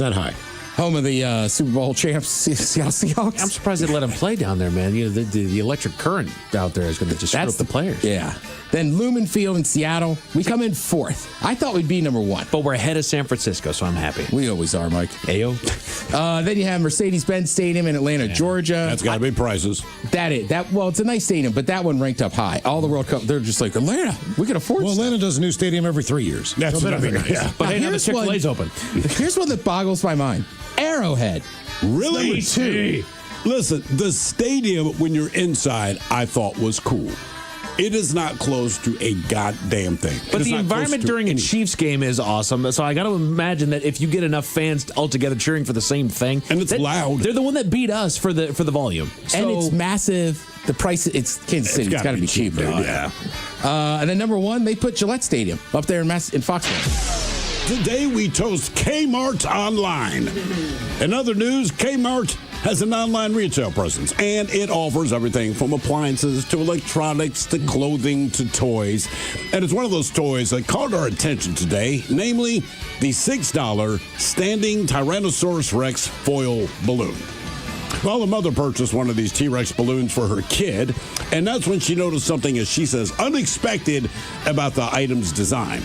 that high? Home of the Super Bowl champs, Seattle Seahawks. I'm surprised they let him play down there, man. You know, the electric current out there is going to just screw up the players. Yeah. Then Lumen Field in Seattle. We come in fourth. I thought we'd be number one. But we're ahead of San Francisco, so I'm happy. We always are, Mike. Ayo. Then you have Mercedes-Benz Stadium in Atlanta, Georgia. That's got to be prices. Well, it's a nice stadium, but that one ranked up high. All the World Cup, they're just like, Atlanta, we can afford Well, Atlanta does a new stadium every 3 years. That's what I mean. Yeah. But hey, now the Chick-fil-A's open. Here's one that boggles my mind. Arrowhead. Really? Number 2. Listen, the stadium, when you're inside, I thought was cool. It is not close to a goddamn thing. But the environment during a Chiefs game is awesome. So I got to imagine that if you get enough fans all together cheering for the same thing, and it's loud, they're the one that beat us for the volume, and it's massive. The price, it's Kansas City. It's got to be cheap, dude. Yeah. And then number 1, they put Gillette Stadium up there in Foxborough. Today we toast Kmart Online. In other news, Kmart has an online retail presence, and it offers everything from appliances to electronics to clothing to toys. And it's one of those toys that caught our attention today, namely the $6 standing Tyrannosaurus Rex foil balloon. Well, the mother purchased one of these T-Rex balloons for her kid, and that's when she noticed something, as she says, unexpected about the item's design.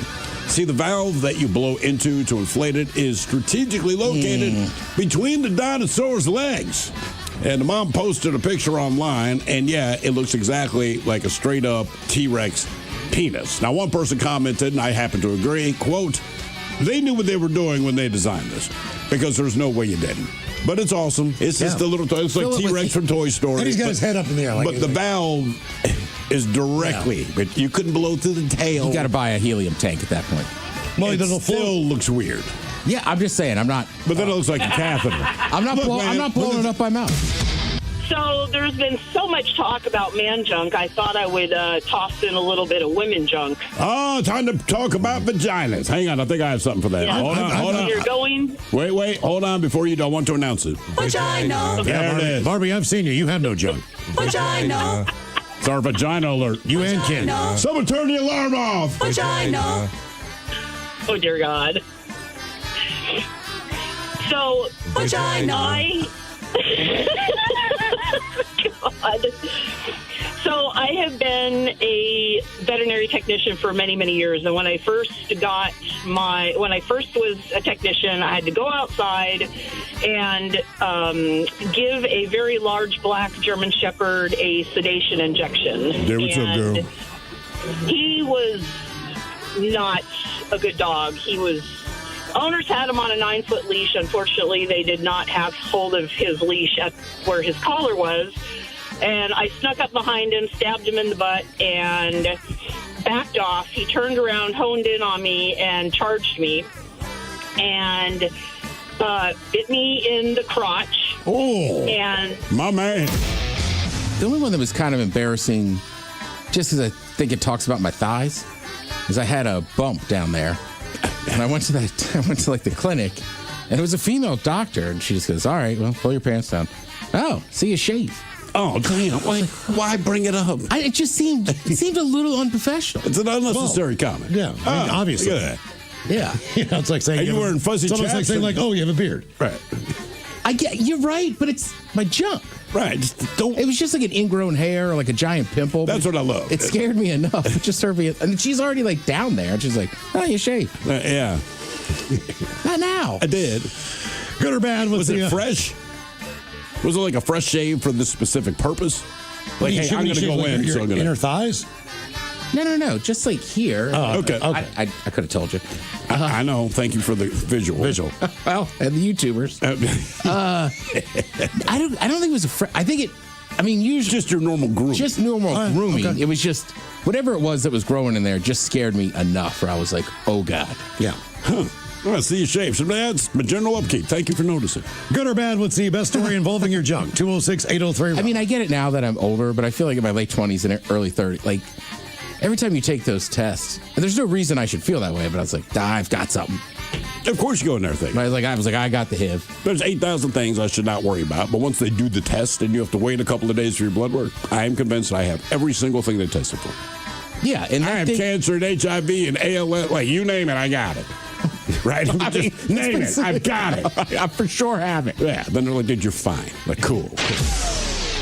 See, the valve that you blow into to inflate it is strategically located between the dinosaur's legs. And the mom posted a picture online, and yeah, it looks exactly like a straight-up T-Rex penis. Now, one person commented, and I happen to agree, quote, they knew what they were doing when they designed this, because there's no way you didn't. But it's awesome. It's just a little toy. It's like T-Rex from Toy Story. And he's got his head up in the air. But the valve is directly, but you couldn't blow through the tail. You got to buy a helium tank at that point. Well, it still looks weird. Yeah, I'm just saying. I'm not. But then it looks like a catheter. I'm not blowing it up my mouth. So there's been so much talk about man junk, I thought I would toss in a little bit of women junk. Oh, time to talk about vaginas. Hang on, I think I have something for that. Yeah. Hold on. You're going? Wait, hold on before you do. I want to announce it. Vagina. There it is. Barbie, I've seen you. You have no junk. Vagina. It's our vagina alert. You and Ken. Someone turn the alarm off. Vagina. Oh, dear God. So, vagina. God. So I have been a veterinary technician for many, many years. And when I first was a technician, I had to go outside and give a very large black German Shepherd a sedation injection. There, what's up, girl? He was not a good dog. Owners had him on a 9-foot leash. Unfortunately, they did not have hold of his leash at where his collar was. And I snuck up behind him, stabbed him in the butt, and backed off. He turned around, honed in on me, and charged me. And bit me in the crotch. Oh, and my man. The only one that was kind of embarrassing, just because I think it talks about my thighs, is I had a bump down there. And I went to the clinic, and it was a female doctor, and she just goes, all right, well, pull your pants down. Oh, see you shave. Oh, damn. Why bring it up? It just seemed a little unpufessional. It's an unnecessary comment. Yeah, I mean, obviously. Yeah. Yeah. It's like saying Are you wearing fuzzy chaps? It's like saying, oh, you have a beard. Right. You're right, but it's my junk. Right. Just don't. It was just like an ingrown hair or like a giant pimple. That's what I love. It scared me enough. It just served me. And she's already like down there. And she's like, oh, you shave. Yeah. Not now. I did. Good or bad? Was it fresh? Was it like a fresh shave for this specific purpose? Like, hey, I'm going to go in. Your inner thighs? No. Just like here. Oh, okay. I could have told you. I know. Thank you for the visual. Well, and the YouTubers. I don't think it was I think it. I mean, usually just your normal grooming. Just normal grooming. Okay. It was just whatever it was that was growing in there just scared me enough where I was like, oh God. Yeah. Huh. I see your shape. So that's my general upkeep. Thank you for noticing. Good or bad? What's the best story involving your junk? 206-803. I mean, I get it now that I'm older, but I feel like in my late 20s and early 30s, like every time you take those tests, and there's no reason I should feel that way, but I was like, I've got something. Of course you go in there thinking. I was like, I got the HIV. There's 8,000 things I should not worry about, but once they do the test and you have to wait a couple of days for your blood work, I am convinced I have every single thing they tested for. Yeah, and I have cancer and HIV and ALS, like you name it, I got it. right? Just name it. I've got it. I for sure have it. Yeah. Then they're like, "Dude, you're fine." Like, cool.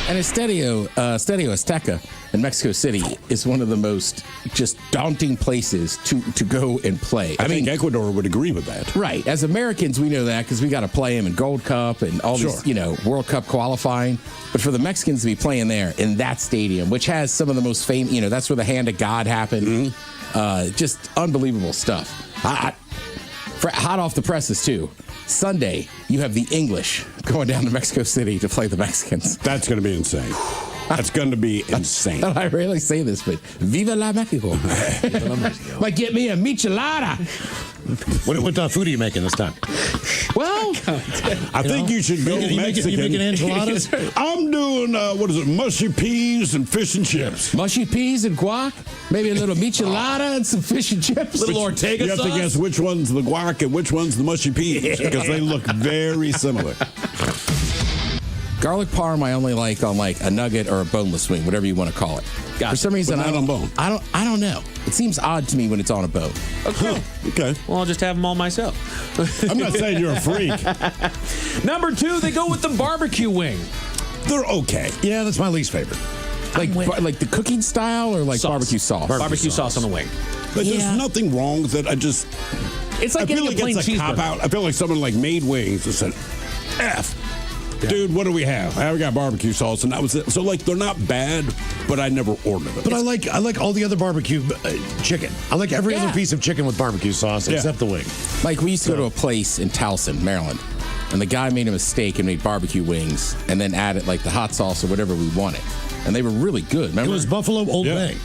And Estadio Azteca in Mexico City is one of the most just daunting places to go and play. I think Ecuador would agree with that. Right. As Americans, we know that because we got to play them in Gold Cup and all these, World Cup qualifying. But for the Mexicans to be playing there in that stadium, which has some of the most famous, that's where the Hand of God happened. Just unbelievable stuff. Hot off the presses, too. Sunday, you have the English going down to Mexico City to play the Mexicans. That's going to be insane. That's going to be insane. I rarely say this, but Viva la Mexico. Might get me a michelada. What food are you making this time? Well, I think you should go Mexican. You making enchiladas? I'm doing, mushy peas and fish and chips. Mushy peas and guac? Maybe a little michelada and some fish and chips? Little Ortega You have sauce? to guess which one's the guac and which one's the mushy peas because they look very similar. Garlic parm I only like on like a nugget or a boneless wing, whatever you want to call it. For some reason, But not on bone. I don't know. It seems odd to me when it's on a bone. Okay. Okay. Well, I'll just have them all myself. I'm not saying you're a freak. Number 2, they go with the barbecue wing. They're okay. Yeah, that's my least favorite. Like the cooking style or like Sauce. barbecue sauce? Barbecue sauce on the wing. But there's nothing wrong with it. It's like I feel getting like a plain it's a cop cheeseburger. out. I feel like someone like made wings and said, F. Dude, what do we have? We got barbecue sauce, and that was it. So, like, they're not bad, but I never ordered them. But I like all the other barbecue chicken. I like every other piece of chicken with barbecue sauce except the wing. Like, we used to go to a place in Towson, Maryland, and the guy made a mistake and made barbecue wings and then added, like, the hot sauce or whatever we wanted. And they were really good. Remember? It was Buffalo Old Bay.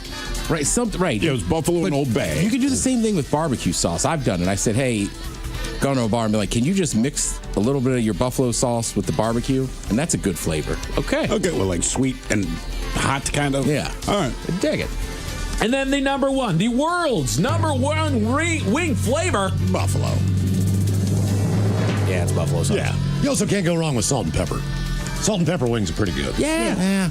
Right, right. Yeah, it was Buffalo and Old Bay. You could do the same thing with barbecue sauce. I've done it. I said, hey, go to a bar and be like, can you just mix a little bit of your buffalo sauce with the barbecue? And that's a good flavor. Okay. Okay, well, like sweet and hot kind of? Yeah. All right. Dig it. And then the number 1, the world's number 1 wing flavor. Buffalo. Yeah, it's buffalo sauce. Yeah. You also can't go wrong with salt and pepper. Salt and pepper wings are pretty good. Yeah.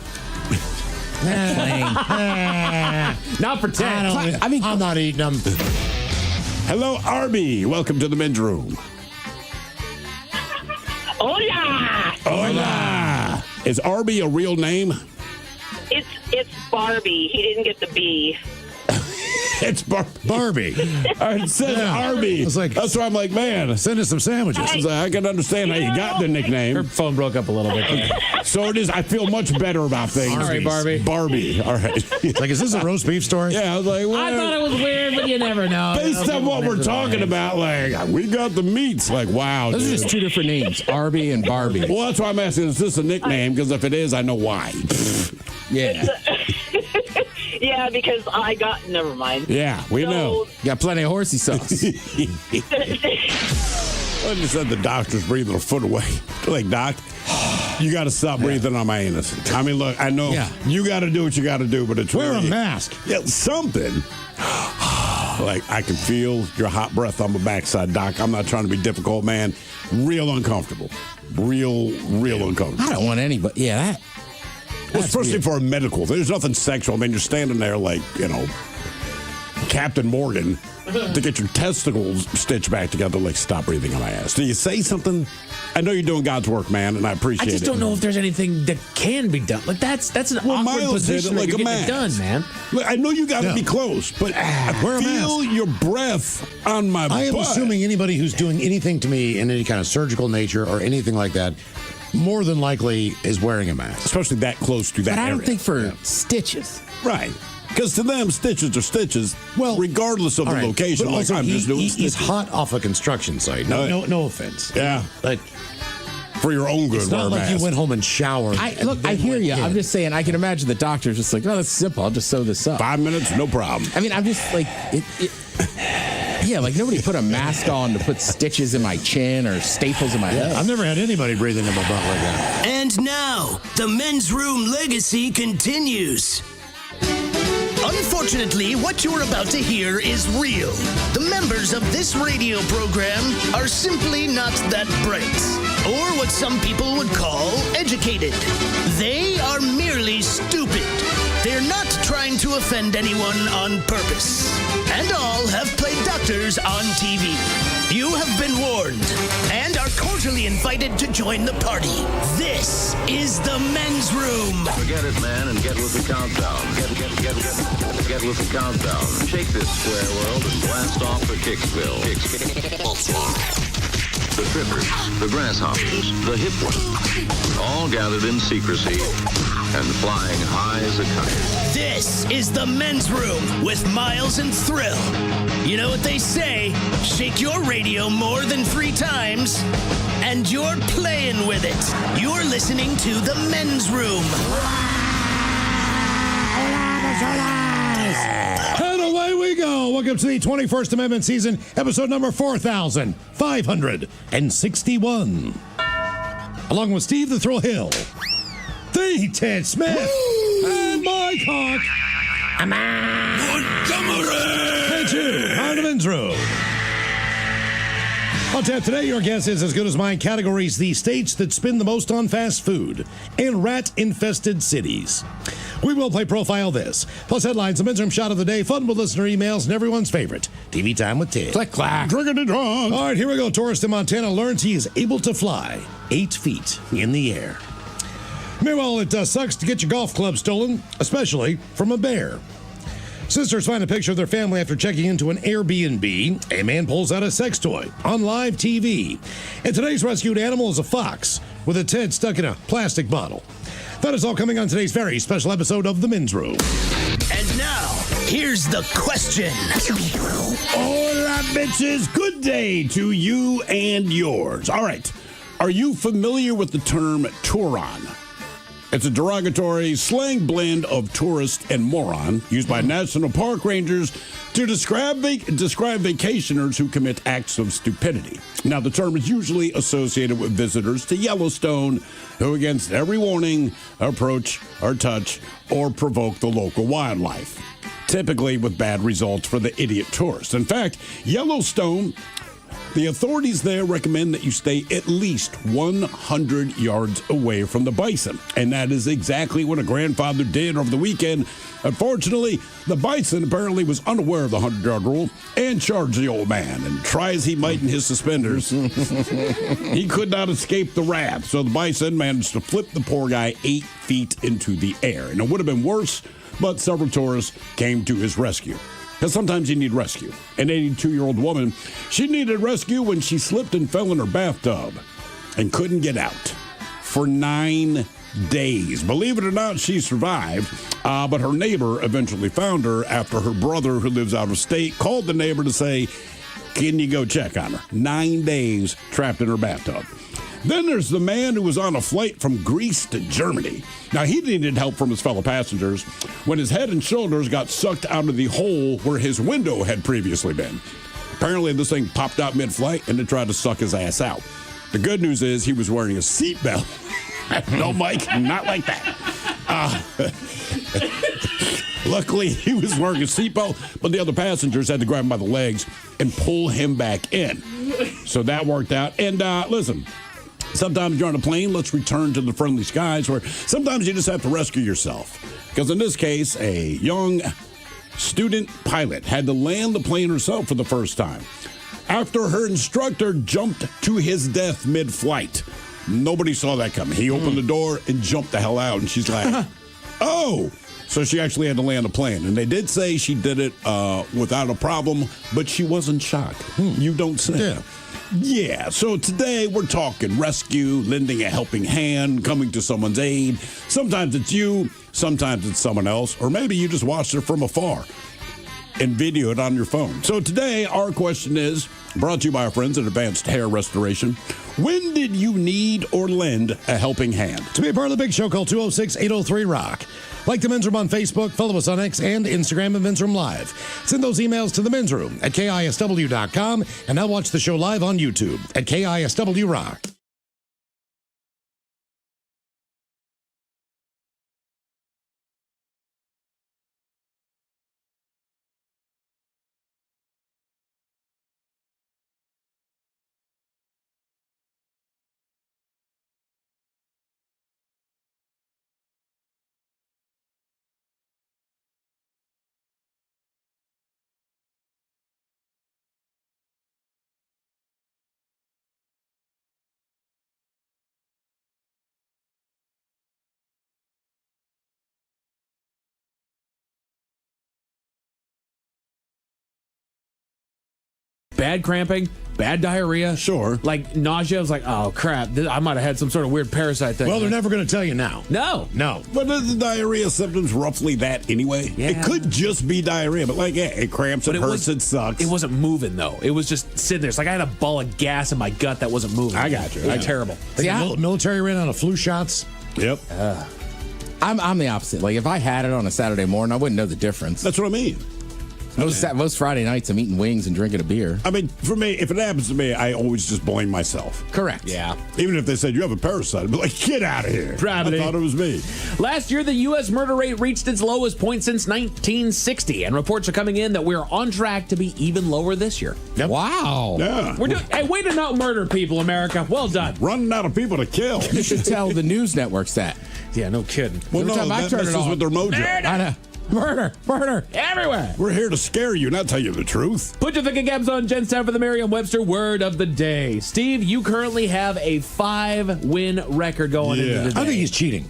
Not for 10. I'm not eating them. Hello, Arby. Welcome to the men's room. Hola! Hola. Is Arby a real name? It's Barbie. He didn't get the B. It's Barbie. It says Arby. It's like- That's why I'm like, man. Send us some sandwiches. I can understand how you got the Her nickname. phone broke up a little bit. So it is. I feel much better about things. All right, Barbie. Barbie. All right. Like, is this a roast beef story? Yeah, I was like, well, I thought it was weird, but you never know. based on what we're talking about, like, we got the meats. Like, wow. Those are dude. just two different names, Arby and Barbie. Well, that's why I'm asking, is this a nickname? Because if it is, I know why. Yeah. Yeah, because never mind. Yeah, we know. Got plenty of horsey sauce. I just said the doctor's breathing a foot away. Like, Doc, you got to stop breathing on my anus. I mean, look, I know you got to do what you got to do, but it's Wear a really- mask. Yeah, something. Like, I can feel your hot breath on my backside, Doc. I'm not trying to be difficult, man. Real uncomfortable. Real uncomfortable. I don't want anybody. Yeah, that. Well, especially for a medical. There's nothing sexual. I mean, you're standing there like, Captain Morgan to get your testicles stitched back together. Like, stop breathing on my ass. Do you say something? I know you're doing God's work, man, and I appreciate it. I just don't know if there's anything that can be done. Like that's an awkward Miles did position it like that a you're man. getting it done, man. Look, I know you got to be close, but I Wear a feel your breath on my I am butt. assuming anybody who's doing anything to me in any kind of surgical nature or anything like that, more than likely is wearing a mask. Especially that close to that But I area. don't think for stitches. Right. Because to them, stitches are stitches, Well, regardless of the All right, location. but Like, also I'm just doing he's stitches. hot off a construction site. No offense. Yeah. Like, For your own good, it's wear not a like mask. you went home and showered. I and then hear went you. in. I'm just saying. I can imagine the doctor's just like, no, that's simple. I'll just sew this up. 5 minutes, no problem. I mean, I'm just like, yeah, like nobody put a mask on to put stitches in my chin or staples in my head. I've never had anybody breathe into my butt like that. And now, the men's room legacy continues. Unfortunately, what you're about to hear is real. The members of this radio program are simply not that bright, or what some people would call educated. They are merely stupid. They're not trying to offend anyone on purpose. And all have played doctors on TV. You have been warned and are cordially invited to join the party. This is the men's room. Forget it, man, and get with the countdown. Get with the countdown. Shake this square world and blast off for Kicksville. The trippers, the grasshoppers, the hip ones, all gathered in secrecy and flying high as a kite. This is the men's room with Miles and Thrill. You know what they say, shake your radio more than 3 times, and you're playing with it. You're listening to the men's room. And away we go. Welcome to the 21st Amendment season, episode number 4561. Along with Steve the Thrill Hill, the Ted Smith, and Mike Hawk. Montgomery! And you are the men's room. On tap today, your guess is as good as mine. Categories: the states that spend the most on fast food and rat-infested cities. We will play Profile This, plus headlines, a men's room shot of the day, fun with listener emails, and everyone's favorite, TV Time with Ted. Click, clack. Drinking and drunk. All right, here we go. Tourist in Montana learns he is able to fly 8 feet in the air. Meanwhile, it sucks to get your golf club stolen, especially from a bear. Sisters find a picture of their family after checking into an Airbnb. A man pulls out a sex toy on live TV. And today's rescued animal is a fox with its head stuck in a plastic bottle. That is all coming on today's very special episode of The Men's Room. And now, here's the question. Hola, bitches. Good day to you and yours. All right. Are you familiar with the term Turon? It's a derogatory slang blend of tourist and moron used by national park rangers to describe vacationers who commit acts of stupidity. Now, the term is usually associated with visitors to Yellowstone who, against every warning, approach or touch or provoke the local wildlife, typically with bad results for the idiot tourist. In fact, Yellowstone, the authorities there recommend that you stay at least 100 yards away from the bison. And that is exactly what a grandfather did over the weekend. Unfortunately, the bison apparently was unaware of the 100-yard rule and charged the old man. And try as he might in his suspenders, he could not escape the wrath. So the bison managed to flip the poor guy 8 feet into the air. And it would have been worse, but several tourists came to his rescue. Because sometimes you need rescue. An 82-year-old woman, she needed rescue when she slipped and fell in her bathtub and couldn't get out for 9 days. Believe it or not, she survived, but her neighbor eventually found her after her brother, who lives out of state, called the neighbor to say, can you go check on her? 9 days trapped in her bathtub. Then there's the man who was on a flight from Greece to Germany. Now, he needed help from his fellow passengers when his head and shoulders got sucked out of the hole where his window had previously been. Apparently, this thing popped out mid-flight and it tried to suck his ass out. The good news is he was wearing a seatbelt. No, Mike, not like that. Luckily, he was wearing a seatbelt, but the other passengers had to grab him by the legs and pull him back in. So that worked out. And listen, sometimes you're on a plane, let's return to the friendly skies, where sometimes you just have to rescue yourself. Because in this case, a young student pilot had to land the plane herself for the first time after her instructor jumped to his death mid-flight. Nobody saw that coming. He opened the door and jumped the hell out, and she's like, oh! So she actually had to land a plane. And they did say she did it without a problem, but she wasn't shocked. You don't say. Yeah, so today we're talking rescue, lending a helping hand, coming to someone's aid. Sometimes it's you, sometimes it's someone else, or maybe you just watched it from afar and video it on your phone. So today our question is, brought to you by our friends at Advanced Hair Restoration, when did you need or lend a helping hand? To be a part of the big show, call 206-803-ROCK. Like the Men's Room on Facebook, follow us on X and Instagram at Men's Room Live. Send those emails to the Men's Room at KISW.com, and now watch the show live on YouTube at KISW Rock. bad cramping, bad diarrhea. Sure. Like nausea. I was like, oh, crap. I might have had some sort of weird parasite thing. Well, they're never going to tell you now. No. But are the diarrhea symptoms roughly that anyway? Yeah. It could just be diarrhea, but like, yeah, it cramps, it hurts, it sucks. It wasn't moving, though. It was just sitting there. It's like I had a ball of gas in my gut that wasn't moving. I got you. It was terrible. The military ran out of flu shots. Yep. I'm the opposite. Like, if I had it on a Saturday morning, I wouldn't know the difference. That's what I mean. Most Friday nights, I'm eating wings and drinking a beer. I mean, for me, if it happens to me, I always just blame myself. Correct. Yeah. Even if they said, you have a parasite, I'd be like, get out of here. Probably. I thought it was me. Last year, the U.S. murder rate reached its lowest point since 1960, and reports are coming in that we're on track to be even lower this year. Yep. Wow. Yeah. Hey, way to not murder people, America. Well done. Running out of people to kill. You should tell the news networks that. Yeah, no kidding. Well, Every no, time I that turn it messes on- with their mojo. I know. Murder. Everywhere. We're here to scare you, not tell you the truth. Put your thinking caps on. Jen's time for the Merriam-Webster word of the day. Steve, you currently have a 5-win record going into the day. I think he's cheating.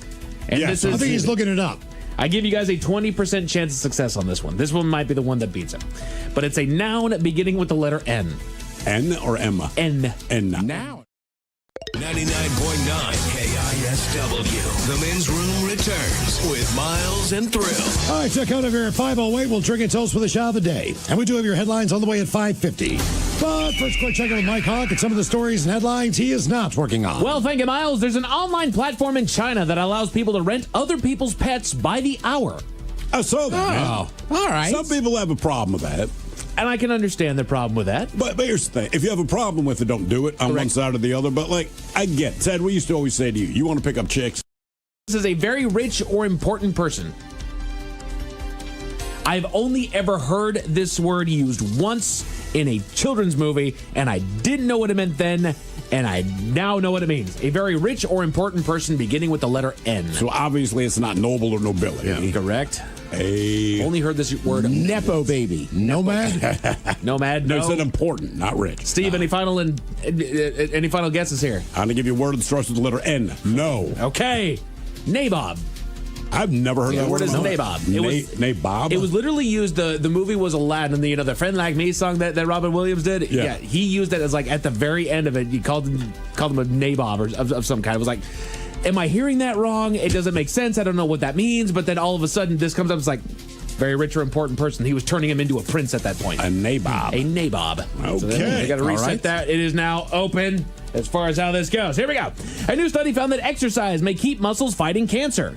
And Yes, this I is, think he's looking it up. I give you guys a 20% chance of success on this one. This one might be the one that beats it. But it's a noun beginning with the letter N. N or M? N. N. Now. 99.9 KISW. The men's room returns with Miles and Thrill. All right, check out over here at 5:08. We'll drink and toast for the shot of the day. And we do have your headlines on the way at 5:50. But first, quick check in with Mike Hawk and some of the stories and headlines he is not working on. Well, thank you, Miles. There's an online platform in China that allows people to rent other people's pets by the hour. I saw that, man. All right. Some people have a problem with that. And I can understand the problem with that. But here's the thing. If you have a problem with it, don't do it on one side or the other. But, like, I get it. Ted, we used to always say to you, you want to pick up chicks? This is a very rich or important person. I've only ever heard this word used once in a children's movie, and I didn't know what it meant then, and I now know what it means. A very rich or important person beginning with the letter N. So, obviously, it's not noble or nobility. Correct? Hey. Only heard this word. Nepo baby. Nomad? Nomad, No, no. it's an important, not rich. Steve, any final guesses here? I'm going to give you a word that starts with the letter N. No. Okay. Nabob. I've never heard that What word. is in my nabob? life. Nabob? It was literally used. The movie was Aladdin, and the Friend Like Me song that Robin Williams did. Yeah. He used that as like at the very end of it. He called him a nabob or of some kind. It was like, am I hearing that wrong? It doesn't make sense. I don't know what that means. But then all of a sudden, this comes up. It's like, very rich or important person. He was turning him into a prince at that point. a nabob. A nabob. Okay. You got to reset All right. that. It is now open as far as how this goes. Here we go. A new study found that exercise may keep muscles fighting cancer.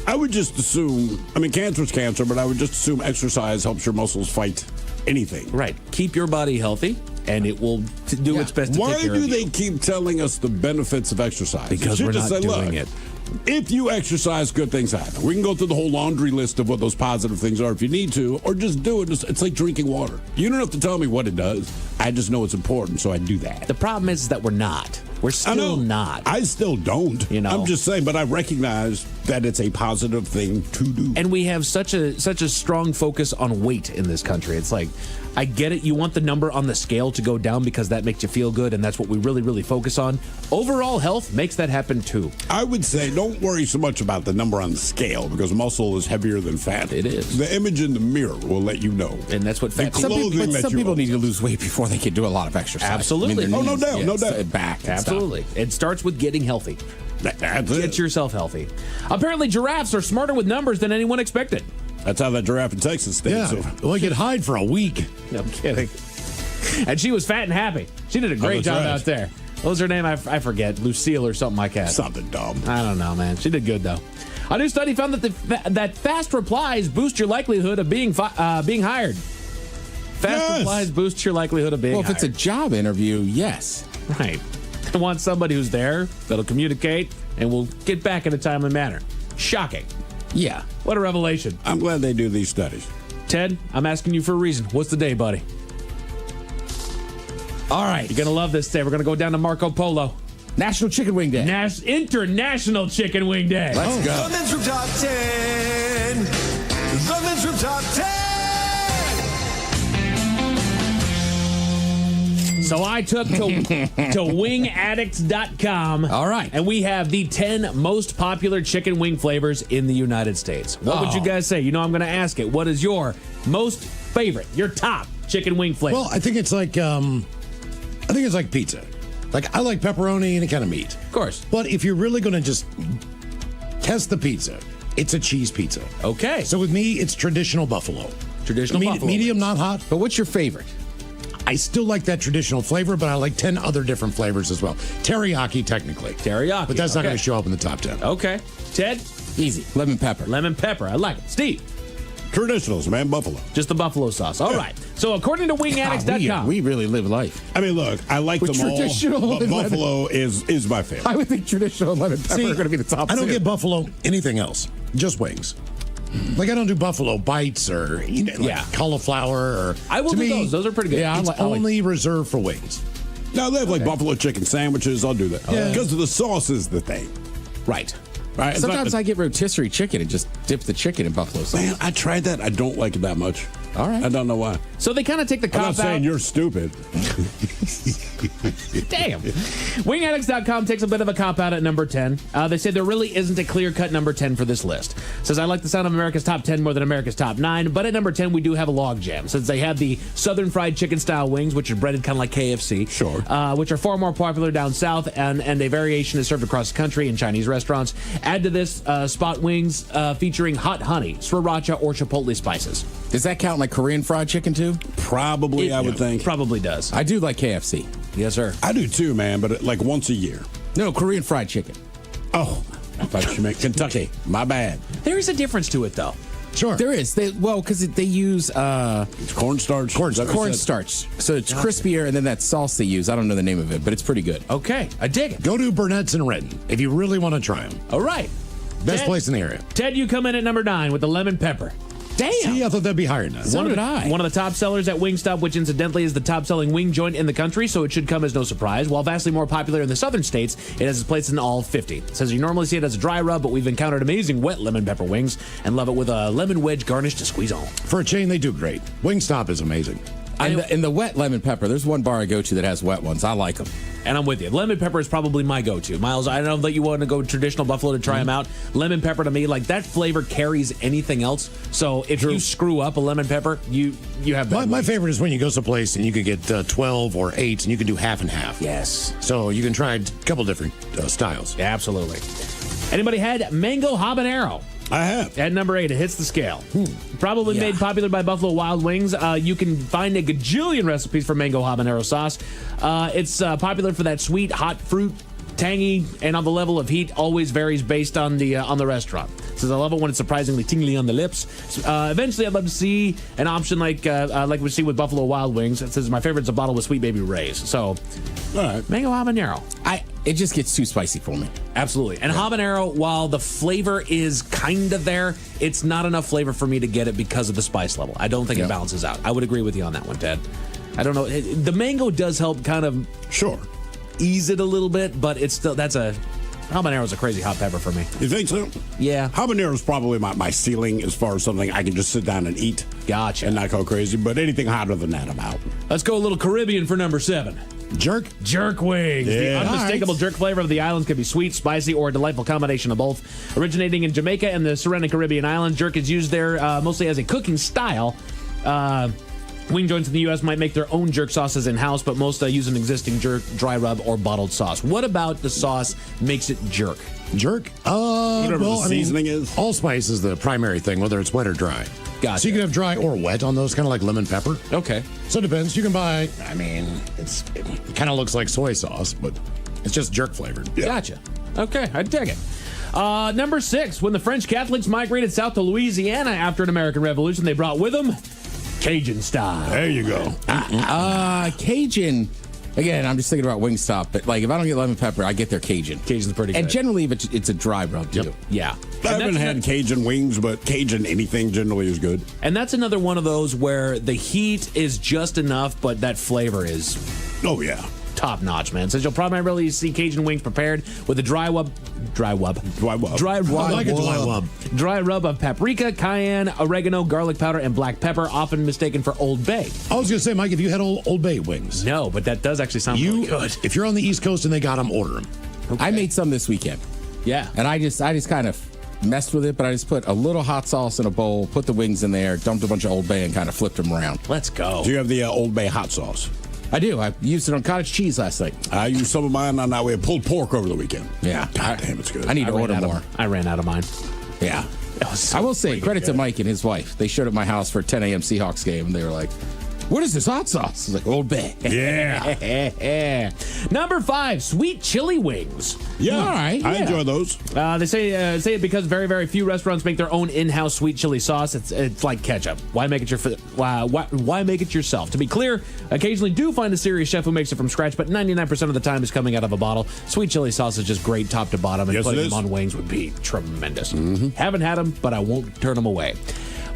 I would just assume, I mean, cancer's cancer, but I would just assume exercise helps your muscles fight anything. Right. Keep your body healthy, and it will do its best to Why take care do of they you. keep telling us the benefits of exercise? Because It should we're just not say, doing look, it. If you exercise, good things happen. We can go through the whole laundry list of what those positive things are if you need to, or just do it. It's like drinking water. You don't have to tell me what it does. I just know it's important, so I do that. The problem is that we're not. We're I still know. not. I still don't. You know. I'm just saying, but I recognize that it's a positive thing to do. And we have such a strong focus on weight in this country. It's like, I get it. You want the number on the scale to go down because that makes you feel good, and that's what we really, really focus on. Overall health makes that happen too. I would say don't worry so much about the number on the scale because muscle is heavier than fat. It is. The image in the mirror will let you know. And that's what fat The Some clothing people, that some you people own. need to lose weight before they can do a lot of exercise. Absolutely. their Oh, no knees, doubt, no doubt. Back. and stuff. Absolutely. It starts with getting healthy. That's Get it. yourself healthy. Apparently, giraffes are smarter with numbers than anyone expected. That's how that giraffe in Texas stayed. Yeah. So. Well, he could hide for a week. No, I'm kidding. And she was fat and happy. She did a great that's job right. out there. What was her name? I forget. Lucille or something like that. Something dumb. I don't know, man. She did good, though. A new study found that that fast replies boost your likelihood of being hired. Fast replies boost your likelihood of being Well, if hired. it's a job interview, yes. Right. They want somebody who's there, that'll communicate, and will get back in a timely manner. Shocking. Yeah. What a revelation. I'm glad they do these studies. Ted, I'm asking you for a reason. What's the day, buddy? All right. You're going to love this day. We're going to go down to Marco Polo. National Chicken Wing Day. International Chicken Wing Day. Let's go. The men's room top 10. The men's room top 10. So I took to wingaddicts.com. All right. And we have the 10 most popular chicken wing flavors in the United States. What would you guys say? You know I'm going to ask it. What is your most favorite, your top chicken wing flavor. Well, I think it's like pizza. Like, I like pepperoni, any kind of meat. Of course. But if you're really going to just test the pizza, it's a cheese pizza. Okay. So with me, it's traditional buffalo. Traditional buffalo Medium, wings. not hot. But what's your favorite? I still like that traditional flavor, but I like 10 other different flavors as well. Teriyaki, technically. Teriyaki. But that's not okay. going to show up in the top 10. Okay. Ted? Easy. Lemon pepper. Lemon pepper. I like it. Steve? Traditionals, man, buffalo. Just the buffalo sauce. All right. So according to wingaddicts.com. We really live life. I mean, look, I like With them all, traditional but and buffalo is my favorite. I would think traditional lemon pepper See, are going to be the top I don't two. get buffalo anything else, just wings. Like, I don't do buffalo bites or cauliflower or. I will to do me, those. Those are pretty good. Yeah, It's only reserved for wings. Now, they have like buffalo chicken sandwiches. I'll do that. Yeah. Because the sauce is the thing. Right. Right? It's Sometimes not- I get rotisserie chicken and just dip the chicken in buffalo sauce. Man, I tried that. I don't like it that much. All right. I don't know why. So they kind of take the I'm cop not out. saying you're stupid. Damn. Wingaddicts.com takes a bit of a cop out at number 10. They say there really isn't a clear-cut number 10 for this list. Says, I like the sound of America's top 10 more than America's top 9, but at number 10, we do have a logjam, since they have the Southern fried chicken-style wings, which are breaded kind of like KFC. Sure. Which are far more popular down south, and a variation is served across the country in Chinese restaurants. Add to this spot wings featuring hot honey, sriracha, or chipotle spices. Does that count like Korean fried chicken too? Probably, I would think. Probably does. I do like KFC. Yes, sir. I do too, man, but like once a year. No, Korean fried chicken. Oh, I thought you meant Kentucky. My bad. There is a difference to it, though. Sure. There is. Because they use It's cornstarch. cornstarch. So it's crispier, and then that sauce they use. I don't know the name of it, but it's pretty good. Okay, I dig it. Go to Burnett's in Renton if you really want to try them. All right. Best Ted- place in the area. Ted, you come in at number 9 with the lemon pepper. Damn. See, I thought that'd be higher than that. So did I. One of the top sellers at Wingstop, which incidentally is the top-selling wing joint in the country, so it should come as no surprise. While vastly more popular in the southern states, it has its place in all 50. It says you normally see it as a dry rub, but we've encountered amazing wet lemon pepper wings and love it with a lemon wedge garnish to squeeze on. For a chain, they do great. Wingstop is amazing. And the wet lemon pepper, there's one bar I go to that has wet ones. I like them. And I'm with you. Lemon pepper is probably my go-to. Miles, I don't know that you want to go traditional buffalo to try them out. Lemon pepper to me, like that flavor carries anything else. So if you screw up a lemon pepper, you have bad My wings. favorite is when you go someplace and you can get 12 or 8 and you can do half and half. Yes. So you can try a couple different styles. Absolutely. Anybody had mango habanero? I have. At number 8, it hits the scale. Probably made popular by Buffalo Wild Wings. You can find a gajillion recipes for mango habanero sauce. It's popular for that sweet, hot fruit, tangy, and on the level of heat always varies based on the restaurant. Says I love it when it's surprisingly tingly on the lips. Eventually, I'd love to see an option like we see with Buffalo Wild Wings. It says my favorite's a bottle with Sweet Baby Ray's. So, All right. mango habanero. It just gets too spicy for me. Absolutely. And habanero, while the flavor is kind of there, it's not enough flavor for me to get it because of the spice level. I don't think it balances out. I would agree with you on that one, Ted. I don't know. The mango does help kind of Sure. ease it a little bit, but it's still, habanero's a crazy hot pepper for me. You think so? Yeah. Habanero is probably my ceiling as far as something I can just sit down and eat. Gotcha. And not go crazy, but anything hotter than that, I'm out. Let's go a little Caribbean for number 7. Jerk? Jerk wings. The Yeah. unmistakable jerk flavor of the islands can be sweet, spicy, or a delightful combination of both. Originating in Jamaica and the surrounding Caribbean islands, jerk is used there mostly as a cooking style. Wing joints in the U.S. might make their own jerk sauces in-house, but most use an existing jerk, dry rub, or bottled sauce. What about the sauce makes it jerk? Jerk? Whatever the seasoning is. Allspice is the primary thing, whether it's wet or dry. Gotcha. So you can have dry or wet on those, kind of like lemon pepper. Okay. So it depends. You can buy, it kind of looks like soy sauce, but it's just jerk flavored. Gotcha. Okay, I dig it. Number 6, when the French Catholics migrated south to Louisiana after an American Revolution, they brought with them Cajun style. There you go. Cajun. Again, I'm just thinking about Wingstop, but like if I don't get lemon pepper, I get their Cajun. Cajun's pretty good. And generally, if it's a dry rub too. Yeah. I And haven't that's had Cajun wings, but Cajun anything generally is good. And that's another one of those where the heat is just enough, but that flavor is Oh, yeah. top notch, man. Says you'll primarily see Cajun wings prepared with a dry rub Dry rub. I like a dry rub. Dry rub of paprika, cayenne, oregano, garlic powder, and black pepper, often mistaken for Old Bay. I was going to say, Mike, if you had Old Bay wings, No, but that does actually sound really good. if you're on the East Coast and they got them, order them. I made some this weekend, Yeah. and I just kind of messed with it, but I just put a little hot sauce in a bowl, put the wings in there, dumped a bunch of Old Bay, and kind of flipped them around. Let's go. Do you have the Old Bay hot sauce? I do. I used it on cottage cheese last night. I used some of mine on that way. Pulled pork over the weekend. Yeah. God damn, it's good. I need to order more. I ran out of mine. Yeah. I will say, credit to Mike and his wife. They showed up at my house for a 10 a.m. Seahawks game, and they were like, what is this hot sauce? I was like, Old Bay. Yeah. Number 5, sweet chili wings. Yeah. All right. I yeah. enjoy those. They say it because very, very few restaurants make their own in-house sweet chili sauce. It's like ketchup. Why make it why make it yourself? To be clear, occasionally do find a serious chef who makes it from scratch, but 99% of the time is coming out of a bottle. Sweet chili sauce is just great top to bottom, and Yes, putting it is. them on wings would be tremendous. Haven't had them, but I won't turn them away.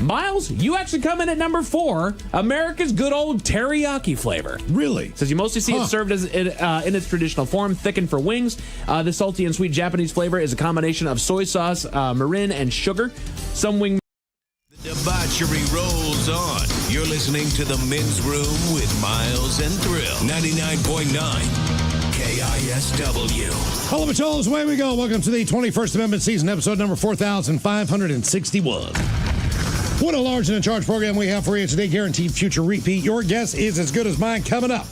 Miles, you actually come in at number 4, America's good old teriyaki flavor. Really? Says you mostly see it served as in its traditional form, thickened for wings. The salty and sweet Japanese flavor is a combination of soy sauce, mirin, and sugar. Some wing. The debauchery rolls on. You're listening to The Men's Room with Miles and Thrill. 99.9 KISW. Hello, Macholos. Away we go. Welcome to the 21st Amendment season, episode number 4561. What a large and in charge program we have for you today. Guaranteed future repeat. Your guess is as good as mine. Coming up,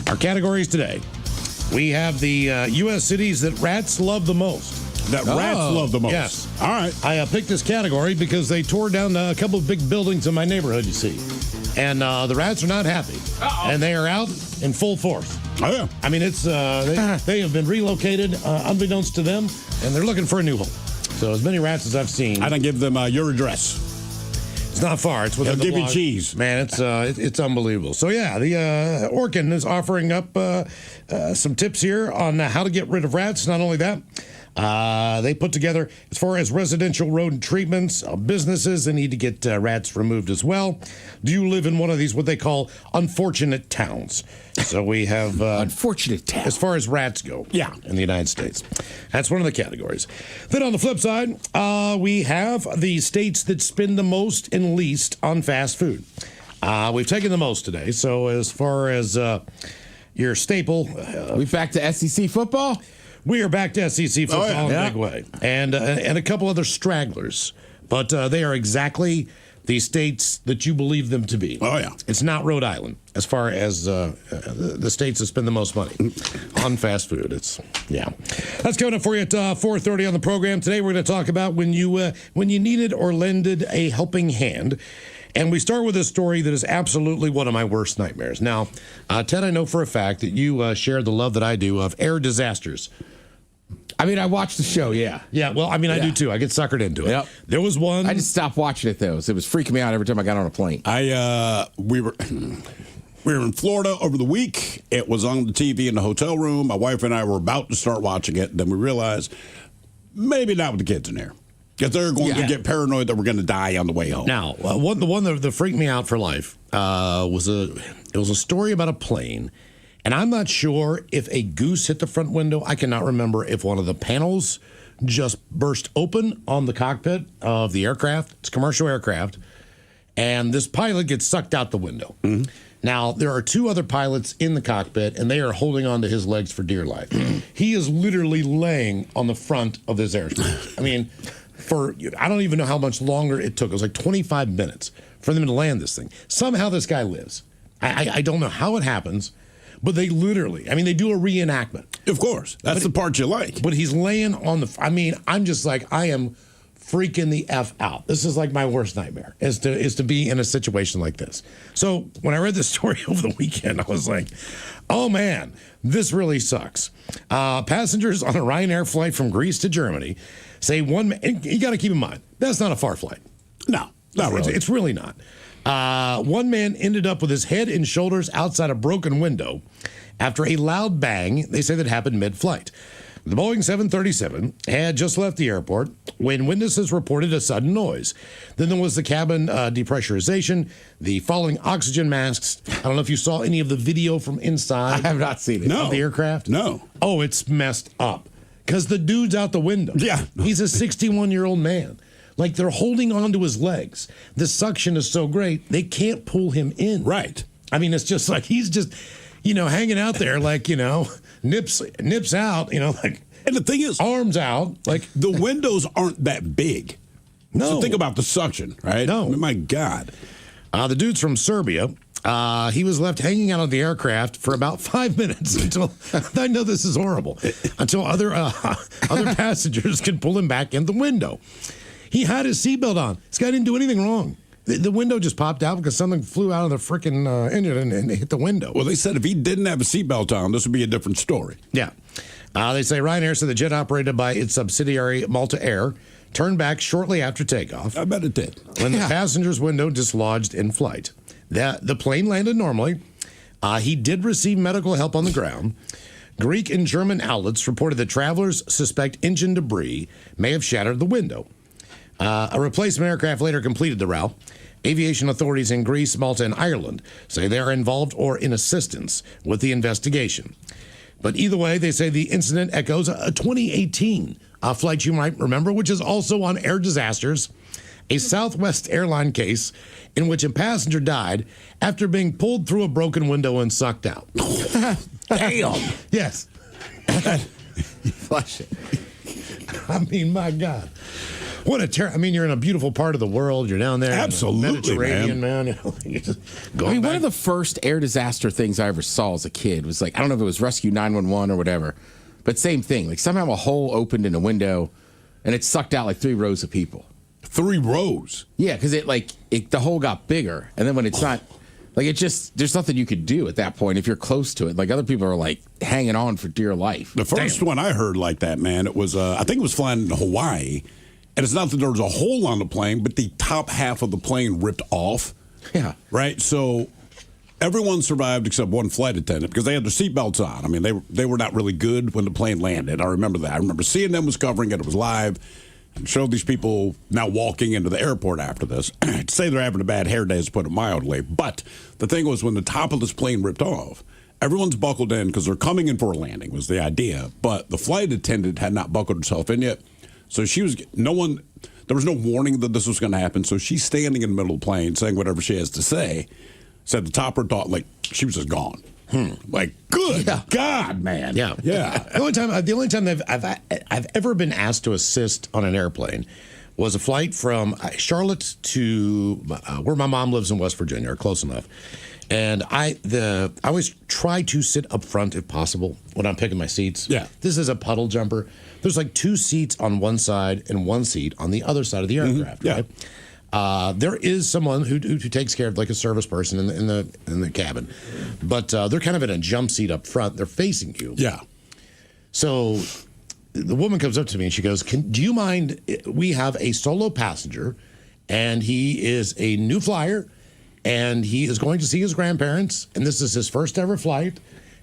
our categories today. We have the U.S. cities that rats love the most. That rats love the most. Yes. All right. I picked this category because they tore down a couple of big buildings in my neighborhood, you see. And the rats are not happy. And they are out in full force. Oh, yeah. I mean, it's they have been relocated unbeknownst to them, and they're looking for a new home. So as many rats as I've seen. I don't give them your address. It's not far. It's within They'll the give you block. cheese. Man, it's unbelievable. So, yeah, the Orkin is offering up some tips here on how to get rid of rats. Not only that, they put together, as far as residential rodent treatments, businesses that need to get rats removed as well. Do you live in one of these, what they call unfortunate towns? So we have... Unfortunate town. as far as rats go. Yeah. In the United States. That's one of the categories. Then on the flip side, we have the states that spend the most and least on fast food. We've taken the most today. So as far as your staple... we back to SEC football? We are back to SEC football in Yeah. a big way. And a couple other stragglers. But they are exactly the states that you believe them to be. Oh, yeah. It's not Rhode Island as far as the states that spend the most money on fast food. That's coming up for you at 4:30 on the program. Today we're going to talk about when you needed or lended a helping hand. And we start with a story that is absolutely one of my worst nightmares. Now, Ted, I know for a fact that you share the love that I do of air disasters. I mean, I watched the show, yeah. Yeah, well, I mean, I do too. I get suckered into it. Yep. There was one. I just stopped watching it, though. It was freaking me out every time I got on a plane. We were in Florida over the week. It was on the TV in the hotel room. My wife and I were about to start watching it. Then we realized maybe not with the kids in there. Because they're going to get paranoid that we're going to die on the way home. Now, the one that freaked me out for life was a story about a plane. And I'm not sure if a goose hit the front window. I cannot remember if one of the panels just burst open on the cockpit of the aircraft. It's a commercial aircraft. And this pilot gets sucked out the window. Mm-hmm. Now, there are two other pilots in the cockpit, and they are holding on to his legs for dear life. He is literally laying on the front of this airplane. I mean, I don't even know how much longer it took. It was like 25 minutes for them to land this thing. Somehow this guy lives. I don't know how it happens. But they literally, they do a reenactment. Of course. That's the part you like. But he's laying on I'm just like, I am freaking the F out. This is like my worst nightmare, is to be in a situation like this. So when I read this story over the weekend, I was like, oh man, this really sucks. Passengers on a Ryanair flight from Greece to Germany say and you got to keep in mind, that's not a far flight. No, not really. It's really not. One man ended up with his head and shoulders outside a broken window after a loud bang. They say that happened mid-flight. The Boeing 737 had just left the airport when witnesses reported a sudden noise. Then there was the cabin depressurization, the falling oxygen masks. I don't know if you saw any of the video from inside. I have not seen it. No. Of the aircraft. No. Oh, it's messed up because the dude's out the window. Yeah. He's a 61-year-old man. Like, they're holding on to his legs. The suction is so great, they can't pull him in. Right. It's just like he's hanging out there like, nips out, like. And the thing is, arms out. Like, the windows aren't that big. No. So think about the suction, right? No. I mean, my God. The dude's from Serbia. He was left hanging out of the aircraft for about 5 minutes until, I know this is horrible, until other passengers could pull him back in the window. He had his seatbelt on. This guy didn't do anything wrong. The window just popped out because something flew out of the freaking engine and hit the window. Well, they said if he didn't have a seatbelt on, this would be a different story. Yeah. They say Ryanair said the jet operated by its subsidiary Malta Air turned back shortly after takeoff. I bet it did. When the passenger's window dislodged in flight. The plane landed normally. He did receive medical help on the ground. Greek and German outlets reported that travelers suspect engine debris may have shattered the window. A replacement aircraft later completed the route. Aviation authorities in Greece, Malta, and Ireland say they are involved or in assistance with the investigation. But either way, they say the incident echoes a 2018 flight you might remember, which is also on air disasters, a Southwest airline case in which a passenger died after being pulled through a broken window and sucked out. Damn. Yes. Flush it. I mean, my God. What a you're in a beautiful part of the world. You're down there. Absolutely, in the Mediterranean, man. You're just going one of the first air disaster things I ever saw as a kid was like, I don't know if it was Rescue 911 or whatever, but same thing. Like somehow a hole opened in a window and it sucked out like 3 rows of people. 3 rows? Yeah, because the hole got bigger. And then when it's not, like there's nothing you could do at that point if you're close to it. Like other people are like hanging on for dear life. The first one I heard like that, man, it was, I think it was flying in Hawaii. And it's not that there was a hole on the plane, but the top half of the plane ripped off. Yeah. Right? So everyone survived except one flight attendant because they had their seatbelts on. I mean, they were not really good when the plane landed. I remember that. I remember CNN was covering it. It was live. And showed these people now walking into the airport after this. To say they're having a bad hair day is to put it mildly. But the thing was when the top of this plane ripped off, everyone's buckled in because they're coming in for a landing was the idea. But the flight attendant had not buckled herself in yet. So there was no warning that this was going to happen. So she's standing in the middle of the plane saying whatever she has to say. Said the topper thought like she was just gone. Like, good God, man. Yeah. Yeah. The only time I've ever been asked to assist on an airplane was a flight from Charlotte to where my mom lives in West Virginia, or close enough. And I always try to sit up front if possible when I'm picking my seats. Yeah. This is a puddle jumper. There's like 2 seats on one side and 1 seat on the other side of the aircraft. Yeah. Right? There is someone who takes care of like a service person in the cabin, but they're kind of in a jump seat up front. They're facing you. Yeah. So the woman comes up to me and she goes, do you mind? We have a solo passenger, and he is a new flyer, and he is going to see his grandparents, and this is his first ever flight.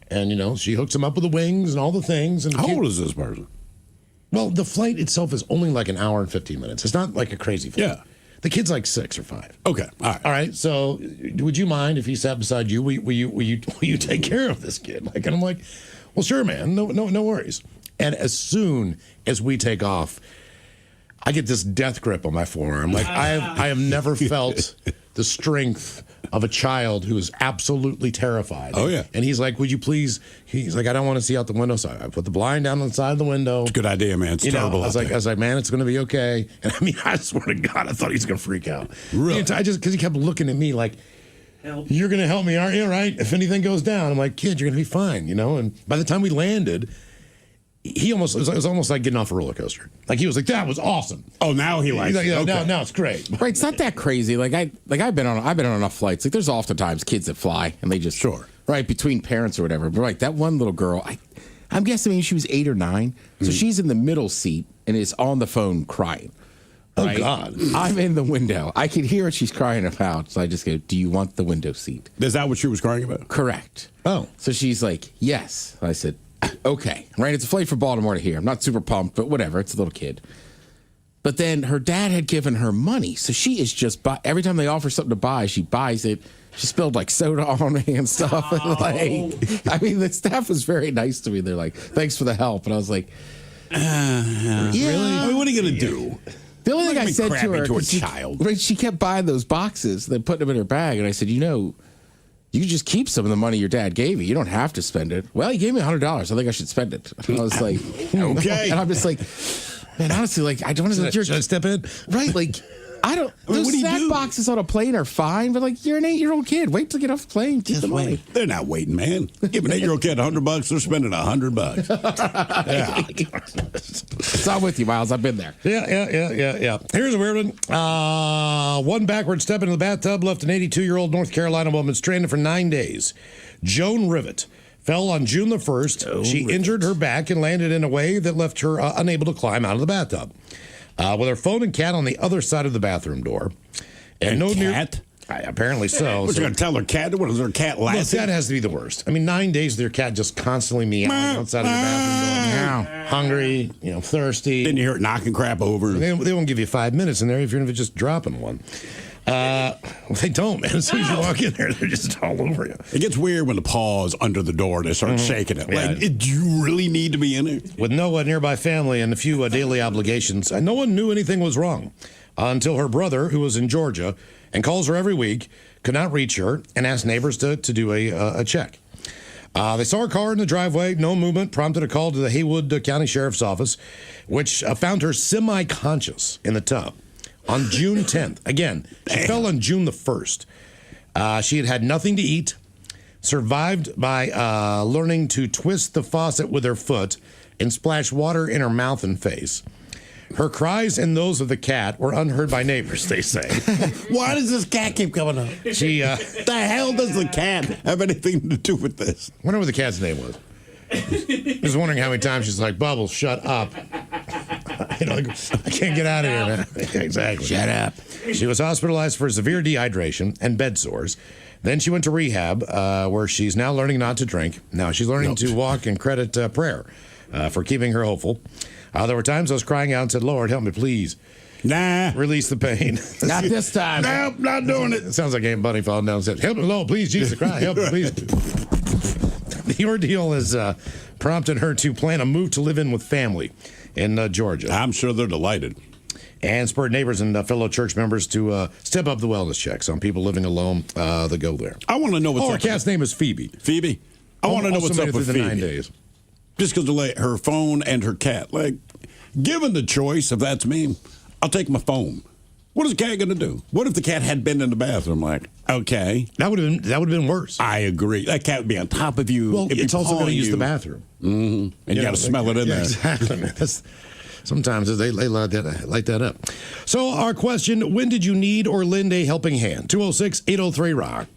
And she hooks him up with the wings and all the things. And How old is this person? Well, the flight itself is only like an hour and 15 minutes. It's not like a crazy flight. Yeah. The kid's like 6 or 5. Okay. All right. All right. So, would you mind if he sat beside you? Will you take care of this kid? And I'm like, well, sure, man. No worries. And as soon as we take off, I get this death grip on my forearm. Like I have never felt the strength of a child who is absolutely terrified. Oh, yeah. And he's like, would you please? He's like, I don't want to see out the window. So I put the blind down on the side of the window. It's a good idea, man. It's terrible. I was like, man, it's going to be okay. And I mean, I swear to God, I thought he was going to freak out. Really? Because he kept looking at me like, you're going to help me, aren't you? Right? If anything goes down, I'm like, kid, you're going to be fine, And by the time we landed, it was almost like getting off a roller coaster. Like he was like, that was awesome. Oh, now he likes it. Okay. Now it's great. Right, it's not that crazy. I've been on enough flights. Like there's oftentimes kids that fly and they just right between parents or whatever. But right, that one little girl, I'm guessing maybe she was 8 or 9, so she's in the middle seat and is on the phone crying. Right? Oh God! I'm in the window. I could hear what she's crying about. So I just go, "Do you want the window seat?" Is that what she was crying about? Correct. Oh, so she's like, "Yes." I said, "Okay." Right, it's a flight from Baltimore to here. I'm not super pumped, but whatever. It's a little kid. But then her dad had given her money, so she is just every time they offer something to buy, she buys it. She spilled like soda on me and stuff. Oh. And I mean, the staff was very nice to me. They're like, "Thanks for the help," and I was like, Really? I mean, what are you gonna do? The only thing I said to her, to a child. She kept buying those boxes, then putting them in her bag, and I said, you you just keep some of the money your dad gave you. You don't have to spend it. Well, he gave me $100. I think I should spend it. And I was like, okay. And I'm just like, man, honestly, like, I don't know. Should I step in? Right, like, I don't. Those snack boxes on a plane are fine, but like, you're an 8-year-old kid. Wait till you get off the plane. Keep the money. They're not waiting, man. Give an 8-year-old kid $100. They're spending $100. Yeah. So I'm with you, Miles. I've been there. Yeah. Here's a weird one. One backward step into the bathtub left an 82-year-old North Carolina woman stranded for 9 days. Joan Rivet fell on June the 1st. She injured her back and landed in a way that left her unable to climb out of the bathtub. With her phone and cat on the other side of the bathroom door. And no cat? Apparently so. What, you going to tell her cat? What is her cat last? That has to be the worst. I mean, 9 days with your cat just constantly meowing outside of the bathroom door. Hungry, thirsty. Then you hear it knocking crap over. They won't give you 5 minutes in there if you're just dropping one. They don't, man. As soon as you walk in there, they're just all over you. It gets weird when the paw's under the door and they start shaking it. Yeah. Like, do you really need to be in it? With no nearby family and a few daily obligations, no one knew anything was wrong until her brother, who was in Georgia and calls her every week, could not reach her and asked neighbors to do a check. They saw her car in the driveway, no movement, prompted a call to the Haywood County Sheriff's Office, which found her semi-conscious in the tub. On June 10th. Again, she fell on June the 1st. She had had nothing to eat, survived by learning to twist the faucet with her foot and splash water in her mouth and face. Her cries and those of the cat were unheard by neighbors, they say. Why does this cat keep coming up? She, the hell does the cat have anything to do with this? I wonder what the cat's name was. I was wondering how many times she's like, Bubbles, shut up. Like, I can't get out of here, man. Exactly. Shut up. She was hospitalized for severe dehydration and bed sores. Then she went to rehab, where she's now learning not to drink. Now she's learning to walk and credit prayer for keeping her hopeful. There were times I was crying out and said, Lord, help me, please. Nah. Release the pain. Not this time. Nope, not doing it. It sounds like Aunt Bunny falling down and said, help me, Lord, please, Jesus Christ, help me, please. The ordeal has prompted her to plan a move to live in with family in Georgia. I'm sure they're delighted. And spurred neighbors and fellow church members to step up the wellness checks on people living alone that go there. I want to know what's up. Our cat's name is Phoebe. Phoebe? I want to know what's up with the Phoebe. 9 days. Just because of her phone and her cat. Like, given the choice, if that's me, I'll take my phone. What is the cat going to do? What if the cat had been in the bathroom? Like, okay. That would have been worse. I agree. That cat would be on top of you. Well, it's also going to use the bathroom. Mm-hmm. And you got to smell it in there. Exactly. Sometimes they light that up. So our question, when did you need or lend a helping hand? 206-803-ROCK.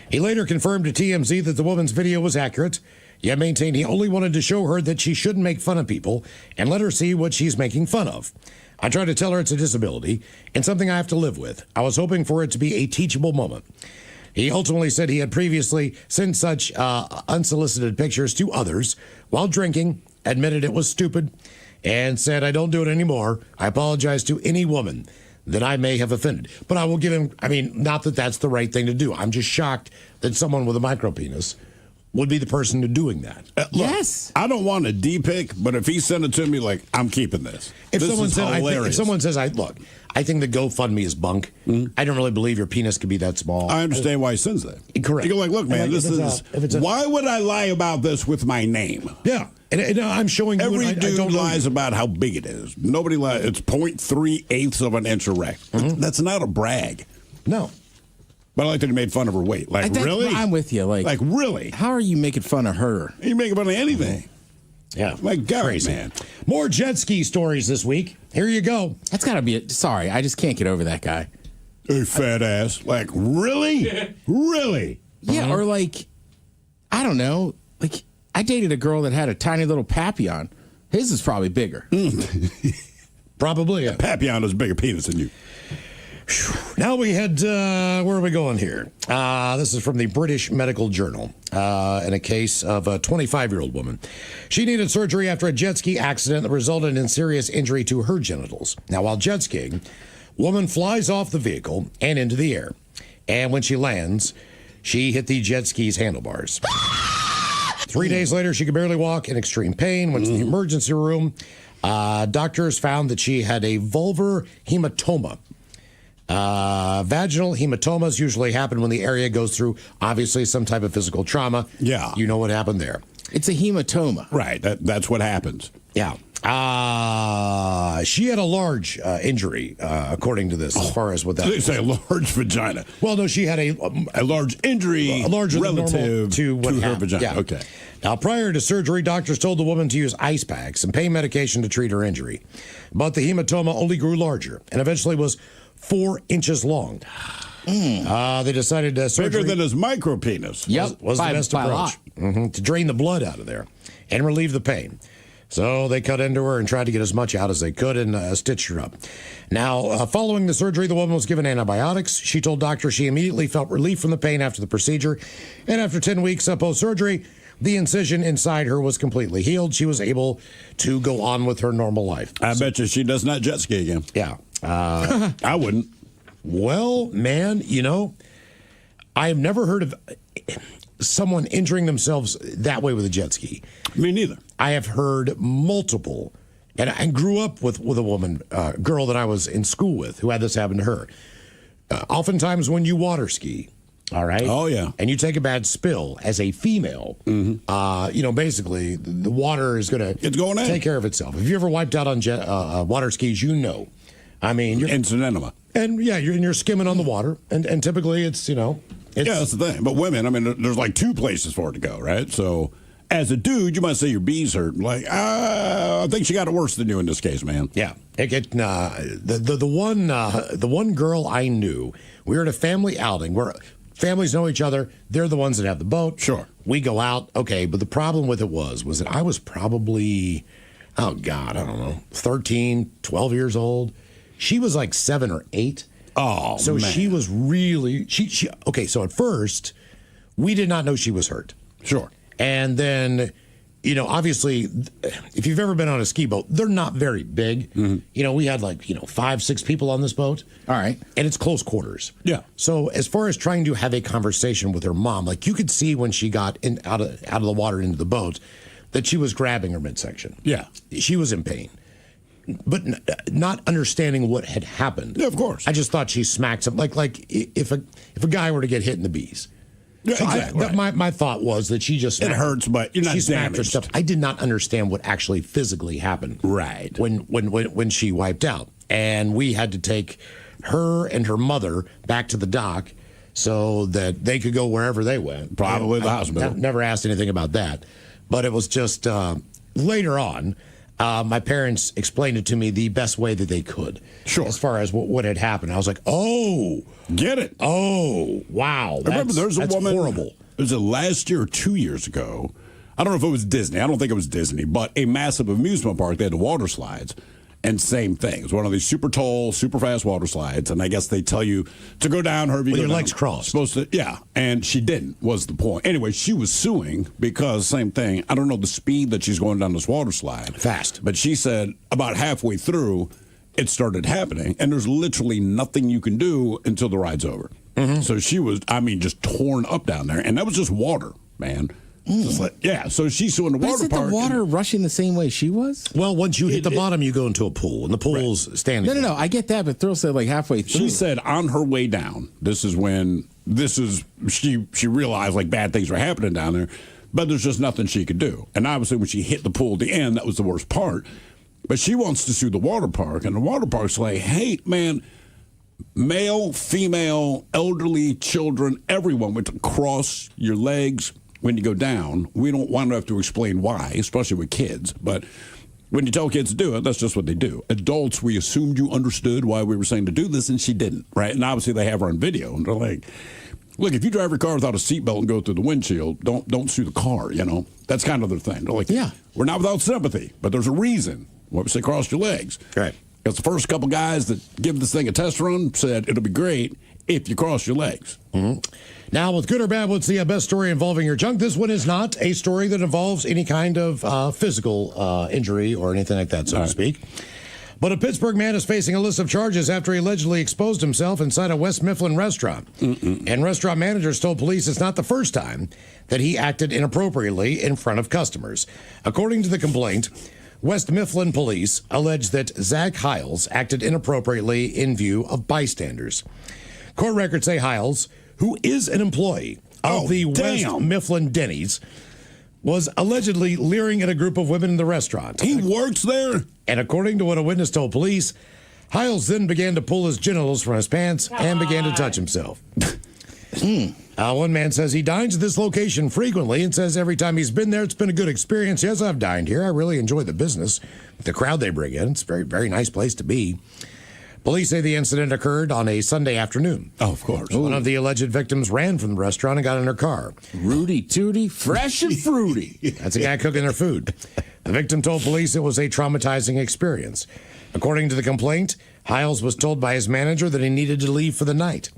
He later confirmed to TMZ that the woman's video was accurate, yet maintained he only wanted to show her that she shouldn't make fun of people and let her see what she's making fun of. I tried to tell her it's a disability and something I have to live with. I was hoping for it to be a teachable moment. He ultimately said he had previously sent such unsolicited pictures to others while drinking, admitted it was stupid, and said, I don't do it anymore. I apologize to any woman that I may have offended. But I will give him, not that that's the right thing to do. I'm just shocked that someone with a micro penis would be the person to doing that. Look, Yes. I don't want a D pic, but if he sent it to me, like, I'm keeping this. If This someone is said, hilarious. if someone says, look, I think the GoFundMe is bunk. I don't really believe your penis could be that small. I understand why he sends that. Correct. You go like, look, man, And this is. Why would I lie about this with my name? Yeah. And I'm showing you. Every I dude don't know lies you. about how big it is. Nobody lies. It's 0.3/8 of an inch erect. That's not a brag. No. But I like that he made fun of her weight. Like, really? I'm with you. Like, really? How are you making fun of her? You make fun of anything. Yeah. Like, God, Crazy. man. More jet ski stories this week. Here you go. That's got to be sorry, I just can't get over that guy. Hey, fat ass. Like, really? Really? Yeah, or like, I don't know. Like, I dated a girl that had a tiny little Papillon. His is probably bigger. Probably. Yeah. Papillon has a bigger penis than you. Now we head, where are we going here? This is from the British Medical Journal in a case of a 25-year-old woman. She needed surgery after a jet ski accident that resulted in serious injury to her genitals. Now, while jet skiing, woman flies off the vehicle and into the air. And when she lands, she hit the jet ski's handlebars. 3 days later, she could barely walk, in extreme pain, went to the emergency room. Doctors found that she had a vulvar hematoma. Vaginal hematomas usually happen when the area goes through, obviously, some type of physical trauma. Yeah. You know what happened there. It's a hematoma. Right. That's what happens. Yeah. She had a large injury, according to this, as far as what that They say a large vagina. Well, no, she had a large injury larger than normal relative to what her happened. vagina. Yeah. Okay. Now, prior to surgery, doctors told the woman to use ice packs and pain medication to treat her injury. But the hematoma only grew larger and eventually was 4 inches long. They decided surgery Bigger than his micro penis. Yep. was the best by a approach lot. to drain the blood out of there and relieve the pain. So they cut into her and tried to get as much out as they could and stitched her up. Now, following the surgery, the woman was given antibiotics. She told doctors she immediately felt relief from the pain after the procedure. And after 10 weeks post-surgery, the incision inside her was completely healed. She was able to go on with her normal life. I bet you she does not jet ski again. Yeah. I wouldn't. Well, man, I've never heard of someone injuring themselves that way with a jet ski. Me neither. I have heard multiple, and I grew up with a woman, girl that I was in school with, who had this happen to her. Oftentimes when you water ski, all right? Oh, yeah. And you take a bad spill as a female, basically the water is going to take care of itself. If you ever wiped out on water skis, you know. I mean, you're incidental. And yeah, you're skimming on the water, and typically it's yeah, that's the thing. But women, I mean, there's like 2 places for it to go, right? So as a dude, you might say your bees hurt. Like, I think she got it worse than you in this case, man. Yeah, the one girl I knew, we were at a family outing where families know each other. They're the ones that have the boat. Sure, we go out. Okay, but the problem with it was that I was probably, oh God, I don't know, 13, 12 years old. She was like 7 or 8. Oh, so man. she was really she. Okay, so at first we did not know she was hurt. Sure, and then obviously, if you've ever been on a ski boat, they're not very big. Mm-hmm. We had 5, 6 people on this boat. All right, and it's close quarters. Yeah. So as far as trying to have a conversation with her mom, like you could see when she got out of the water into the boat, that she was grabbing her midsection. Yeah, she was in pain. But not understanding what had happened. Yeah, of course. I just thought she smacked him. Like if a guy were to get hit in the bees. Yeah, so exactly. My thought was that she just it hurts, but you're not she smacked her damaged. stuff. I did not understand what actually physically happened. Right. When she wiped out, and we had to take her and her mother back to the dock so that they could go wherever they went. Probably the hospital. Never asked anything about that, but it was just later on. My parents explained it to me the best way that they could. Sure. As far as what had happened. I was like, oh. Get it. Oh, wow. I remember there's a woman. Horrible. It was last year or 2 years ago. I don't know if it was Disney. I don't think it was Disney, but a massive amusement park. They had the water slides. And same thing. It's one of these super tall, super fast water slides. And I guess they tell you to go down, her. Your legs crossed. Supposed to, yeah. And she didn't, was the point. Anyway, she was suing because, same thing, I don't know the speed that she's going down this water slide. Fast. But she said about halfway through, it started happening. And there's literally nothing you can do until the ride's over. Mm-hmm. So she was, just torn up down there. And that was just water, man. So she's suing the water isn't park. The water rushing the same way she was? Well, once you hit the bottom, you go into a pool, and the pool's standing. No. I get that, but Thrill said halfway through. She said on her way down, she realized bad things were happening down there, but there's just nothing she could do. And obviously when she hit the pool at the end, that was the worst part. But she wants to sue the water park, and the water park's like, hey, man, male, female, elderly, children, everyone went to cross your legs when you go down. We don't want to have to explain why, especially with kids. But when you tell kids to do it, that's just what they do. Adults, we assumed you understood why we were saying to do this, and she didn't, right? And obviously they have her on video, and they're like, look, if you drive your car without a seatbelt and go through the windshield, don't sue the car, That's kind of their thing. They're like, yeah, we're not without sympathy, but there's a reason why we say cross your legs. Right. Because the first couple guys that give this thing a test run said it'll be great if you cross your legs. Mm-hmm. Now, with good or bad, what's the best story involving your junk? This one is not a story that involves any kind of physical injury or anything like that, so to speak. But a Pittsburgh man is facing a list of charges after he allegedly exposed himself inside a West Mifflin restaurant. And restaurant managers told police it's not the first time that he acted inappropriately in front of customers. According to the complaint, West Mifflin police allege that Zach Hiles acted inappropriately in view of bystanders. Court records say Hiles, who is an employee of the West Mifflin Denny's, was allegedly leering at a group of women in the restaurant. He works there? And according to what a witness told police, Hiles then began to pull his genitals from his pants and began to touch himself. One man says he dines at this location frequently and says every time he's been there, it's been a good experience. Yes, I've dined here. I really enjoy the business. The crowd they bring in, it's a very, very nice place to be. Police say the incident occurred on a Sunday afternoon. Oh, of course. One of the alleged victims ran from the restaurant and got in her car. Rudy Tooty, fresh and fruity. That's a guy cooking their food. The victim told police it was a traumatizing experience. According to the complaint, Hiles was told by his manager that he needed to leave for the night.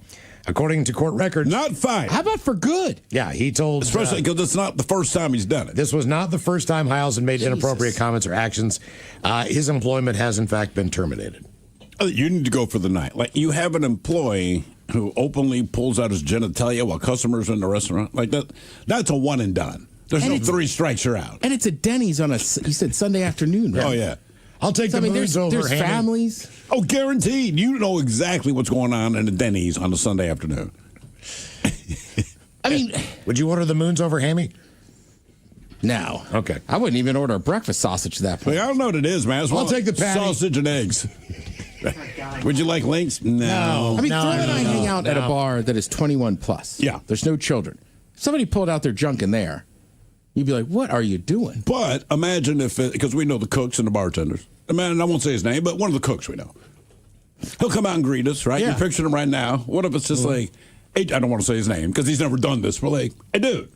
According to court records... Not fine. How about for good? Yeah, he told... Especially because it's not the first time he's done it. This was not the first time Hiles had made inappropriate comments or actions. His employment has, in fact, been terminated. You need to go for the night. Like, you have an employee who openly pulls out his genitalia while customers are in the restaurant. Like, that's a one and done. There's no 3 strikes, you're out. And it's a Denny's on you said Sunday afternoon, right? Oh, yeah. I'll take the moons over There's Hammy. families. Oh, guaranteed. You know exactly what's going on in the Denny's on a Sunday afternoon. I mean... Would you order the moons over Hammy? No. Okay. I wouldn't even order a breakfast sausage at that point. Like, I don't know what it is, man. I'll take the patty. Sausage and eggs. Would you like links? No. I mean, Phil and I hang out at a bar that is 21 plus. Yeah. There's no children. If somebody pulled out their junk in there, you'd be like, what are you doing? But imagine if, because we know the cooks and the bartenders. I mean, I won't say his name, but one of the cooks we know. He'll come out and greet us, right? Yeah. You're picturing him right now. What if it's just like, hey, I don't want to say his name because he's never done this, but like, hey, dude,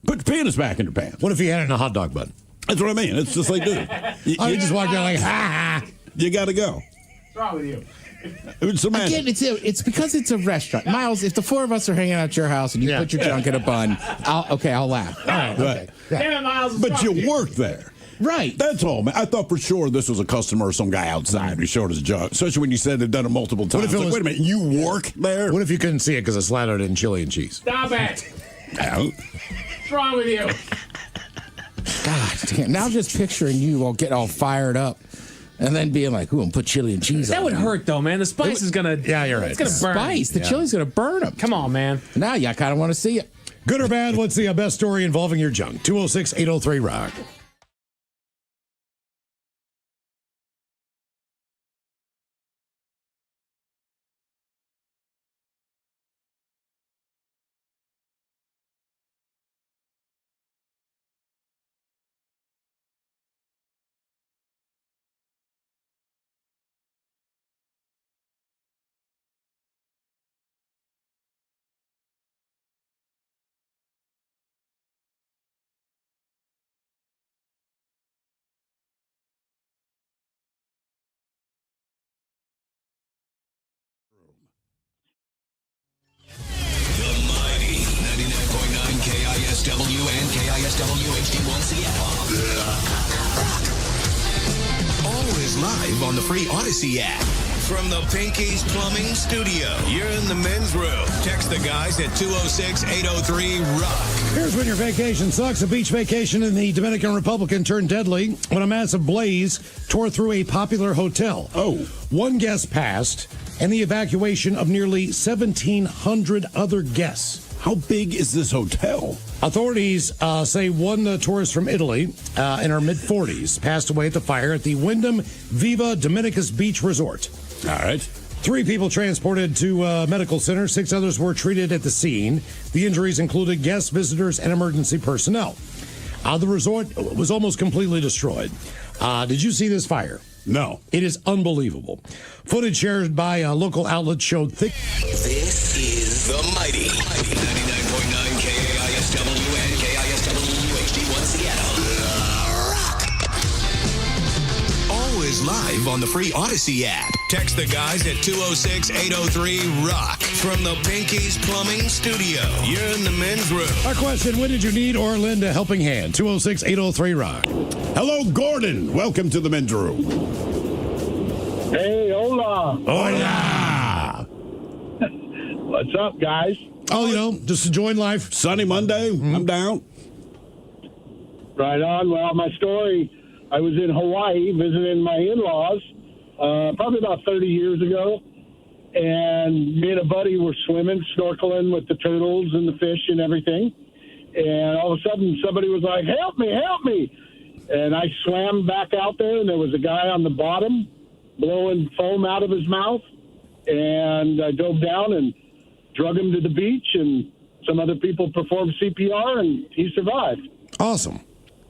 put your penis back in your pants. What if he had it in a hot dog bun? That's what I mean. It's just like, dude. You just walk down like, ha ha. You got to go. What's wrong with you? Again, it's because it's a restaurant. Miles, if the 4 of us are hanging out at your house and you put your junk in a bun, I'll laugh. All right. Right. Damn it, Miles. But you work there. Right. That's all, man. I thought for sure this was a customer or some guy outside who showed his junk, especially when you said they'd done it multiple times. What if it was, wait a minute, you work there? What if you couldn't see it because it's slattered in chili and cheese? Stop it. What's wrong with you? God damn. Now just picturing you all get all fired up and then being like, ooh, I'm put chili and cheese on That would it. hurt, though, man. The spice is going to... Yeah, you're right. It's going to burn. Spice. The chili's going to burn them. Come on, man. Now you kind of want to see it. Good or bad, what's the best story involving your junk? 206-803-ROCK. KISW and KISW HD1 Seattle. Always live on the free Odyssey app. From the Pinky's Plumbing Studio, you're in the men's room. Text the guys at 206-803-ROCK. Here's when your vacation sucks. A beach vacation in the Dominican Republic turned deadly when a massive blaze tore through a popular hotel. Oh. One guest passed, and the evacuation of nearly 1,700 other guests. How big is this hotel? Authorities say one tourist from Italy in her mid-40s passed away at the fire at the Wyndham Viva Dominicus Beach Resort. All right. 3 people transported to a medical center. 6 others were treated at the scene. The injuries included guests, visitors, and emergency personnel. The resort was almost completely destroyed. Did you see this fire? No. It is unbelievable. Footage shared by local outlets showed thick... This is the Mighty 99.9 KISW and KISW HD1 Seattle. Rock. Always live on the free Odyssey app. Text the guys at 206-803-ROCK from the Pinkies Plumbing Studio. You're in the men's room. Our question, when did you need or lend a helping hand? 206-803-ROCK. Hello, Gordon. Welcome to the men's room. Hey, hola. Hola. What's up, guys? Oh, just enjoying life. Sunny Monday. I'm down. Right on. Well, my story, I was in Hawaii visiting my in-laws probably about 30 years ago, and me and a buddy were swimming, snorkeling with the turtles and the fish and everything, and all of a sudden somebody was like, help me, help me. And I swam back out there, and there was a guy on the bottom blowing foam out of his mouth, and I dove down and drug him to the beach, and some other people performed CPR, and he survived. Awesome.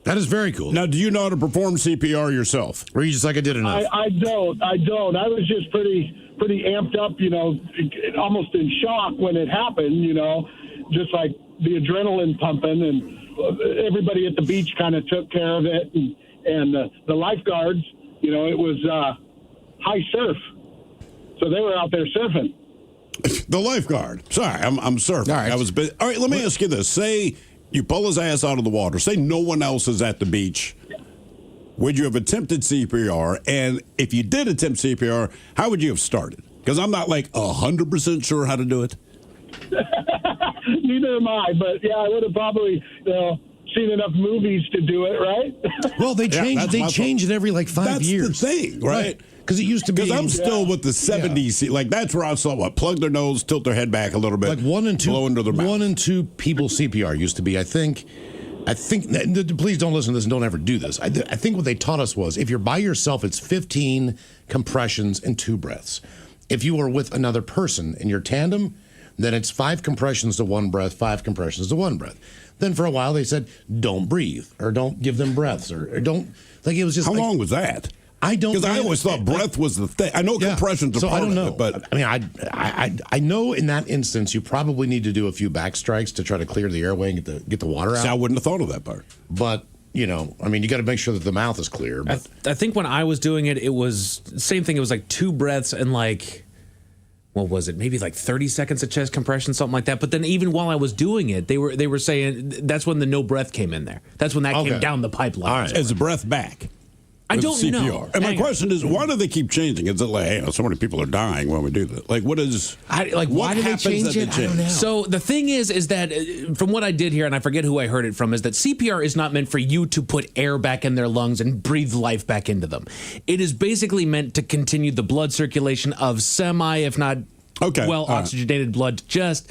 That is very cool. Now, do you know how to perform CPR yourself? Or are you just like, I did enough? I don't. I was just pretty amped up, almost in shock when it happened, just like the adrenaline pumping, and everybody at the beach kind of took care of it, and the lifeguards, it was high surf, so they were out there surfing. The lifeguard. Sorry, I'm surfing. All right. I was busy. All right, let me ask you this. Say you pull his ass out of the water. Say no one else is at the beach. Would you have attempted CPR? And if you did attempt CPR, how would you have started? Because I'm not 100% sure how to do it. Neither am I, but yeah, I would have probably seen enough movies to do it, right? Well, they change it every 5 years. That's the thing, right? Because it used to be. Because I'm still with the 70s. Yeah. That's where I saw plug their nose, tilt their head back a little bit. One and two. Blow into their mouth. 1 and 2 people CPR used to be, I think, please don't listen to this and don't ever do this. I think what they taught us was if you're by yourself, it's 15 compressions and 2 breaths. If you are with another person in your tandem, then it's 5 compressions to 1 breath, 5 compressions to 1 breath. Then for a while they said, don't breathe, or don't give them breaths, or don't. It was just. How long was that? I don't. Because I always thought breath was the thing. I know compressions are part of it, but I mean, I know in that instance you probably need to do a few back strikes to try to clear the airway and get the water out. I wouldn't have thought of that part. But you got to make sure that the mouth is clear. But I think when I was doing it, it was same thing. It was 2 breaths and what was it? Maybe 30 seconds of chest compression, something like that. But then even while I was doing it, they were saying that's when the no breath came in there. That's when that came down the pipeline. All right. Is the breath back? I don't CPR. know. And my question is, why do they keep changing? Is it so many people are dying when we do that? What is? Why do they change it? I don't know. So the thing is that from what I did here, and I forget who I heard it from, is that CPR is not meant for you to put air back in their lungs and breathe life back into them. It is basically meant to continue the blood circulation of if not oxygenated blood to just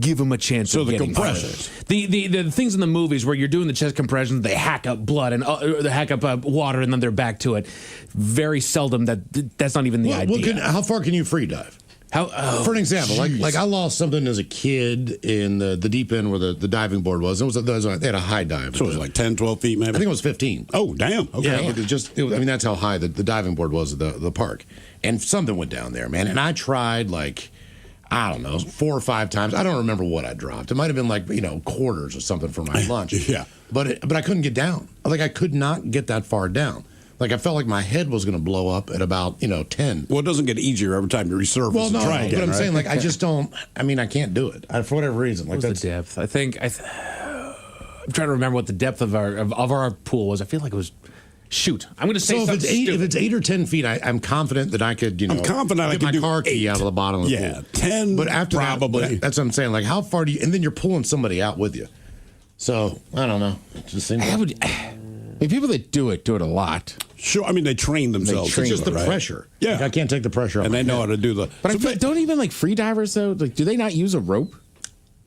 give them a chance of getting compressions. The things in the movies where you're doing the chest compressions, they hack up blood and they hack up water and then they're back to it. Very seldom that's not even the idea. How far can you free dive? For an example, like I lost something as a kid in the deep end where the diving board was. They had a high dive. So it was 10, 12 feet maybe? I think it was 15. Oh, damn. Okay. Yeah, that's how high the diving board was at the park. And something went down there, man. And I tried 4 or 5 times. I don't remember what I dropped. It might have been quarters or something for my lunch. Yeah. But I couldn't get down. I could not get that far down. I felt like my head was going to blow up at about 10. Well, it doesn't get easier every time you resurface. Well, no, again, but I'm right? saying I just don't. I mean, I can't do it for whatever reason. What was the depth? I think I'm trying to remember what the depth of our pool was. I feel like it was. Shoot, I'm going to say so. If it's 8 or 10 feet, I'm confident that I could. I'm confident get I could my car do 8. key out of the bottom of the pool. 10. But after probably. That's what I'm saying. How far do you? And then you're pulling somebody out with you. So I don't know. It just seems. People that do it a lot. Sure, I mean they train themselves. It's just the pressure. Yeah, I can't take the pressure off. And they know how to do the. But don't even free divers though. Do they not use a rope?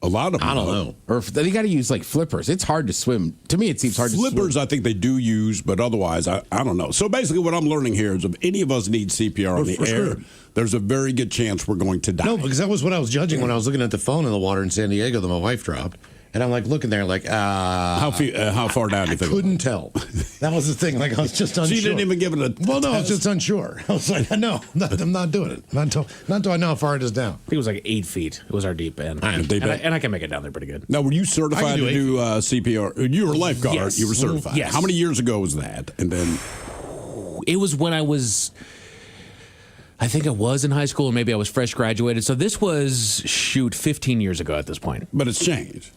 A lot of them. I don't know. Or if they got to use flippers. It's hard to swim. To me, it seems hard to swim. Flippers, I think they do use, but otherwise, I don't know. So basically, what I'm learning here is if any of us need CPR on the air, there's a very good chance we're going to die. No, because that was what I was judging when I was looking at the phone in the water in San Diego that my wife dropped. And I'm looking there how far down do you think? I couldn't tell. That was the thing. I was just unsure. So you didn't even give it a Well, no, test? I was just unsure. I was like, no, I'm not doing it. Not until I know how far it is down. I think it was 8 feet. It was our deep end. And I can make it down there pretty good. Now, were you certified to do CPR? You were a lifeguard. Yes. You were certified. Yes. How many years ago was that? And then it was when I think I was in high school, or maybe I was fresh graduated. So this was 15 years ago at this point. But it's changed.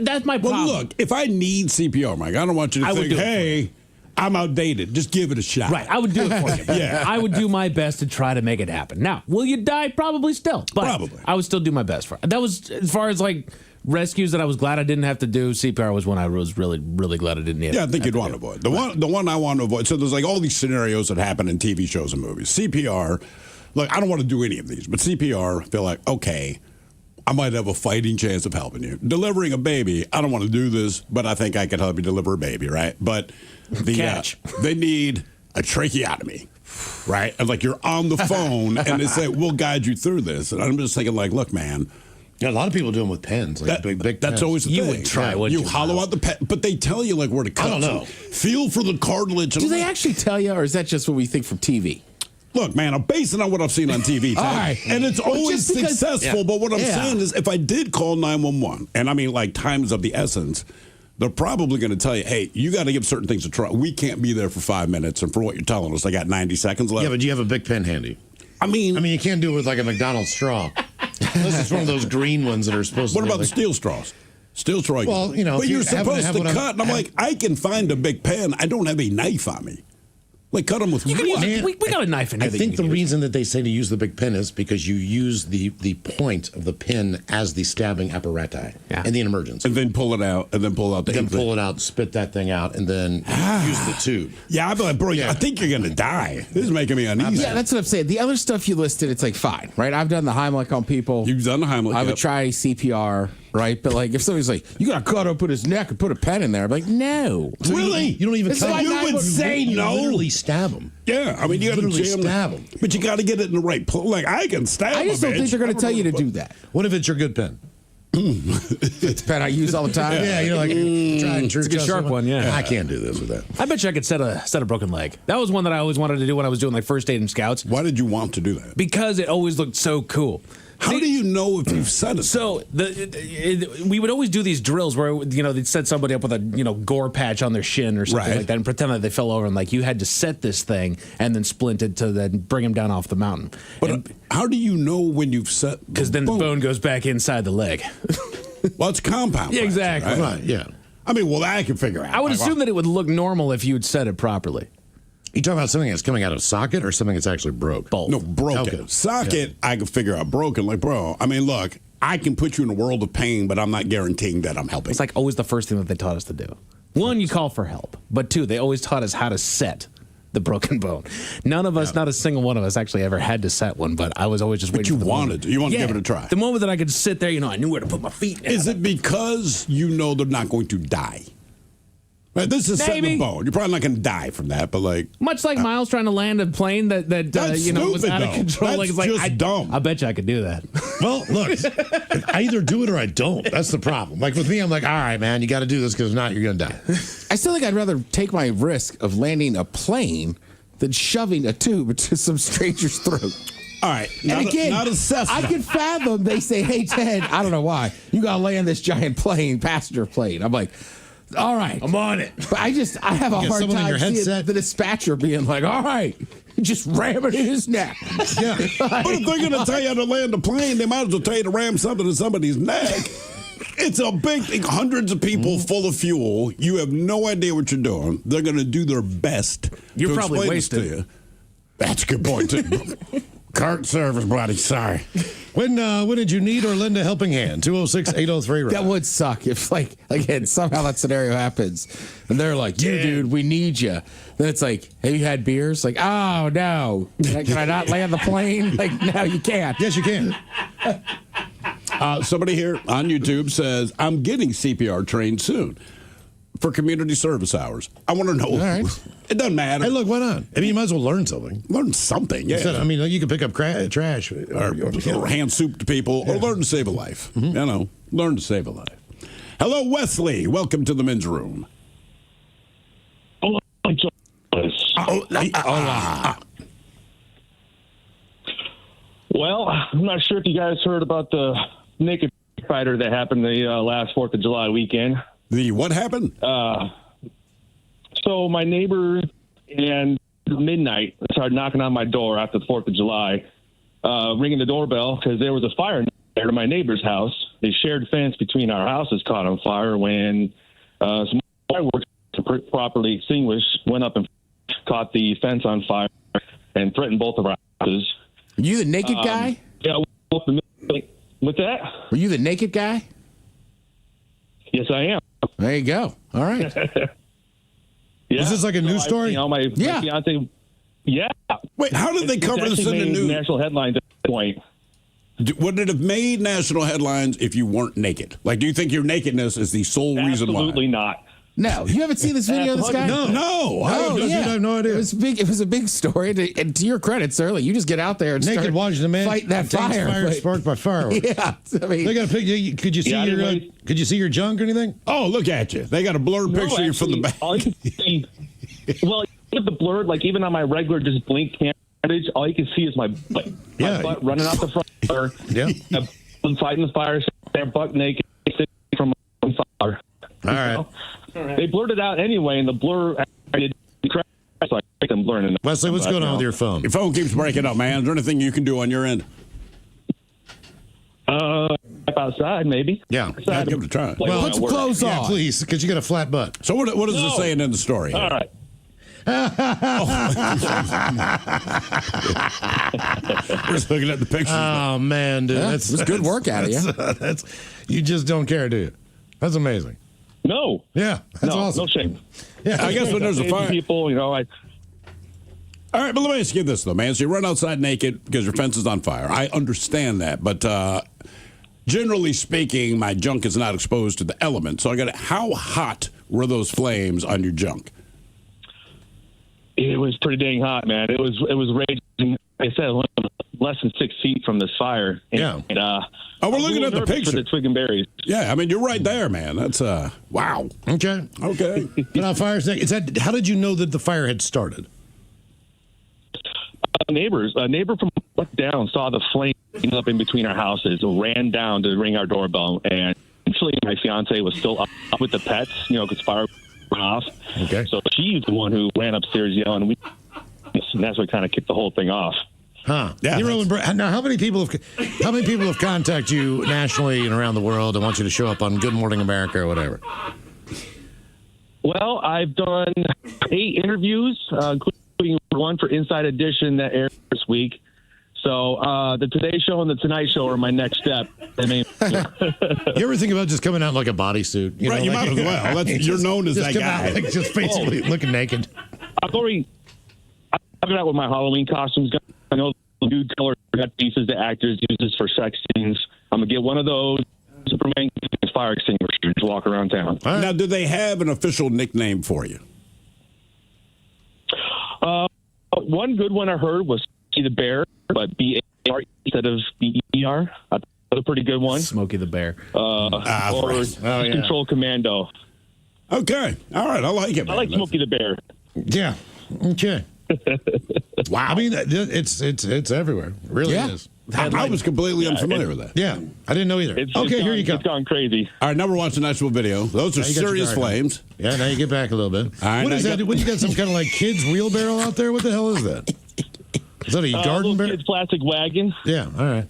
That's my problem. Well, look, if I need CPR, Mike, I don't want you to think, hey, I'm outdated. Just give it a shot. Right, I would do it for you. Yeah. I would do my best to try to make it happen. Now, will you die? Probably still. But Probably. I would still do my best for it. That was, as far as like rescues that I was glad I didn't have to do, CPR was when I was really, really glad I didn't need it. Yeah, I think you'd want to avoid. The one I want to avoid, so there's like all these scenarios that happen in TV shows and movies. CPR, look, I don't want to do any of these, but CPR, I feel like, okay, I might have a fighting chance of helping you. Delivering a baby, I don't want to do this, but I think I could help you deliver a baby, right? But they need a tracheotomy, right? And like you're on the phone and they say, we'll guide you through this. And I'm just thinking like, look, man. Yeah, a lot of people do them with pens, like big That's pens. always the thing. You would try, wouldn't you? hollow out the pen, but they tell you like where to cut. I don't know. Feel for the cartilage. Do they actually tell you, or is that just what we think from TV? Look, man, I'm basing on what I've seen on TV, All right. and it's always just because- successful. But what I'm Yeah. saying is, if I did call 911, and I mean, like, time is of the essence, they're probably going to tell you, hey, you got to give certain things a try. We can't be there for 5 minutes, and for what you're telling us, I got 90 seconds left. Yeah, but do you have a big pen handy? I mean, you can't do it with like a McDonald's straw. Unless it's one of those green ones that are supposed what to about the like, steel straws? Steel straw. Well, you know, but if you you're happen to supposed have to one cut, and I'm like, I can find a big pen. I don't have a knife on me. Like, cut them with You can what? use, we got a knife in here. I think the reason that they say to use the big pen is because you use the point of the pen as the stabbing apparatus in the emergency. And then pull it out, and then pull out the Then ink. pull it out, spit that thing out, and then use the tube. Yeah, I'd be like, bro, I think you're going to die. This is making me uneasy. Yeah, that's what I'm saying. The other stuff you listed, it's like fine, right? I've done the Heimlich on people. You've done the Heimlich. I would try CPR, right? But like, if somebody's like, you got to cut open his neck and put a pen in there, I'm like, no. So Really? You don't even It's cut like it. you would say You no. literally stab them. Yeah, I mean, you got to Literally jam stab 'em. But you got to get it in the right place. Like, I can stab I just a don't think bitch. they're going to tell you to do that. What if it's your good pen? It's a pen I use all the time. Yeah, you're like, try and true. It's a good sharp one, yeah. I can't do this with that. I bet you I could set a broken leg. That was one that I always wanted to do when I was doing like first aid in scouts. Why did you want to do that? Because it always looked so cool. How do you know if you've said it? So we would always do these drills where they'd set somebody up with a gore patch on their shin or something Right. like that and pretend that they fell over and like you had to set this thing and then splint it to then bring them down off the mountain. But how do you know when you've set? Because then the bone goes back inside the leg. Well, it's compound. Yeah, exactly. Right? Yeah. I mean, well, I can figure out. I would Like, assume that it would look normal if you had set it properly. You talking about something that's coming out of socket or something that's actually broke? Both. No, broken. Okay. Socket, I can figure out broken. Like, bro, I mean, look, I can put you in a world of pain, but I'm not guaranteeing that I'm helping. It's like always the first thing that they taught us to do. One, you call for help. But two, they always taught us how to set the broken bone. None of us, not a single one of us actually ever had to set one, but I was always just waiting you for the wanted moment. to. You wanted to give it a try. The moment that I could sit there, I knew where to put my feet. Is it because you know they're not going to die? Right, this is setting the Maybe. bone. You're probably not going to die from that, but like. Much like Miles trying to land a plane that That's was stupid, out of though. control. That's Like, it's like, just dumb. I bet you I could do that. Well, look, I either do it or I don't. That's the problem. Like with me, I'm like, all right, man, you got to do this because if not, you're going to die. I still think I'd rather take my risk of landing a plane than shoving a tube into some stranger's throat. All right. And again, not a Cessna. I can fathom they say, hey, Ted, I don't know why, you got to land this giant plane, passenger plane. I'm like, all right. I'm on it. But I have a get hard someone in time your seeing headset. the dispatcher being like, all right, just ram it in his neck. Yeah. But if they're going to tell you how to land a plane, they might as well tell you to ram something in somebody's neck. It's a big thing. Hundreds of people full of fuel. You have no idea what you're doing. They're going to do their best. You're to probably explain this to wasted. you. That's a good point, too. Cart service, buddy. Sorry. When did you need or lend a helping hand? 206-803. That would suck if, like, again, somehow that scenario happens and they're like, dude, we need you. Then it's like, have you had beers? Like, oh, no. Can I not land the plane? Like, no, you can't. Yes, you can. Somebody here on YouTube says, I'm getting CPR trained soon for community service hours. I want to know. All right. It doesn't matter. Hey, look, why not? I mean, you might as well learn something. Learn something, yeah. I mean, you can pick up trash. Or hand soup to people, or learn to save a life. Learn to save a life. Hello, Wesley. Welcome to the men's room. Well, I'm not sure if you guys heard about the naked fighter that happened the last 4th of July weekend. The what happened? So my neighbor and midnight, started knocking on my door after the 4th of July, ringing the doorbell because there was a fire near to my neighbor's house. The shared fence between our houses caught on fire when some fireworks properly extinguished went up and caught the fence on fire and threatened both of our houses. Were you the naked guy? Yeah. With that? Were you the naked guy? Yes, I am. There you go. All right. Yeah. Is this like a news story? My fiance. Yeah. Wait, how did they cover this in the news? National headlines at this point. Would it have made national headlines if you weren't naked? Like, do you think your nakedness is the sole reason why? Absolutely not. No, you haven't seen this video of this guy? No. Oh, I have no idea. It was big. It was a big story. And to your credit, sir, like, you just get out there and Naked start watching the man fight that fire. fire sparked by fireworks. Yeah, I mean, They got a picture. Could you see could you see your junk or anything? Oh, look at you. They got a blurred picture of you from the back. All you can see, well, with the blurred, like even on my regular just blink camera footage, all you can see is my butt. Yeah. My butt running out the front door. Yeah. I'm fighting the fire, they're butt naked, from fire. All right. They blurred it out anyway, and the blur did crash, so I think I'm blurring it. Wesley, what's going on with your phone? Your phone keeps breaking up, man. Is there anything you can do on your end? Step outside, maybe. Yeah. I'd give it a try. well, put some clothes Yeah, on. please, because you got a flat butt. So what is it saying in the story? All right. We're just looking at the pictures. Oh man, dude, Yeah, that's it was good work out of you. That's you just don't care, do you? That's amazing. No. Yeah, that's awesome. No shame. Yeah, I guess when there's a fire. People, you know, All right, but let me ask you this, though, man. So you run outside naked because your fence is on fire. I understand that, but generally speaking, my junk is not exposed to the elements. So I got it. How hot were those flames on your junk? it was pretty dang hot, man. It was raging. Like I said, less than 6 feet from this fire. And, Yeah. We're looking at the picture. For the twig and berries. Yeah, I mean, you're right there, man. That's wow. Okay. Okay. But on fire, how did you know that the fire had started? A neighbor from down saw the flame up in between our houses, ran down to ring our doorbell, and actually my fiance was still up with the pets, because fire went off. Okay. So she's the one who ran upstairs yelling, and that's what kind of kicked the whole thing off. Huh. Yeah. Now, how many people have contacted you nationally and around the world and want you to show up on Good Morning America or whatever? Well, I've done 8 interviews, including one for Inside Edition that aired this week. So the Today Show and the Tonight Show are my next step. I mean, You ever think about just coming out in like a bodysuit? Right, you might as well. You're known as that come guy. Out, just basically looking naked. I've been out with my Halloween costumes. I know the new color cut pieces the actors uses for sex scenes. I'm going to get one of those. Superman fire extinguisher and just walk around town. Right. Now, do they have an official nickname for you? One good one I heard was Smokey the Bear, but B-A-R instead of B-E-R. I thought that was a pretty good one. Smokey the Bear. Or Control Commando. Okay. All right. I like it, man. I like Smokey the Bear. Yeah. Okay. Wow. I mean, it's everywhere. It really is. I was completely unfamiliar with that. Yeah. I didn't know either. Here you go. It's gone crazy. All right, now we're watching an actual video. Those are Now you got your serious guard on. flames. Yeah, now you get back a little bit. All right, What now is you that? got- What, you got some kind of like kids wheelbarrow out there? What the hell is that? Is that a garden Little bear? kid's plastic wagon. Yeah, all right.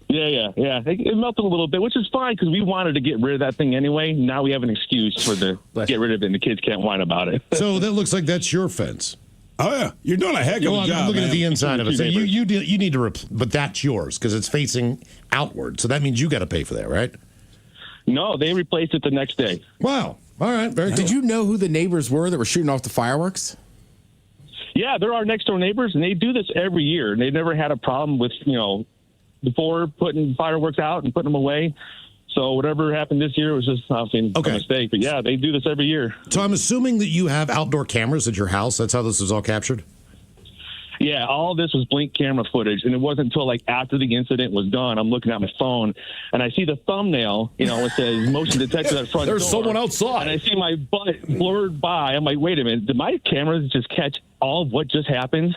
Yeah. It melted a little bit, which is fine because we wanted to get rid of that thing anyway. Now we have an excuse for get rid of it, and the kids can't whine about it. So that looks like that's your fence. Oh, yeah. You're doing a heck of a I'm job, looking man. at the inside of it. So Two neighbors. you need to, but that's yours because it's facing outward. So that means you got to pay for that, right? No, they replaced it the next day. Wow. All right. Very cool. Did you know who the neighbors were that were shooting off the fireworks? Yeah, they're our next door neighbors, and they do this every year. And they've never had a problem with, before putting fireworks out and putting them away. So whatever happened this year was just obviously a mistake. But yeah, they do this every year. So I'm assuming that you have outdoor cameras at your house. That's how this was all captured? Yeah, all this was blink camera footage, and it wasn't until after the incident was done, I'm looking at my phone, and I see the thumbnail, it says motion detected at front door. There's someone outside. And I see my butt blurred by. I'm like, wait a minute, did my cameras just catch all of what just happened?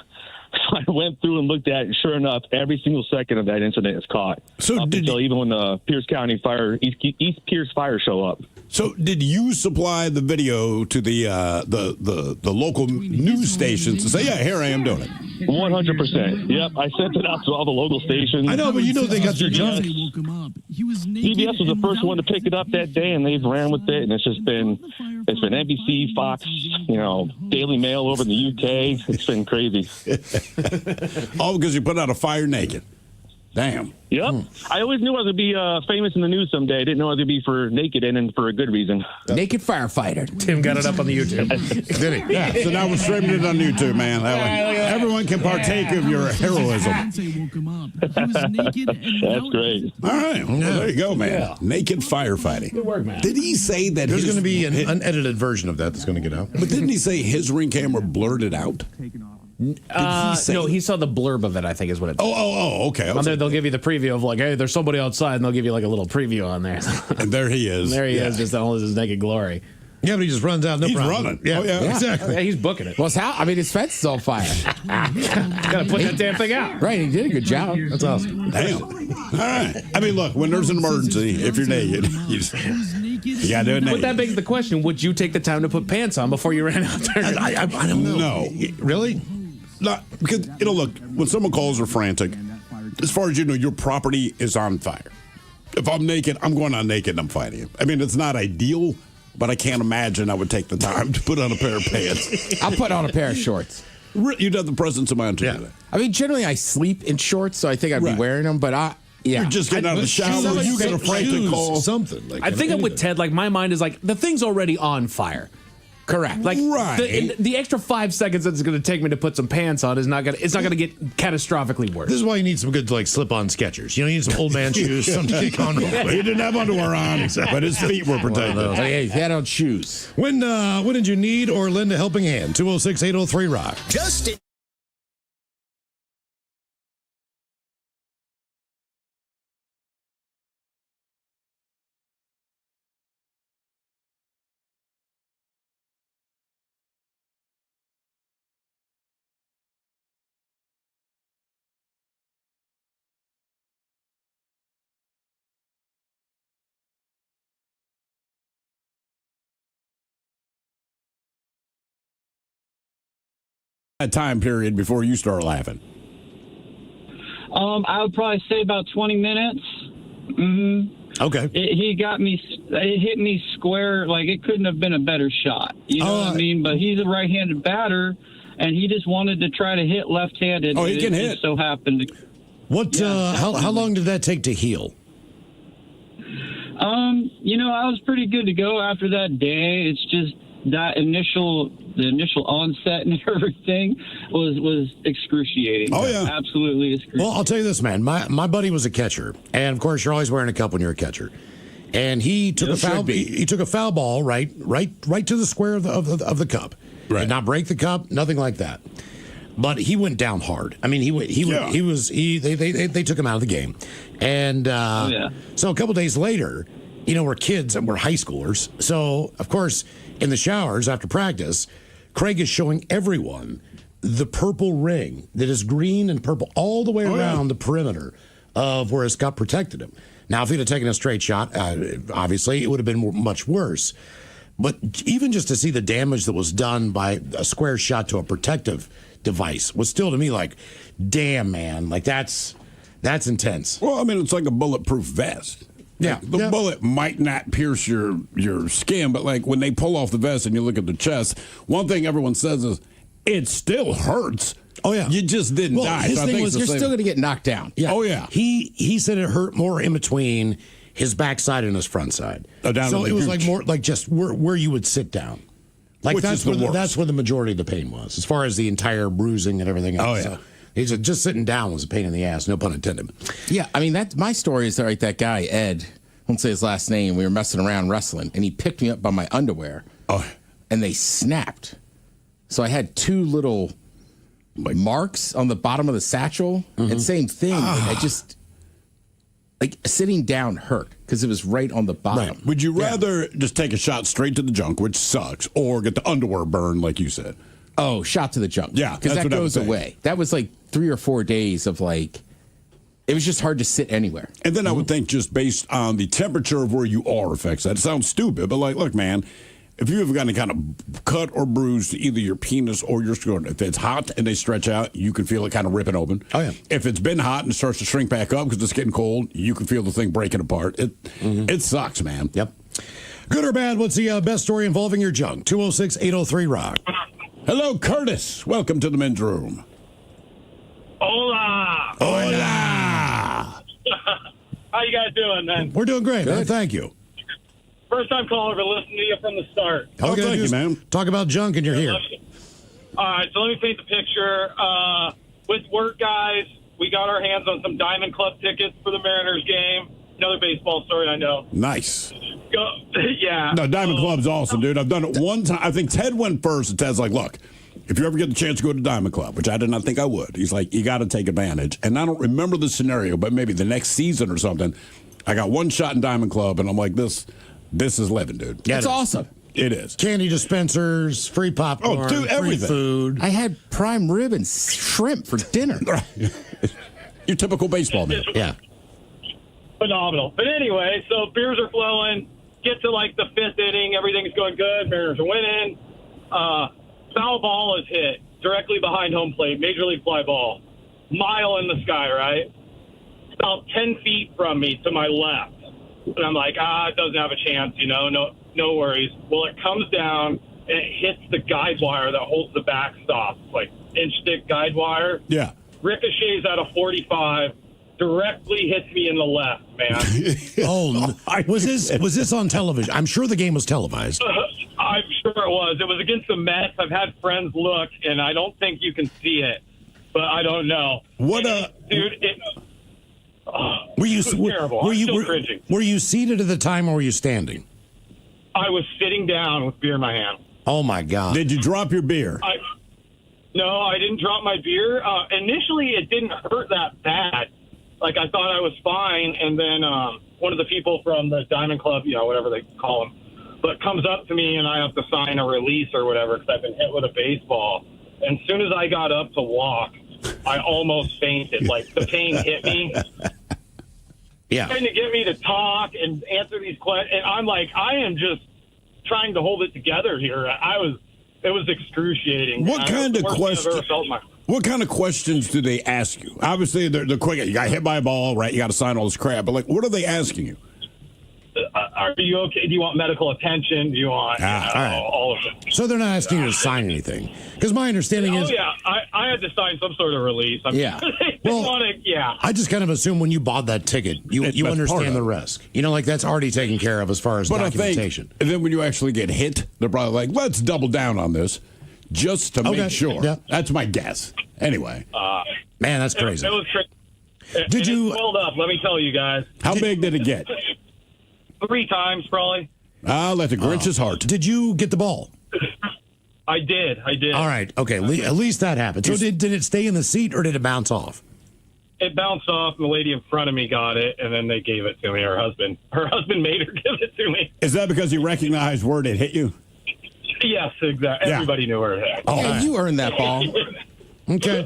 So I went through and looked at it, and sure enough, every single second of that incident is caught. So up until even when the Pierce County Fire, East Pierce Fire show up. So, did you supply the video to the local news stations to say, "Yeah, here I am doing it"? 100%. Yep, I sent it out to all the local stations. I know, but you know they got their junk. CBS was the first one to pick it up that day, and they've ran with it, and it's been NBC, Fox, Daily Mail over in the UK. It's been crazy. All because you put out a fire naked. Damn. Yep. I always knew I was going to be famous in the news someday. I didn't know I was going to be for naked and for a good reason. Naked firefighter. Tim got it up on the YouTube. Did he? Yeah. So now we're streaming it on YouTube, man. Everyone can partake of your heroism. That's great. All right. Well, there you go, man. Yeah. Naked firefighting. Good work, man. Did he say that there's going to be an unedited version of that's going to get out? But didn't he say his ring camera blurred it out? No, he saw the blurb of it, I think is what it is. Okay. On there, they'll give you the preview of like, hey, there's somebody outside, and they'll give you like a little preview on there. And there he is. There he is, just in all his naked glory. Yeah, but he just runs out. No He's problem. running. Yeah, exactly. Yeah, he's booking it. Well, his fence is on fire. Gotta put that damn thing out. Right, he did a good job. That's awesome. Damn. All right. I mean, look, when there's an emergency, if you're naked, you gotta do it naked. But that begs the question: would you take the time to put pants on before you ran out there? I don't know. No. Really? Not because look, when someone calls her frantic, as far as you know, your property is on fire. If I'm naked, I'm going on naked and I'm fighting it. I mean, it's not ideal, but I can't imagine I would take the time to put on a pair of pants. I'll put on a pair of shorts. You'd have the presence of mind to do that. I mean, generally I sleep in shorts, so I think I'd be wearing them, but You're just getting out of the shower. You get a frantic call. Something. Like I think I'm with Ted. Like, my mind is like, the thing's already on fire. Correct. Like right. the extra 5 seconds that it's going to take me to put some pants on is not going to. It's not going to get catastrophically worse. This is why you need some good slip-on Skechers. You need some old man shoes, something to kick on. He didn't have underwear on, but his feet were protected. Hey, he had on shoes. When did you need or lend a helping hand? 206-803-ROCK. Justin. That time period before you start laughing. I would probably say about 20 minutes. Mm-hmm. Okay. It hit me square. Like, it couldn't have been a better shot. You know what I mean? But he's a right-handed batter, and he just wanted to try to hit left-handed. Oh, he can hit. Just so happened to. How long did that take to heal? I was pretty good to go after that day. It's just that the initial onset and everything was excruciating. Oh, yeah. Absolutely excruciating. Well, I'll tell you this, man. My buddy was a catcher, and of course, you're always wearing a cup when you're a catcher. And he took a foul. He took a foul ball right to the square of the cup. Right. Did not break the cup, nothing like that. But he went down hard. I mean, they took him out of the game, and so a couple days later, we're kids and we're high schoolers. So of course, in the showers after practice, Craig is showing everyone the purple ring that is green and purple all the way around the perimeter of where his cup protected him. Now, if he'd have taken a straight shot, obviously it would have been much worse. But even just to see the damage that was done by a square shot to a protective device was still to me like, damn, man, like that's intense. Well, I mean, it's like a bulletproof vest. Yeah. The bullet might not pierce your skin, but like when they pull off the vest and you look at the chest, one thing everyone says is it still hurts. Oh, yeah. You just didn't die. His thing was you're still going to get knocked down. Yeah. Oh, yeah. He said it hurt more in between his backside and his front side. So it was like more like just where you would sit down. Like that's where the majority of the pain was, as far as the entire bruising and everything else. Oh, yeah. So he said just sitting down was a pain in the ass, no pun intended. Yeah, I mean, my story is like that guy, Ed, I won't say his last name, we were messing around wrestling, and he picked me up by my underwear, and they snapped. So I had two little marks on the bottom of the satchel, and same thing. I just, like, sitting down hurt, because it was right on the bottom. Right. Would you rather just take a shot straight to the junk, which sucks, or get the underwear burned, like you said? Oh, shot to the junk. Yeah, because that goes away. That was like 3 or 4 days of like it was just hard to sit anywhere. And then I would think just based on the temperature of where you are affects that. It sounds stupid, but like, look, man, if you have got any kind of cut or bruise to either your penis or your scrotum, if it's hot and they stretch out, you can feel it kind of ripping open. Oh, yeah. If it's been hot and it starts to shrink back up because it's getting cold, you can feel the thing breaking apart. It sucks, man. Yep. Good or bad, what's the best story involving your junk? 206-803-ROCK. Hello, Curtis. Welcome to the men's room. Hola. Hola. How you guys doing, man? We're doing great, man. Thank you. First time caller, but listening to you from the start. Oh, thank you, man. Talk about junk and you're here. All right, so let me paint the picture. With work, guys, we got our hands on some Diamond Club tickets for the Mariners game. Another baseball story, I know. Nice. Yeah. No, Diamond Club's awesome, dude. I've done it one time. I think Ted went first, and Ted's like, look, if you ever get the chance to go to Diamond Club, which I did not think I would, he's like, you got to take advantage. And I don't remember the scenario, but maybe the next season or something, I got one shot in Diamond Club, and I'm like, this is living, dude. Yeah, it's awesome. It is. Candy dispensers, free popcorn, Oh, dude, everything. free food. I had prime rib and shrimp for dinner. Your typical baseball man. Yeah. Phenomenal. But anyway, so beers are flowing. Get to like the fifth inning, everything's going good. Mariners are winning. Foul ball is hit directly behind home plate. Major league fly ball. Mile in the sky, right? About 10 feet from me to my left. And I'm like, it doesn't have a chance, no worries. Well, it comes down and it hits the guide wire that holds the backstop, like inch thick guide wire. Yeah. Ricochets out of 45, directly hits me in the left, man. Oh, was this on television? I'm sure the game was televised. I'm sure it was. It was against the Mets. I've had friends look, and I don't think you can see it, but I don't know. Dude, Were you terrible. I'm still cringing. Were you seated at the time or were you standing? I was sitting down with beer in my hand. Oh my God! Did you drop your beer? No, I didn't drop my beer. Initially, it didn't hurt that bad. Like I thought I was fine, and then one of the people from the Diamond Club, whatever they call them, but comes up to me and I have to sign a release or whatever because I've been hit with a baseball. And as soon as I got up to walk, I almost fainted. Like the pain hit me. Yeah. Trying to get me to talk and answer these questions. And I'm like, I am just trying to hold it together here. It was excruciating. What kind of questions? What kind of questions do they ask you? Obviously, they're quick. You got hit by a ball, right? You got to sign all this crap. But what are they asking you? Are you okay? Do you want medical attention? Do you want all of it? So they're not asking you to sign anything, because my understanding is. Oh yeah, I had to sign some sort of release. I just kind of assume when you bought that ticket, you understand the risk. Like that's already taken care of as far as documentation. And then when you actually get hit, they're probably like, let's double down on this just to make sure. Yeah. That's my guess. Anyway. Man, that's crazy. It was crazy. Did you? It swelled up, let me tell you guys. How big did it get? 3 times, probably. Let the Grinch's heart. Did you get the ball? I did. All right. Okay. At least that happened. So did it stay in the seat or did it bounce off? It bounced off, and the lady in front of me got it, and then they gave it to me. Her husband made her give it to me. Is that because you recognized where it hit you? Yes, exactly. Yeah. Everybody knew where it hit. Oh, you earned that ball. Okay.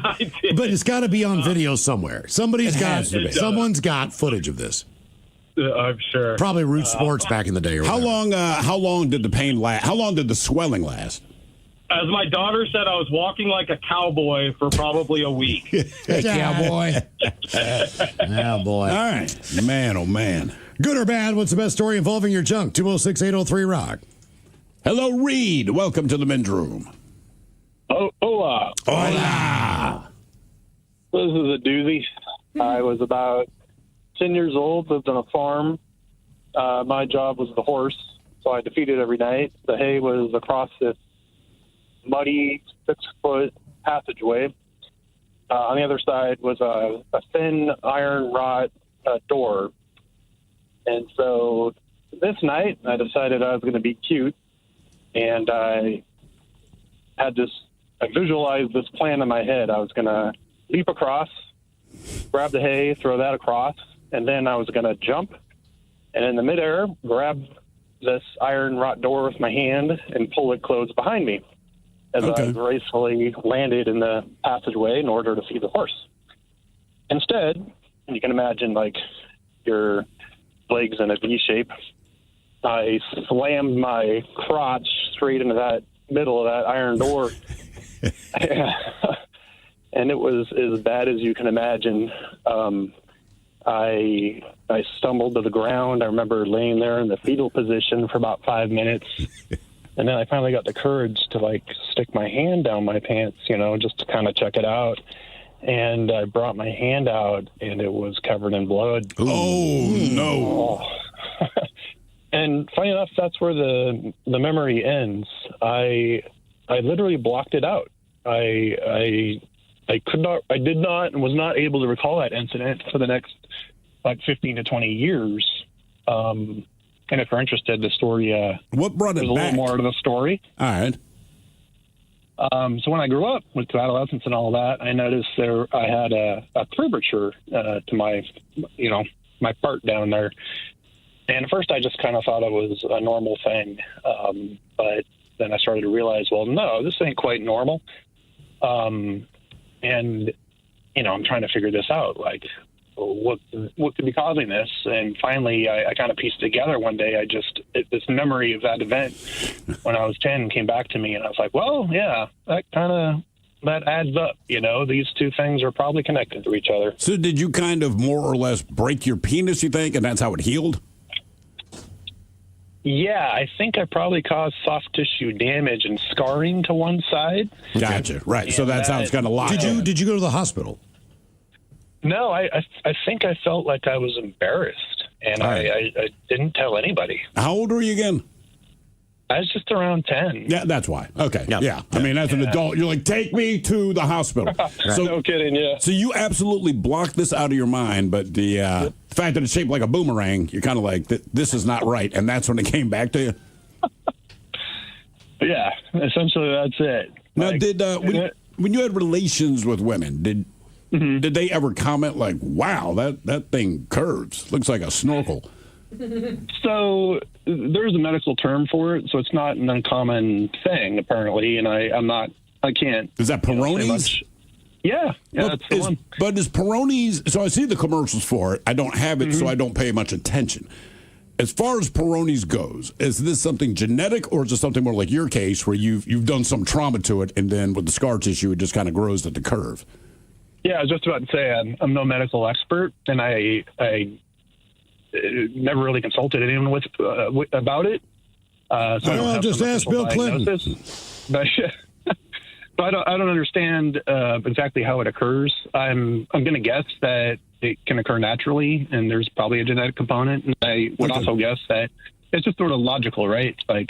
But it's got to be on video somewhere. Someone's got footage of this. I'm sure. Probably Root Sports back in the day. Or How long did the pain last? How long did the swelling last? As my daughter said, I was walking like a cowboy for probably a week. Hey, cowboy. Oh, boy. All right. Man, oh, man. Good or bad, what's the best story involving your junk? 206-803-ROCK. Hello, Reed. Welcome to the men's room. Hola. Hola. This is a doozy. I was about 10 years old, lived on a farm. My job was the horse, so I had to feed it every night. The hay was across this muddy 6-foot passageway. On the other side was a thin iron rod door. And so this night, I decided I was going to be cute, and I visualized this plan in my head. I was going to leap across, grab the hay, throw that across, and then I was going to jump, and in the midair, grab this iron rod door with my hand and pull it closed behind me as I gracefully landed in the passageway in order to feed the horse. Instead, and you can imagine like your legs in a V shape. I slammed my crotch straight into that middle of that iron door. And it was as bad as you can imagine. I stumbled to the ground. I remember laying there in the fetal position for about 5 minutes. And then I finally got the courage to like stick my hand down my pants, just to kind of check it out. And I brought my hand out and it was covered in blood. Oh, no. And funny enough, that's where the memory ends. I literally blocked it out. I did not and was not able to recall that incident for the next like 15 to 20 years. And if you're interested, the story, what brought it back? A little more to the story. All right. So when I grew up with adolescence and all that, I noticed I had a curvature to my, my part down there. And at first I just kind of thought it was a normal thing. But then I started to realize, well, no, this ain't quite normal. And, I'm trying to figure this out. Like, what could be causing this? And finally, I kind of pieced together one day. This memory of that event when I was 10 came back to me, and I was like, well, yeah, that adds up. These two things are probably connected to each other. So did you kind of more or less break your penis, you think, and that's how it healed? Yeah, I think I probably caused soft tissue damage and scarring to one side. Gotcha. Right. And so that's how it's going to lock. Did you go to the hospital? No, I think I felt like I was embarrassed, and I didn't tell anybody. How old were you again? I was just around 10. Yeah, that's why. Okay. Yeah. I mean, as an adult, you're like, take me to the hospital. So, no kidding, yeah. So you absolutely blocked this out of your mind, but the fact that it's shaped like a boomerang, you're kind of like, this is not right, and that's when it came back to you? Yeah, essentially that's it. Now, when you had relations with women, did they ever comment like, wow, that thing curves, looks like a snorkel? So there's a medical term for it, so it's not an uncommon thing apparently, and I can't. Is that Peroni's? Yeah, that's the one. But is Peroni's? So I see the commercials for it. I don't have it, so I don't pay much attention. As far as Peroni's goes, is this something genetic, or is it something more like your case where you've done some trauma to it, and then with the scar tissue, it just kind of grows at the curve? Yeah, I was just about to say I'm no medical expert, and I never really consulted anyone about it. So I'll just ask Bill Clinton. But I don't understand exactly how it occurs. I'm going to guess that it can occur naturally, and there's probably a genetic component. And I would also guess that it's just sort of logical, right? Like,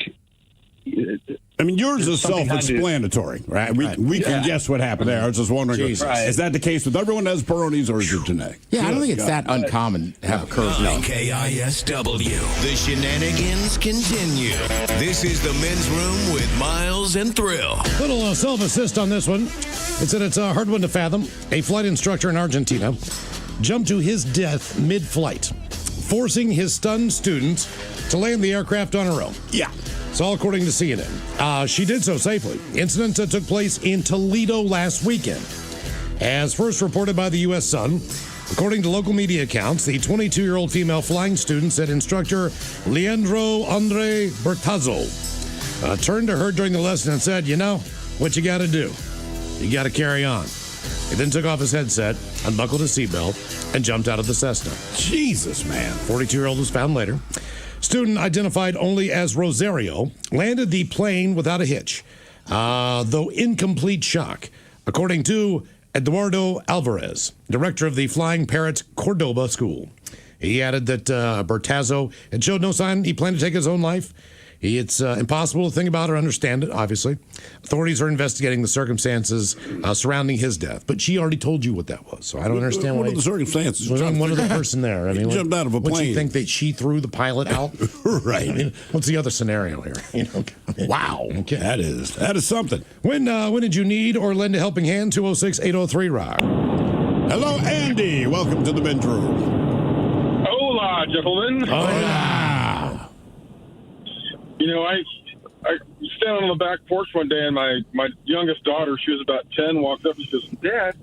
I mean, yours is self-explanatory, right? We can guess what happened there. I was just wondering, is that the case with everyone that has Peroni's, or is it genetic? Yeah, I don't think it's that uncommon to have a curve. No. KISW. The shenanigans continue. This is the Men's Room with Miles and Thrill. Little self-assist on this one. It said it's a hard one to fathom. A flight instructor in Argentina jumped to his death mid-flight, forcing his stunned student to land the aircraft on her own. Yeah. It's all according to CNN. She did so safely. Incident took place in Toledo last weekend. As first reported by the U.S. Sun, according to local media accounts, the 22-year-old female flying student said instructor Leandro Andre Bertazzo turned to her during the lesson and said, what you got to do? You got to carry on. He then took off his headset, unbuckled his seatbelt, and jumped out of the Cessna. Jesus, man. 42-year-old was found later. Student identified only as Rosario landed the plane without a hitch, though incomplete shock, according to Eduardo Alvarez, director of the Flying Parrot Cordoba School. He added that Bertazzo had showed no sign he planned to take his own life. It's impossible to think about or understand it, obviously. Authorities are investigating the circumstances surrounding his death, but she already told you what that was, so I don't understand what are the circumstances. What of the person there? I mean, jumped out of a plane. Would you think that she threw the pilot out? Right. I mean, what's the other scenario here? Wow. Okay. That is something. When did you need or lend a helping hand? 206-803-ROCK. Hello, Andy. Welcome to the Men's Room. Hola, gentlemen. Hola. I was standing on the back porch one day, and my youngest daughter, she was about 10, walked up and says, Dad,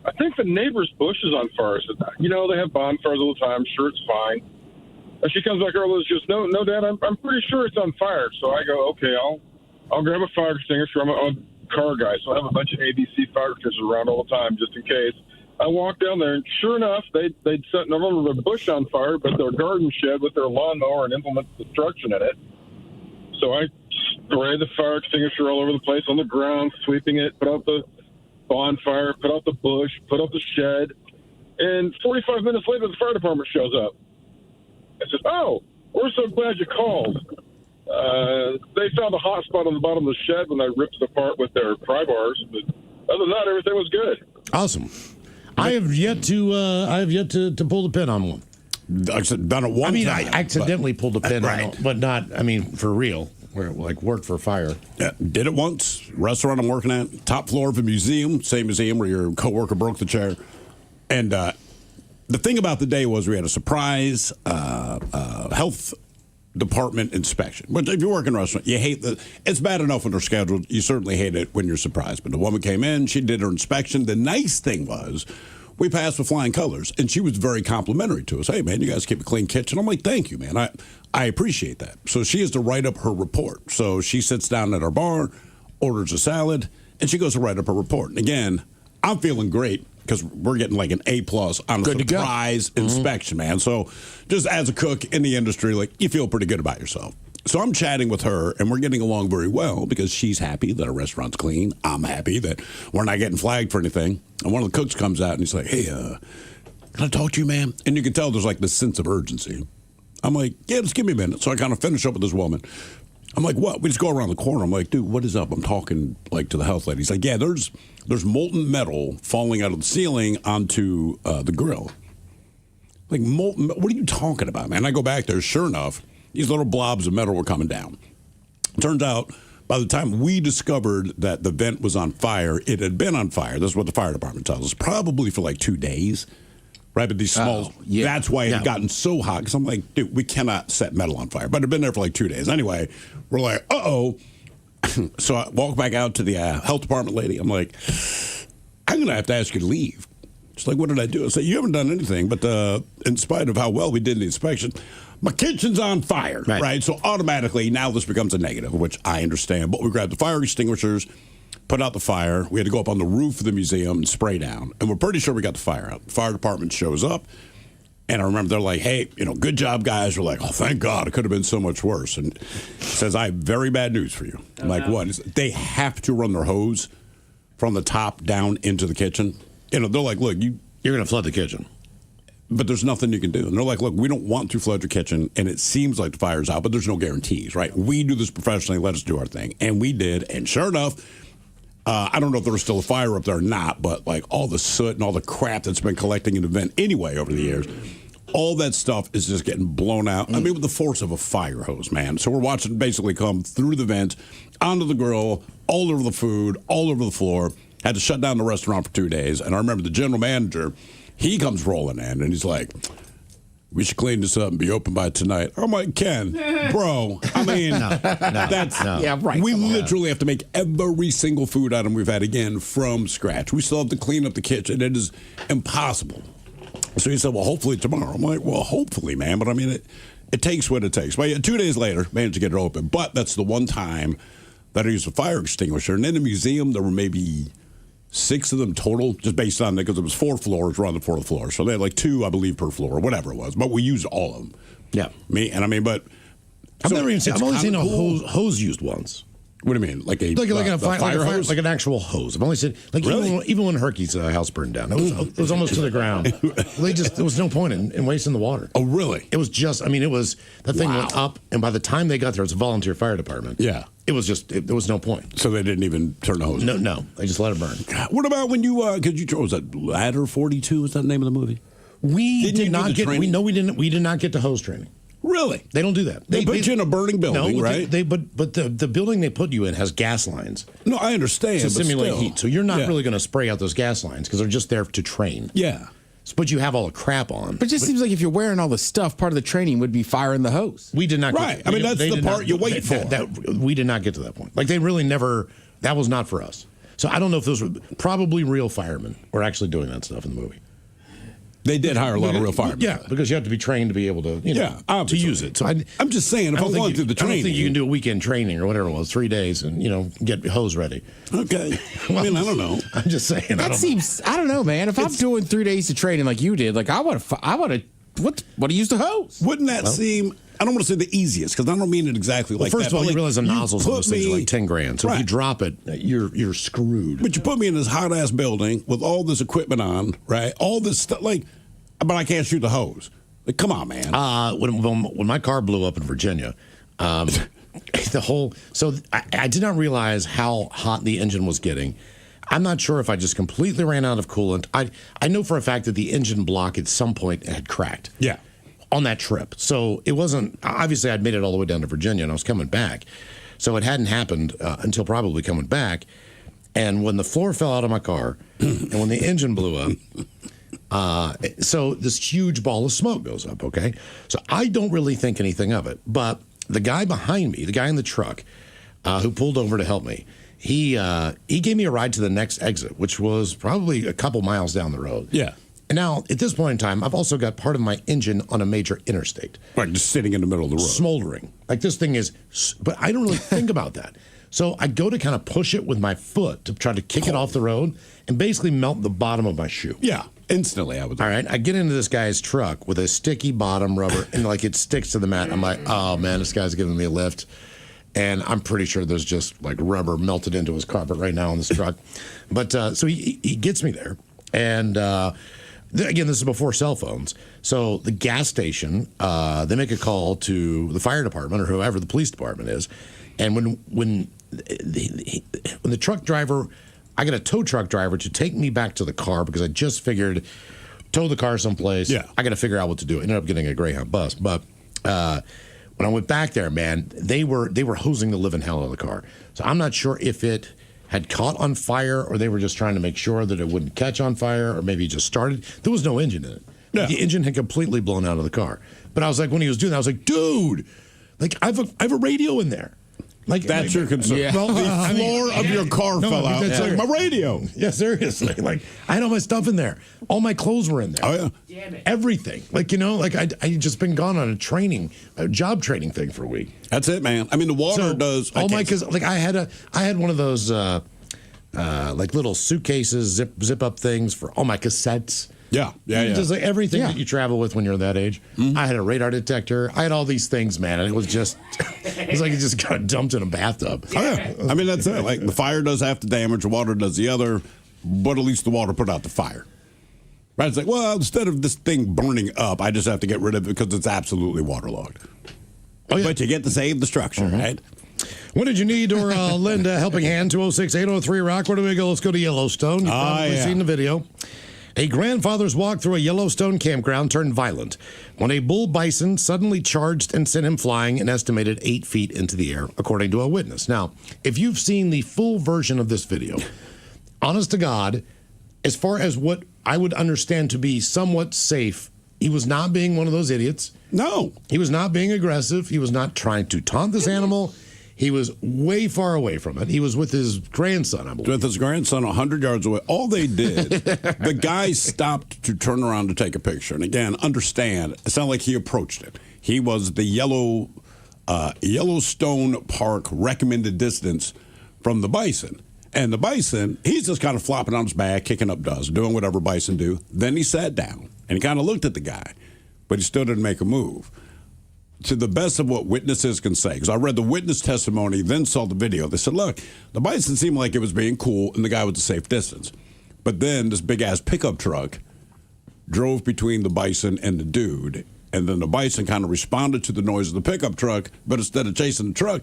I think the neighbor's bush is on fire. I said, they have bonfires all the time. I'm sure it's fine. And she comes back early and says, no, Dad, I'm pretty sure it's on fire. So I go, okay, I'll grab a fire extinguisher. I'm a car guy, so I have a bunch of ABC fire extinguishers around all the time just in case. I walked down there, and sure enough, they'd set not only their bush on fire, but their garden shed with their lawnmower and implement destruction in it. So I sprayed the fire extinguisher all over the place on the ground, sweeping it, put out the bonfire, put out the bush, put out the shed. And 45 minutes later, the fire department shows up. I said, "Oh, we're so glad you called. They found a hot spot on the bottom of the shed when they ripped it apart with their pry bars. But other than that, everything was good." Awesome. I have yet to pull the pin on one. I've done it one time. I mean, I accidentally pulled the pin on it, but not, for real. Where it worked for fire. Yeah, did it once. Restaurant I'm working at, top floor of a museum, same museum where your coworker broke the chair. And the thing about the day was we had a surprise health department inspection. But if you work in a restaurant, you hate it's bad enough when they're scheduled. You certainly hate it when you're surprised. But the woman came in, she did her inspection. The nice thing was we passed with flying colors, and she was very complimentary to us. "Hey, man, you guys keep a clean kitchen." I'm like, "Thank you, man. I appreciate that." So she has to write up her report. So she sits down at our bar, orders a salad, and she goes to write up her report. And again, I'm feeling great because we're getting like an A+ on a surprise inspection, man. So just as a cook in the industry, like, you feel pretty good about yourself. So I'm chatting with her, and we're getting along very well because she's happy that our restaurant's clean. I'm happy that we're not getting flagged for anything. And one of the cooks comes out, and he's like, "Hey, can I talk to you, ma'am?" And you can tell there's like this sense of urgency. I'm like, "Yeah, just give me a minute." So I kind of finish up with this woman. I'm like, "What?" We just go around the corner. I'm like, "Dude, what is up?" I'm talking like to the health lady. He's like, "Yeah, there's molten metal falling out of the ceiling onto the grill." Like, molten, what are you talking about, man? I go back there. Sure enough, these little blobs of metal were coming down. Turns out, by the time we discovered that the vent was on fire, it had been on fire. That's what the fire department tells us. Probably for like 2 days. Right, but these small, that's why it had gotten so hot. Because I'm like, dude, we cannot set metal on fire. But it had been there for like 2 days. Anyway, we're like, uh-oh. So I walk back out to the health department lady. I'm like, "I'm going to have to ask you to leave." She's like, "What did I do?" I said, "You haven't done anything, but in spite of how well we did the inspection, my kitchen's on fire." Right? So automatically, now this becomes a negative, which I understand. But we grabbed the fire extinguishers, put out the fire. We had to go up on the roof of the museum and spray down. And we're pretty sure we got the fire out. The fire department shows up. And I remember they're like, "Hey, good job, guys." We're like, "Oh, thank God. It could have been so much worse." And says, "I have very bad news for you." I'm like, "What?" They have to run their hose from the top down into the kitchen. They're like, "Look, you're going to flood the kitchen. But there's nothing you can do." And they're like, "Look, we don't want to flood your kitchen, and it seems like the fire's out, but there's no guarantees, right? We do this professionally. Let us do our thing." And we did. And sure enough, I don't know if there was still a fire up there or not, but like all the soot and all the crap that's been collecting in the vent anyway over the years, all that stuff is just getting blown out. I mean, with the force of a fire hose, man. So we're watching it basically come through the vent, onto the grill, all over the food, all over the floor. Had to shut down the restaurant for 2 days. And I remember the general manager, he comes rolling in, and he's like, "We should clean this up and be open by tonight." I'm like, "Ken, bro, I mean, Yeah, right. We literally have to make every single food item we've had again from scratch. We still have to clean up the kitchen. It is impossible." So he said, "Well, hopefully tomorrow." I'm like, "Well, hopefully, man. But I mean, it takes what it takes." But yeah, 2 days later, managed to get it open. But that's the one time that I used a fire extinguisher. And in the museum, there were maybe 6 of them total, just based on because it was 4 floors. We're on the 4th floor. So they had like 2, I believe, per floor, or whatever it was. But we used all of them. Yeah. But I've only seen a hose used once. What do you mean? Like a fire hose? Like an actual hose. I've only seen, like, really? even when Herky's house burned down, it was almost to the ground. There was no point in wasting the water. Oh, really? It was just, that thing went up, and by the time they got there, it was a volunteer fire department. Yeah. It was just, there was no point. So they didn't even turn the hose on? No. They just let it burn. God, what about when you, was that Ladder 42? Was that the name of the movie? We did not get to hose training. Really? They don't do that. They put you in a burning building, right? But the building they put you in has gas lines. No, I understand. To simulate heat. So you're not really going to spray out those gas lines because they're just there to train. Yeah. But you have all the crap on. But it just seems like if you're wearing all the stuff, part of the training would be firing the hose. We did not. Right. That's the part you wait for. We did not get to that point. Like, they really never, that was not for us. So I don't know if those were probably real firemen were actually doing that stuff in the movie. They did hire a lot of real firemen. Yeah, because you have to be trained to be able to, to obviously. use it. So I'm just saying, if I'm going through the training. I don't think you can do a weekend training or whatever it was, 3 days, and, get hose ready. Okay. I mean, I don't know. I'm just saying. That seems, I don't know, man. If I'm doing 3 days of training like you did, like I want to, what do you use the hose? Wouldn't that seem, I don't want to say the easiest, because I don't mean it exactly like that. First of all, you realize the nozzles on those things are like 10 grand. So if you Right. drop it, you're screwed. But you put me in this hot ass building with all this equipment on, right? All this stuff, but I can't shoot the hose. Like, come on, man. When my car blew up in Virginia, I did not realize how hot the engine was getting. I'm not sure if I just completely ran out of coolant. I know for a fact that the engine block at some point had cracked. Yeah. On that trip. So it wasn't, obviously I'd made it all the way down to Virginia and I was coming back. So it hadn't happened until probably coming back. And when the floor fell out of my car and when the engine blew up, so this huge ball of smoke goes up, okay? So I don't really think anything of it. But the guy behind me, the guy in the truck who pulled over to help me, he gave me a ride to the next exit, which was probably a couple miles down the road. Yeah. And now, at this point in time, I've also got part of my engine on a major interstate. Right, just sitting in the middle of the road. Smoldering. Like this thing is, but I don't really think about that. So I go to kind of push it with my foot to try to kick it off the road and basically melt the bottom of my shoe. Yeah, instantly I would. All right, I get into this guy's truck with a sticky bottom rubber and it sticks to the mat. I'm like, oh man, this guy's giving me a lift. And I'm pretty sure there's just like rubber melted into his carpet right now in this truck. But so he gets me there. And again, this is before cell phones. So the gas station, they make a call to the fire department or whoever the police department is. And when the truck driver, I got a tow truck driver to take me back to the car because I just figured tow the car someplace. Yeah. I got to figure out what to do. I ended up getting a Greyhound bus. But when I went back there, man, they were hosing the living hell out of the car. So I'm not sure if it had caught on fire or they were just trying to make sure that it wouldn't catch on fire or maybe it just started. There was no engine in it. Yeah. The engine had completely blown out of the car. But I was like, when he was doing that, I was like, dude, like I have a radio in there. Like that's your concern. Yeah. Well, the floor of your car fell out. It's like my radio. Yeah, seriously. Like I had all my stuff in there. All my clothes were in there. Oh yeah. Damn it. Everything. Like I just been gone on a job training thing for a week. That's it, man. I mean, the water does. Because like I had one of those like little suitcases, zip up things for all my cassettes. Yeah. Just like everything that you travel with when you're that age. Mm-hmm. I had a radar detector. I had all these things, man, and it was like it just got dumped in a bathtub. Oh, yeah. I mean, that's it. Like the fire does half the damage, the water does the other, but at least the water put out the fire. Right? It's like, well, instead of this thing burning up, I just have to get rid of it because it's absolutely waterlogged. Oh, yeah. But you get to save the structure, right? When did you need or lend a helping hand? 206-803-ROCK. Where do we go? Let's go to Yellowstone. You've probably seen the video. A grandfather's walk through a Yellowstone campground turned violent when a bull bison suddenly charged and sent him flying an estimated 8 feet into the air, according to a witness. Now, if you've seen the full version of this video, honest to God, as far as what I would understand to be somewhat safe, he was not being one of those idiots. No. He was not being aggressive. He was not trying to taunt this animal. He was way far away from it. He was with his grandson, I believe. With his grandson 100 yards away. All they did, the guy stopped to turn around to take a picture. And again, understand, it's not like he approached it. He was the Yellowstone Park recommended distance from the bison. And the bison, he's just kind of flopping on his back, kicking up dust, doing whatever bison do. Then he sat down and he kind of looked at the guy, but he still didn't make a move. To the best of what witnesses can say, because I read the witness testimony, then saw the video. They said, look, the bison seemed like it was being cool, and the guy was a safe distance. But then this big-ass pickup truck drove between the bison and the dude, and then the bison kind of responded to the noise of the pickup truck, but instead of chasing the truck,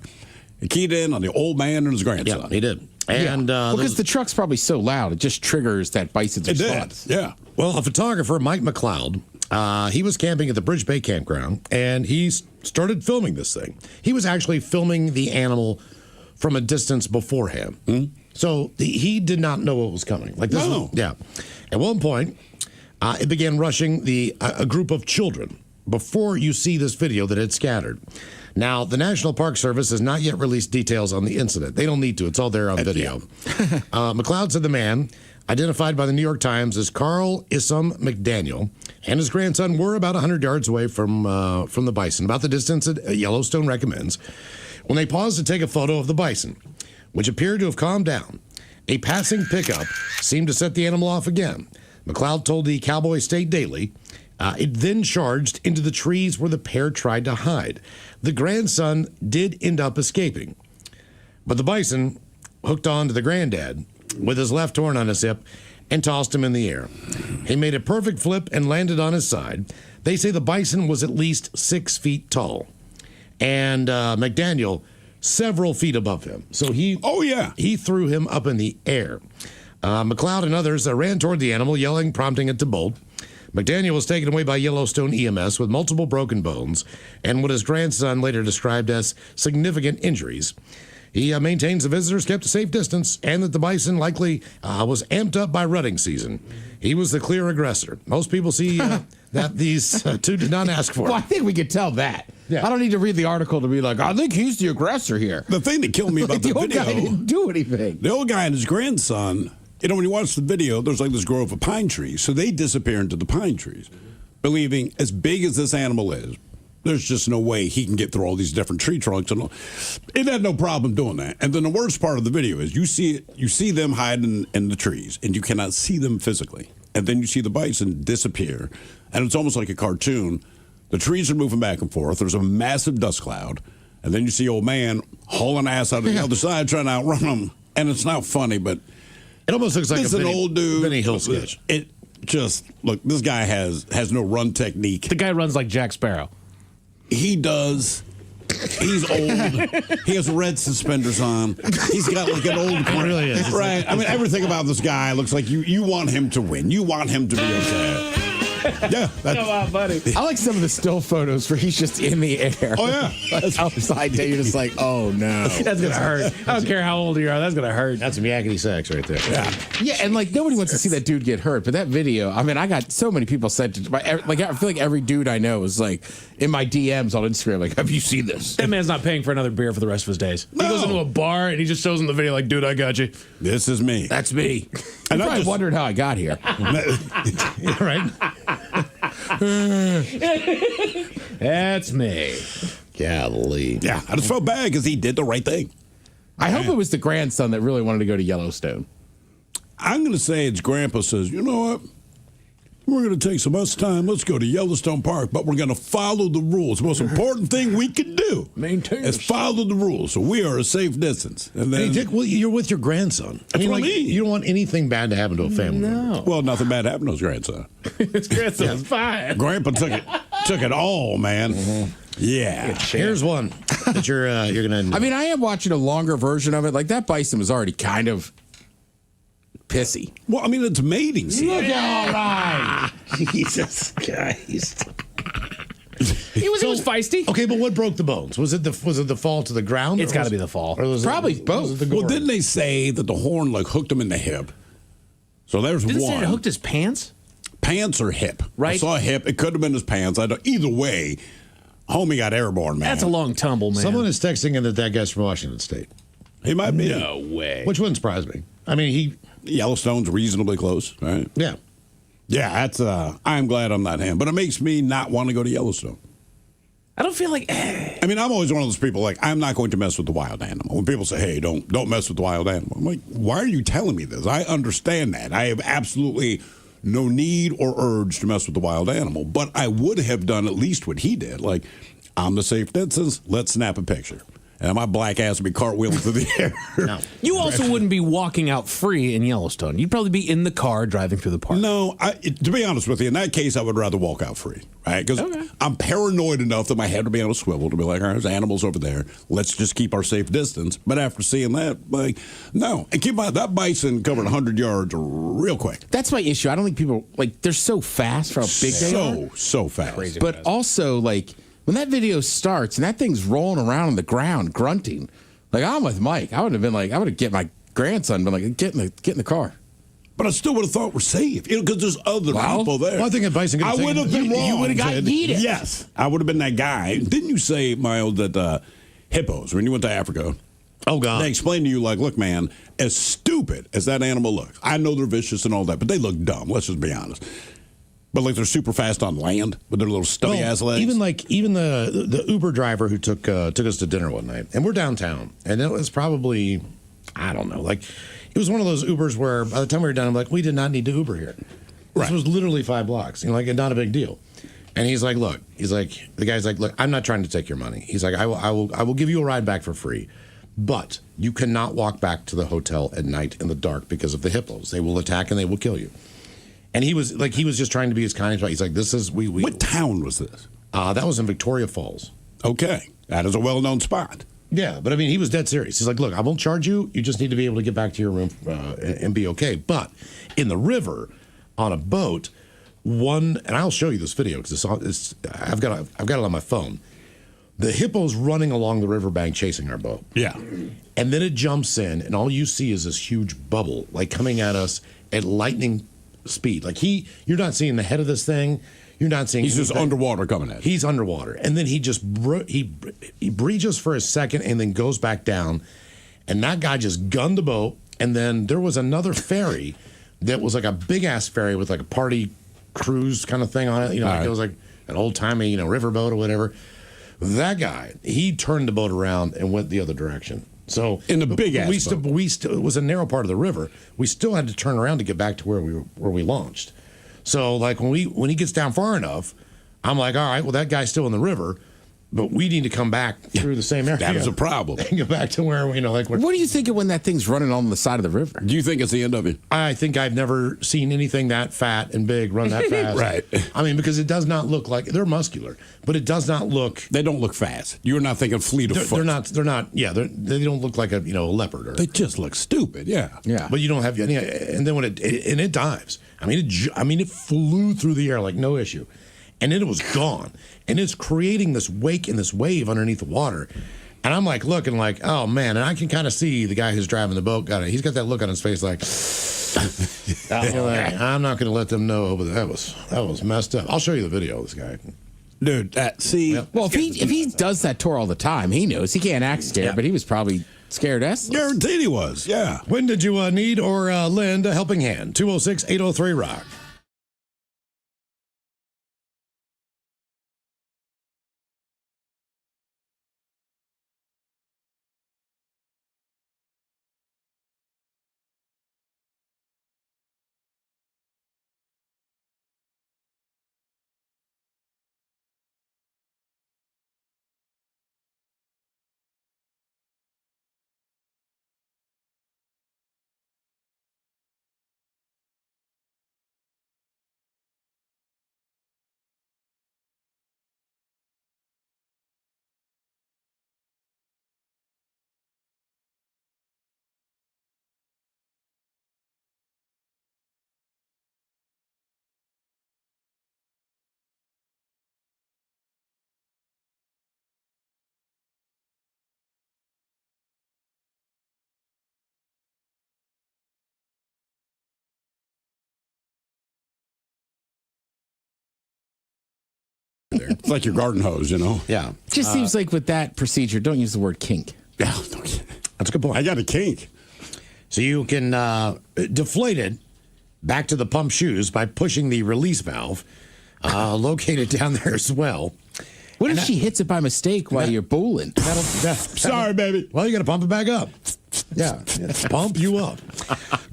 he keyed in on the old man and his grandson. Yeah, he did. And because the truck's probably so loud, it just triggers that bison's response. Yeah. Well, a photographer, Mike McLeod, he was camping at the Bridge Bay campground, and he started filming this thing. He was actually filming the animal from a distance beforehand. Mm-hmm. So he did not know what was coming. Like this No. Yeah. At one point, it began rushing a group of children before you see this video that had scattered. Now, the National Park Service has not yet released details on the incident. They don't need to. It's all there on video. McLeod said the man, identified by the New York Times as Carl Issam McDaniel, and his grandson were about 100 yards away from the bison, about the distance that Yellowstone recommends, when they paused to take a photo of the bison, which appeared to have calmed down. A passing pickup seemed to set the animal off again. McLeod told the Cowboy State Daily it then charged into the trees where the pair tried to hide. The grandson did end up escaping, but the bison hooked on to the granddad with his left horn on his hip and tossed him in the air. He made a perfect flip and landed on his side. They say the bison was at least 6 feet tall, and McDaniel several feet above him. So he threw him up in the air. McLeod and others ran toward the animal, yelling, prompting it to bolt. McDaniel was taken away by Yellowstone EMS with multiple broken bones and what his grandson later described as significant injuries. He maintains the visitors kept a safe distance and that the bison likely was amped up by rutting season. He was the clear aggressor. Most people see that these two did not ask for it. Well, I think we could tell that. Yeah. I don't need to read the article to be like, I think he's the aggressor here. The thing that killed me about the old video, guy didn't do anything. The old guy and his grandson, when you watch the video, there's like this grove of pine trees. So they disappear into the pine trees, believing as big as this animal is, there's just no way he can get through all these different tree trunks. And it had no problem doing that. And then the worst part of the video is you see them hiding in the trees, and you cannot see them physically. And then you see the bison disappear, and it's almost like a cartoon. The trees are moving back and forth. There's a massive dust cloud, and then you see old man hauling ass out of the other side trying to outrun them. And it's not funny, but it almost looks like an old dude. Benny Hill sketch. It just look. This guy has no run technique. The guy runs like Jack Sparrow. He does. He's old. He has red suspenders on. He's got like an old. It really is. Right. I mean, everything about this guy looks like you want him to win. You want him to be okay. Yeah. Come on, buddy. I like some of the still photos where he's just in the air. Oh, yeah. Like outside there, you're just like, oh, no. That's going to hurt. I don't care how old you are. That's going to hurt. That's some yakety sax right there. Yeah, and like nobody wants to see that dude get hurt. But that video, I mean, I got so many people sent to like I feel like every dude I know is like in my DMs on Instagram, like, have you seen this? That man's not paying for another beer for the rest of his days. No. He goes into a bar and he just shows them the video like, dude, I got you. This is me. That's me. And I just wondered how I got here. Right? That's me. Golly. Yeah, I just felt bad because he did the right thing. I hope it was the grandson that really wanted to go to Yellowstone. I'm going to say it's Grandpa says, you know what? We're going to take some us time. Let's go to Yellowstone Park, but we're going to follow the rules. The most important thing we can do is follow the rules. So we are a safe distance. And then, hey, Dick, well, you're with your grandson. That's what I mean. You don't want anything bad to happen to a family member. Well, nothing bad happened to his grandson. His grandson was fine. Grandpa took it all, man. Mm-hmm. Yeah. Here's one that you're going to. I mean, I am watching a longer version of it. Like that bison was already kind of pissy. Well, I mean, it's mating season. Look all right. Jesus Christ. He was feisty. Okay, but what broke the bones? Was it the fall to the ground? It's got to be the fall. Probably both. Well, didn't they say that the horn like hooked him in the hip? So there's Didn't one. it say it hooked his pants? Pants or hip? Right. I saw a hip. It could have been his pants. I don't. Either way, homie got airborne, man. That's a long tumble, man. Someone is texting in that guy's from Washington State. He might be. No way. Which wouldn't surprise me. I mean, Yellowstone's reasonably close, right? Yeah. Yeah, that's. I'm glad I'm not him, but it makes me not want to go to Yellowstone. I don't feel like. I mean, I'm always one of those people like I'm not going to mess with the wild animal. When people say, "Hey, don't mess with the wild animal," I'm like, why are you telling me this? I understand that. I have absolutely no need or urge to mess with the wild animal, but I would have done at least what he did. Like, I'm the safe distance. Let's snap a picture. And my black ass would be cartwheeling through the air. No. You also wouldn't be walking out free in Yellowstone. You'd probably be in the car driving through the park. No, to be honest with you, in that case, I would rather walk out free, right? Because I'm paranoid enough that my head would be on a swivel to be like, all right, there's animals over there. Let's just keep our safe distance. But after seeing that, like, no. And keep in mind, that bison covered 100 yards real quick. That's my issue. I don't think people, like, they're so fast for how big they are. So fast. Crazy but fast. Also, like, when that video starts and that thing's rolling around on the ground, grunting, like I'm with Mike. I would have been like, I would have get my grandson, been like, get in the car. But I still would have thought we're safe, because there's other people there. Well, I think if Bison could have I would have been wrong. You would have got yeeted. Yes, I would have been that guy. Didn't you say, Miles, that hippos, when you went to Africa, oh, God, they explained to you, like, look, man, as stupid as that animal looks, I know they're vicious and all that, but they look dumb. Let's just be honest. But like they're super fast on land with their little stubby ass legs. Even the Uber driver who took us to dinner one night, and we're downtown, and it was probably, I don't know, like it was one of those Ubers where by the time we were done, I'm like, we did not need to Uber here. This was literally 5 blocks, like not a big deal. And he's like, look, the guy's like, look, I'm not trying to take your money. He's like, I will give you a ride back for free, but you cannot walk back to the hotel at night in the dark because of the hippos. They will attack and they will kill you. And he was just trying to be as kind as he's like, this is we. What town was this? That was in Victoria Falls. Okay, that is a well-known spot. Yeah, but I mean, he was dead serious. He's like, look, I won't charge you. You just need to be able to get back to your room and be okay. But in the river, on a boat, and I'll show you this video because I've got it on my phone. The hippo's running along the riverbank chasing our boat. Yeah, and then it jumps in, and all you see is this huge bubble, like coming at us at lightning speed. Like you're not seeing the head of this thing. You're not seeing. He's just underwater coming at. He's underwater, and then he just he breaches for a second, and then goes back down, and that guy just gunned the boat. And then there was another ferry that was like a big ass ferry with like a party cruise kind of thing on it. It was like an old timey riverboat or whatever. That guy, he turned the boat around and went the other direction. So in the big ass boat. It was a narrow part of the river. We still had to turn around to get back to where we launched. So like when he gets down far enough, I'm like, all right, well that guy's still in the river, but we need to come back through the same area. That is a problem. And get back to where what are you thinking when that thing's running on the side of the river? Do you think it's the end of it? I think I've never seen anything that fat and big run that fast. Right. I mean, because it does not look like they're muscular, but it does not look. They don't look fast. You're not thinking fleet of foot. They're not. Yeah, they don't look like a leopard. They just look stupid. Yeah. Yeah. But you don't have any. And then when it dives. I mean, it flew through the air like no issue. And then it was gone. And it's creating this wake and this wave underneath the water. And I'm like looking like, oh man. And I can kind of see the guy who's driving the boat he's got that look on his face like, I'm not going to let them know, but that was messed up. I'll show you the video of this guy. Dude, see. Yep. Well, if he does that tour all the time, he knows. He can't act scared, but he was probably scared S. Guaranteed he was, yeah. When did you need or lend a helping hand? 206-803-ROCK. It's like your garden hose, Yeah. It just seems like with that procedure, don't use the word kink. Yeah, that's a good point. I got a kink. So you can deflate it back to the pump shoes by pushing the release valve located down there as well. What if she hits it by mistake while you're bowling? Sorry, baby. Well, you got to pump it back up. Yeah, pump you up.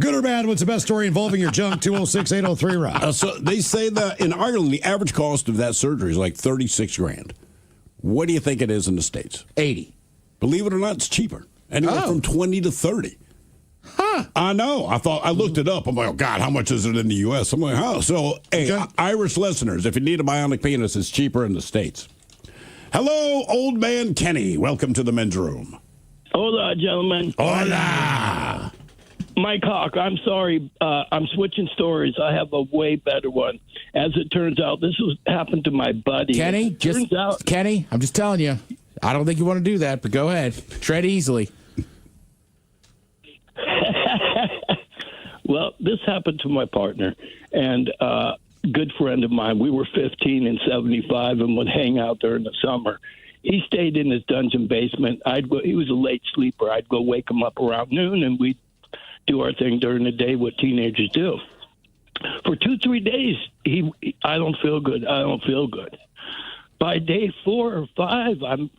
Good or bad, what's the best story involving your junk? 206-803-ROCK. So they say that in Ireland, the average cost of that surgery is like $36,000. What do you think it is in the States? 80. Believe it or not, it's cheaper. Anywhere from 20 to 30. Huh. I know. I looked it up. I'm like, oh, God, how much is it in the U.S.? I'm like, how? So, hey, Irish listeners, if you need a bionic penis, it's cheaper in the States. Hello, old man Kenny. Welcome to the men's room. Hola, gentlemen. Hola. Mike Hawk, I'm sorry. I'm switching stories. I have a way better one. As it turns out, this happened to my buddy. Kenny, Kenny, I'm just telling you. I don't think you want to do that, but go ahead. Tread easily. Well, this happened to my partner and good friend of mine. We were 15 and 75 and would hang out there in the summer. He stayed in his dungeon basement. He was a late sleeper. I'd go wake him up around noon, and we'd do our thing during the day, what teenagers do. For 2-3 days, I don't feel good. I don't feel good. By day 4 or 5, I'm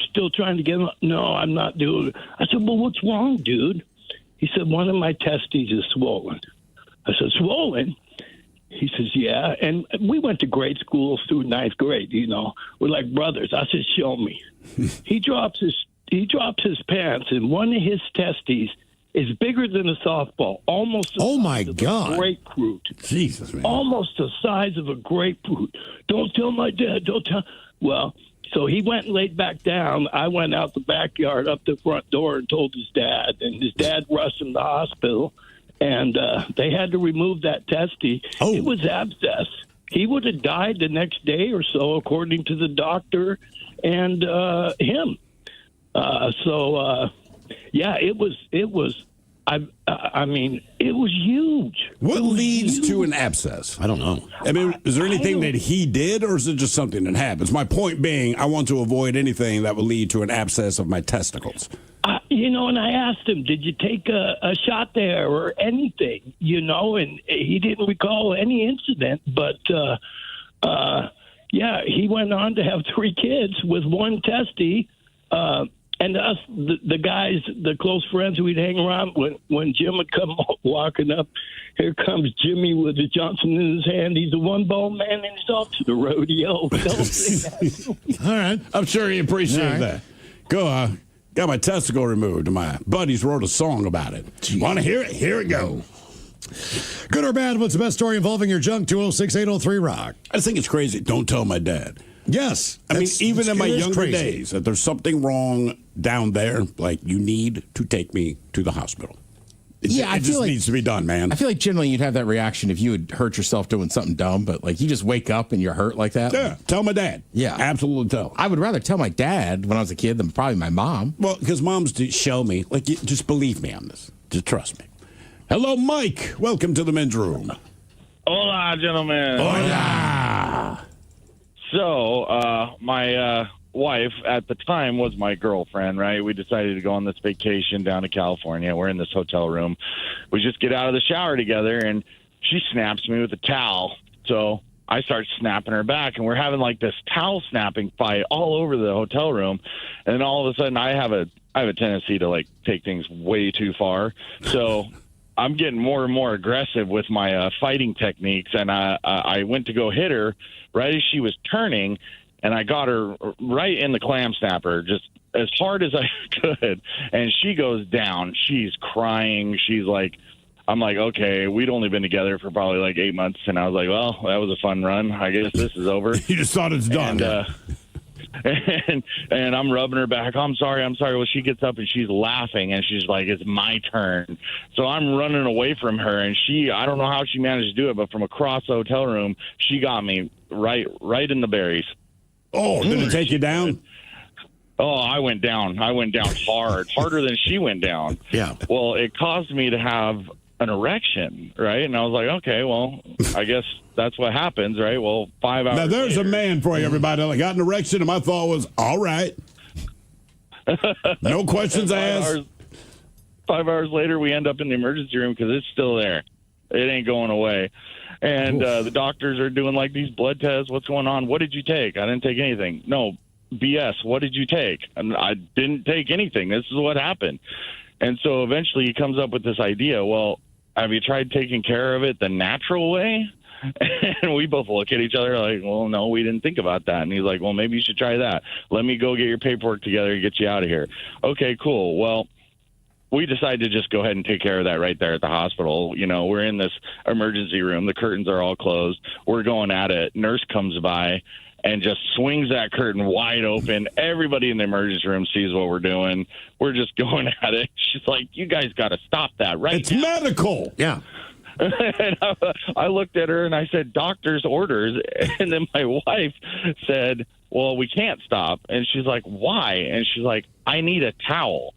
still trying to get him. No, I'm not doing it. I said, well, what's wrong, dude? He said, one of my testes is swollen. I said, swollen? He says, yeah. And we went to grade school through 9th grade, We're like brothers. I said, show me. He drops his pants, and one of his testes is bigger than a softball, almost the size of a grapefruit. Jesus, man. Almost the size of a grapefruit. Don't tell my dad. Don't tell. Well, so he went and laid back down. I went out the backyard, up the front door, and told his dad. And his dad rushed him to the hospital, and they had to remove that testy. Oh. It was abscess. He would have died the next day or so, according to the doctor and him. Yeah, it was. I mean, it was huge. What leads to an abscess? I don't know. I mean, is there anything that he did, or is it just something that happens? My point being, I want to avoid anything that would lead to an abscess of my testicles. And I asked him, did you take a shot there or anything? And he didn't recall any incident. But, yeah, he went on to have 3 kids with one testy. And us, the guys, the close friends we'd hang around, when Jim would come walking up, here comes Jimmy with a Johnson in his hand. He's a one-ball man, and he's off to the rodeo. All right. I'm sure he appreciated that. Go, got my testicle removed, and my buddies wrote a song about it. Want to hear it? Here it goes. Good or bad, what's the best story involving your junk? 206-803-ROCK. I just think it's crazy. Don't tell my dad. Yes. I mean, even in my younger days, if there's something wrong down there, like, you need to take me to the hospital. It just needs to be done, man. I feel like generally you'd have that reaction if you would hurt yourself doing something dumb, but like you just wake up and you're hurt like that. Yeah, tell my dad. Yeah. Absolutely tell. I would rather tell my dad when I was a kid than probably my mom. Well, because moms do show me, like, just believe me on this. Just trust me. Hello, Mike. Welcome to the men's room. Hola, gentlemen. Hola. So, my wife at the time was my girlfriend, right? We decided to go on this vacation down to California. We're in this hotel room. We just get out of the shower together, and she snaps me with a towel. So I start snapping her back, and we're having like this towel snapping fight all over the hotel room. And then all of a sudden, I have a tendency to like take things way too far. So I'm getting more and more aggressive with my fighting techniques, and I went to go hit her right as she was turning, and I got her right in the clam snapper, just as hard as I could, and she goes down. She's crying. She's like, I'm like, okay, we'd only been together for probably like 8 months, and I was like, well, that was a fun run. I guess this is over. You just thought it's done. And I'm rubbing her back. I'm sorry. Well, she gets up and she's laughing, and she's like, it's my turn. So I'm running away from her, and I don't know how she managed to do it, but from across the hotel room, she got me right in the berries. Oh, did it take you down? Oh, I went down. Harder than she went down. Yeah. Well, it caused me to have an erection, right? And I was like, okay, well, I guess that's what happens, right? Well, 5 hours Now, there's later, a man for you, everybody. I got an erection, and my thought was, all right. No questions asked. 5 hours later, we end up in the emergency room because it's still there. It ain't going away. And the doctors are doing like these blood tests. What's going on? What did you take? I didn't take anything. No, BS. What did you take? And I didn't take anything. This is what happened. And so eventually he comes up with this idea. Well, have you tried taking care of it the natural way? And we both look at each other like, well, no, we didn't think about that. And he's like, well, maybe you should try that. Let me go get your paperwork together and get you out of here. Okay, cool. Well, we decided to just go ahead and take care of that right there at the hospital. You know, we're in this emergency room. The curtains are all closed. We're going at it. Nurse comes by and just swings that curtain wide open. Everybody in the emergency room sees what we're doing. We're just going at it. She's like, you guys got to stop that right It's now. medical. Yeah. And I looked at her and I said, doctor's orders. And then my wife said, well, we can't stop. And she's like, why? And she's like, I need a towel.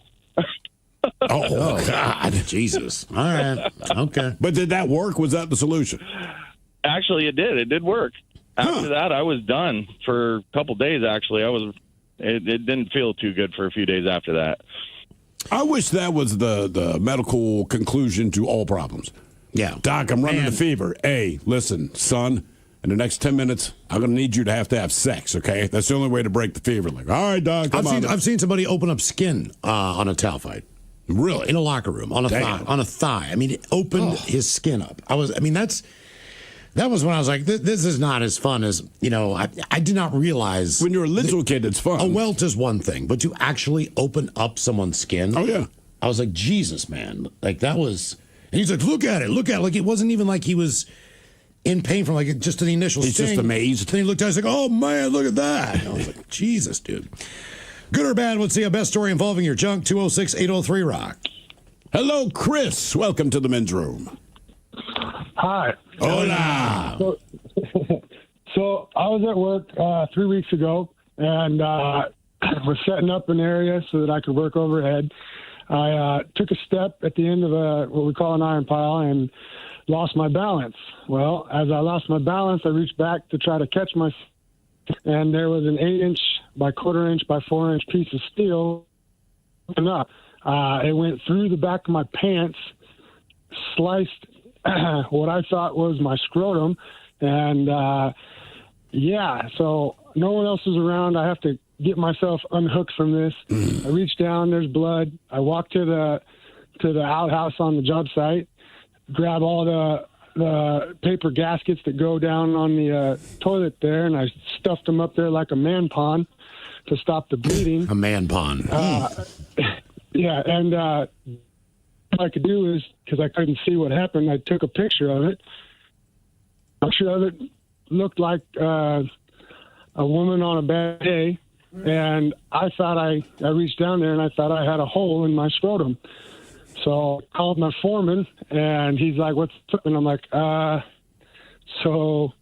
Oh, God. Jesus. All right. Okay. But did that work? Was that the solution? Actually, it did. It did work. After that, I was done for a couple days. Actually, it didn't feel too good for a few days after that. I wish that was the medical conclusion to all problems. Yeah. Doc, I'm running a fever. Hey, listen, son, in the next 10 minutes, I'm going to need you to have sex, okay? That's the only way to break the fever. Like, all right, Doc, I've seen somebody open up skin on a towel fight. Really? In a locker room, on a thigh. I mean, it opened his skin up. That was when I was like, this is not as fun as, I did not realize. When you're a little kid, it's fun. A welt is one thing, but to actually open up someone's skin. Oh, yeah. I was like, Jesus, man. Like, that was. And he's like, look at it. Like, it wasn't even like he was in pain from, like, just the initial He's sting. just amazed. Then he looked at us like, oh, man, look at that. And I was like, Jesus, dude. Good or bad, let's see a best story involving your junk. 206-803-ROCK. Hello, Chris. Welcome to the men's room. Hi. Hola. So I was at work 3 weeks ago and was setting up an area so that I could work overhead. I took a step at the end of what we call an iron pile and lost my balance. Well, as I lost my balance, I reached back to try to catch myself, and there was an 8-inch by quarter-inch by 4-inch piece of steel. It went through the back of my pants, sliced what I thought was my scrotum, and so no one else is around. I have to get myself unhooked from this. I reach down, there's blood. I walk to the outhouse on the job site, grab all the paper gaskets that go down on the toilet there, and I stuffed them up there like a man pond to stop the bleeding. A man pond. Yeah, and what I could do is, because I couldn't see what happened, I took a picture of it. A picture of it looked like a woman on a bad day, and I thought I reached down there and I thought I had a hole in my scrotum. So I called my foreman, and he's like, what's up? And I'm like, so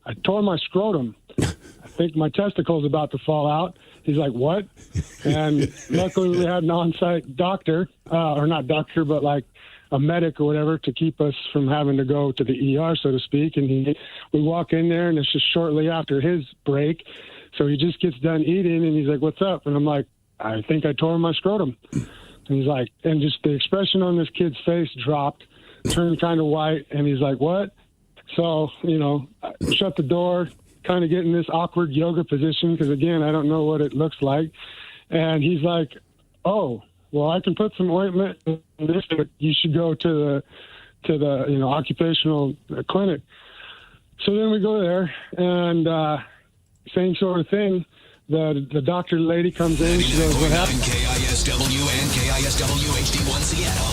I tore my scrotum. I think my testicle's about to fall out. He's like, what? And luckily we had an on-site doctor, or not doctor, but like a medic or whatever, to keep us from having to go to the ER, so to speak. And we walk in there, and it's just shortly after his break. So he just gets done eating, and he's like, what's up? And I'm like, I think I tore my scrotum. And he's like, and just the expression on this kid's face dropped, turned kind of white, and he's like, what? So, I shut the door, kind of get in this awkward yoga position because, again, I don't know what it looks like. And he's like, oh, well, I can put some ointment in this, but you should go to the occupational clinic. So then we go there, and same sort of thing. The doctor lady comes in. She goes, what happened? KISW and KISW HD1 Seattle.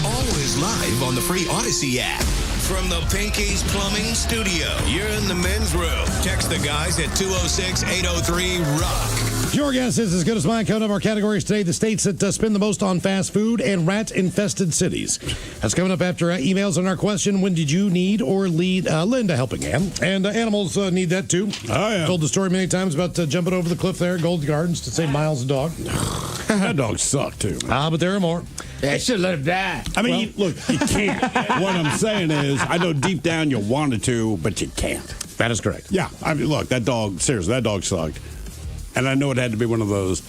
Always live on the free Odyssey app. From the Pinky's Plumbing Studio, you're in the men's room. Text the guys at 206-803-ROCK. Your guess is as good as mine. Count of our categories today: the states that spend the most on fast food and rat-infested cities. That's coming up after emails on our question: when did you need or lend a helping hand? And animals need that too. Oh yeah. Told the story many times about jumping over the cliff there at Gold Gardens to save Miles' dog. That dog sucked too. But there are more. I should let him die. I mean, look, you can't. What I'm saying is, I know deep down you wanted to, but you can't. That is correct. Yeah. I mean, look, that dog sucked. And I know it had to be one of those,